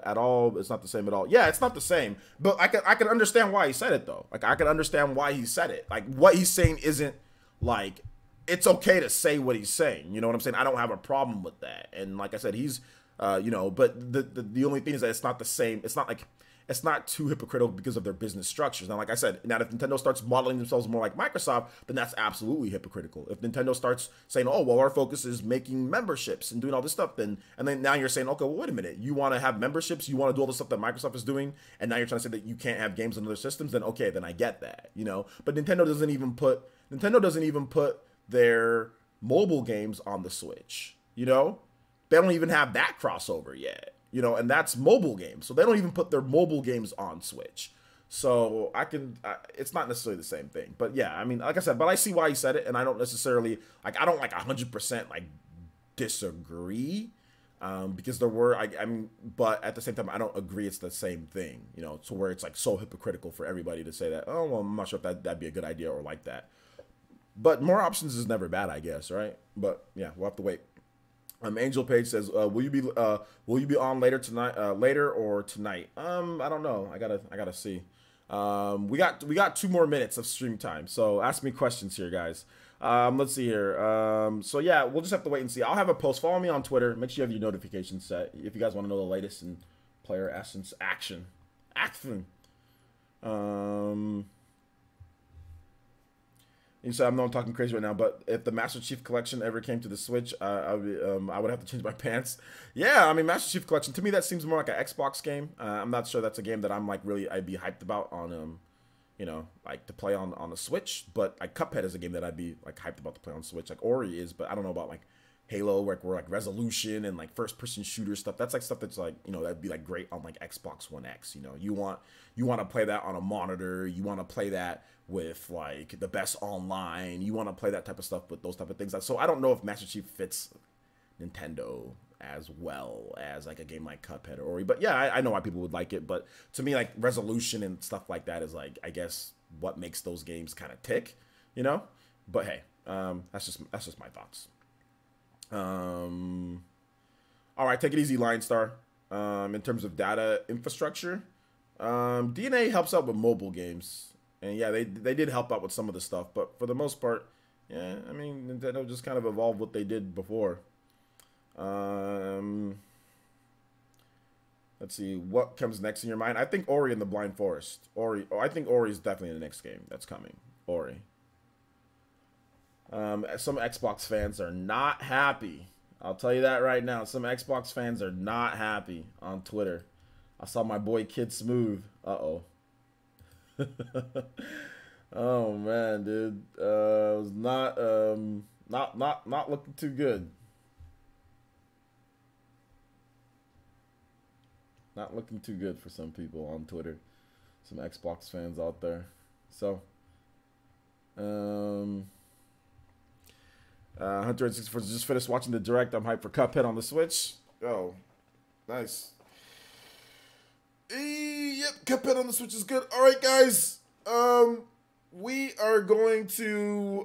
at all. It's not the same at all. Yeah, it's not the same. But I can understand why he said it though. Like, I can understand why he said it. Like, what he's saying isn't, like, it's okay to say what he's saying. You know what I'm saying? I don't have a problem with that. And like I said, he's you know, but the only thing is that it's not the same. It's not like, it's not too hypocritical because of their business structures. Now, like I said, now if Nintendo starts modeling themselves more like Microsoft, then that's absolutely hypocritical. If Nintendo starts saying, oh, well, our focus is making memberships and doing all this stuff, then, and then now you're saying, okay, well, wait a minute, you want to have memberships, you want to do all the stuff that Microsoft is doing, and now you're trying to say that you can't have games on other systems, then okay, then I get that, you know. But Nintendo doesn't even put their mobile games on the Switch, you know. They don't even have that crossover yet. You know, and that's mobile games. So they don't even put their mobile games on Switch. So it's not necessarily the same thing. But yeah, I mean, like I said, but I see why he said it. And I don't necessarily, like, I don't like 100% like disagree. Because there were, I mean, but at the same time, I don't agree it's the same thing. You know, to where it's like so hypocritical for everybody to say that, oh, well, I'm not sure if that'd be a good idea or like that. But more options is never bad, I guess, right? But yeah, we'll have to wait. Angel Page says, "Will you be on later tonight? Later or tonight? I don't know. I gotta see. We got 2 more minutes of stream time, so ask me questions here, guys. Let's see here. So yeah, we'll just have to wait and see. I'll have a post. Follow me on Twitter. Make sure you have your notifications set if you guys want to know the latest in player essence action. You said, I know I'm talking crazy right now, but if the Master Chief Collection ever came to the Switch, I would have to change my pants. Yeah, I mean, Master Chief Collection, to me, that seems more like an Xbox game. I'm not sure that's a game that I'm, like, really, I'd be hyped about on, you know, like, to play on the Switch. But, like, Cuphead is a game that I'd be, like, hyped about to play on Switch. Like, Ori is, but I don't know about, like, Halo, where like, resolution and, like, first-person shooter stuff. That's, like, stuff that's, like, you know, that'd be, like, great on, like, Xbox One X, you know. You want to play that on a monitor. You want to play that with, like, the best online. You want to play that type of stuff with those type of things. So I don't know if Master Chief fits Nintendo as well as, like, a game like Cuphead or Ori. But yeah, I know why people would like it. But to me, like, resolution and stuff like that is, like, I guess what makes those games kind of tick, you know. But hey, that's just my thoughts. All right, take it easy, Line Star. In terms of data infrastructure, DNA helps out with mobile games, and yeah, they did help out with some of the stuff, but for the most part, yeah, I mean, Nintendo just kind of evolved what they did before. Let's see what comes next in your mind. I think Ori and the Blind Forest. I think Ori is definitely the next game that's coming. Ori. Some Xbox fans are not happy. I'll tell you that right now. Some Xbox fans are not happy on Twitter. I saw my boy Kid Smooth. Uh-oh. Oh man, dude. It was not looking too good. Not looking too good for some people on Twitter. Some Xbox fans out there. So, Hunter 64 just finished watching the direct. I'm hyped for Cuphead on the Switch. Oh, nice. Yep, Cuphead on the Switch is good. All right, guys. We are going to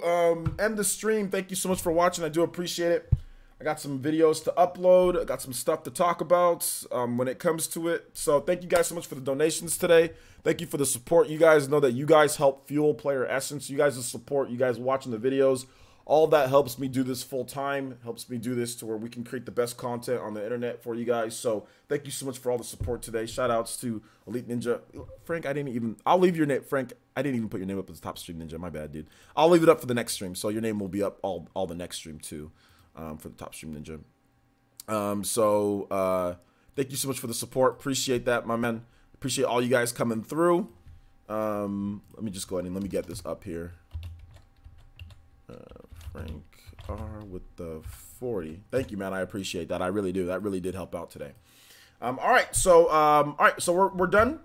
end the stream. Thank you so much for watching. I do appreciate it. I got some videos to upload. I got some stuff to talk about when it comes to it. So thank you guys so much for the donations today. Thank you for the support. You guys know that you guys help fuel Player Essence. You guys' support, you guys watching the videos, all that helps me do this full time, helps me do this to where we can create the best content on the internet for you guys. So thank you so much for all the support today. Shout outs to Elite Ninja. Frank, I'll leave your name. Frank, I didn't even put your name up as the top stream ninja. My bad, dude. I'll leave it up for the next stream. So your name will be up all the next stream too. For the top stream ninja. Thank you so much for the support. Appreciate that, my man. Appreciate all you guys coming through. Let me just go ahead and let me get this up here. Frank R with the 40. Thank you, man. I appreciate that. I really do. That really did help out today. All right, so we're done.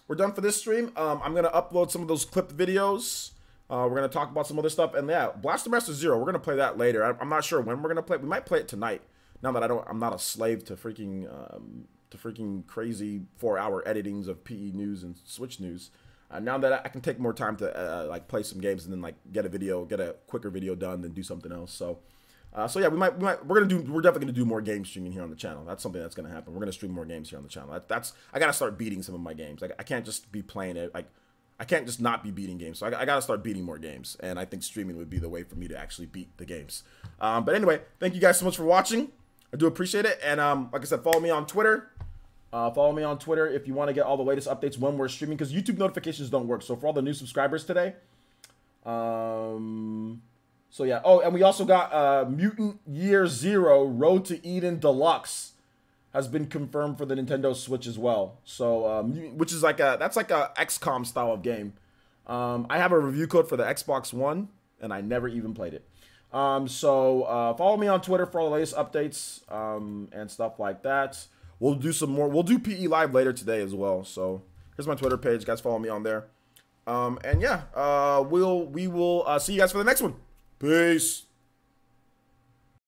We're done for this stream. I'm gonna upload some of those clipped videos. We're going to talk about some other stuff. And yeah, Blaster Master Zero, we're going to play that later. I'm not sure when we're going to play it. We might play it tonight. Now that I'm not a slave to freaking crazy 4-hour editings of PE news and Switch news. Now that I can take more time to like play some games and then like get a quicker video done than do something else. So yeah, we're definitely gonna do more game streaming here on the channel. That's something that's gonna happen. We're gonna stream more games here on the channel. I gotta start beating some of my games. Like I can't just be playing it. Like I can't just not be beating games. So I got to start beating more games. And I think streaming would be the way for me to actually beat the games. But anyway, thank you guys so much for watching. I do appreciate it. And like I said, follow me on Twitter. Follow me on Twitter if you want to get all the latest updates when we're streaming. Because YouTube notifications don't work. So for all the new subscribers today. So yeah. Oh, and we also got Mutant Year Zero Road to Eden Deluxe. Has been confirmed for the Nintendo Switch as well. So, which is that's like a XCOM style of game. I have a review code for the Xbox One, and I never even played it. Follow me on Twitter for all the latest updates and stuff like that. We'll do some more. We'll do PE Live later today as well. So here's my Twitter page, guys. Follow me on there. And yeah, we will see you guys for the next one. Peace.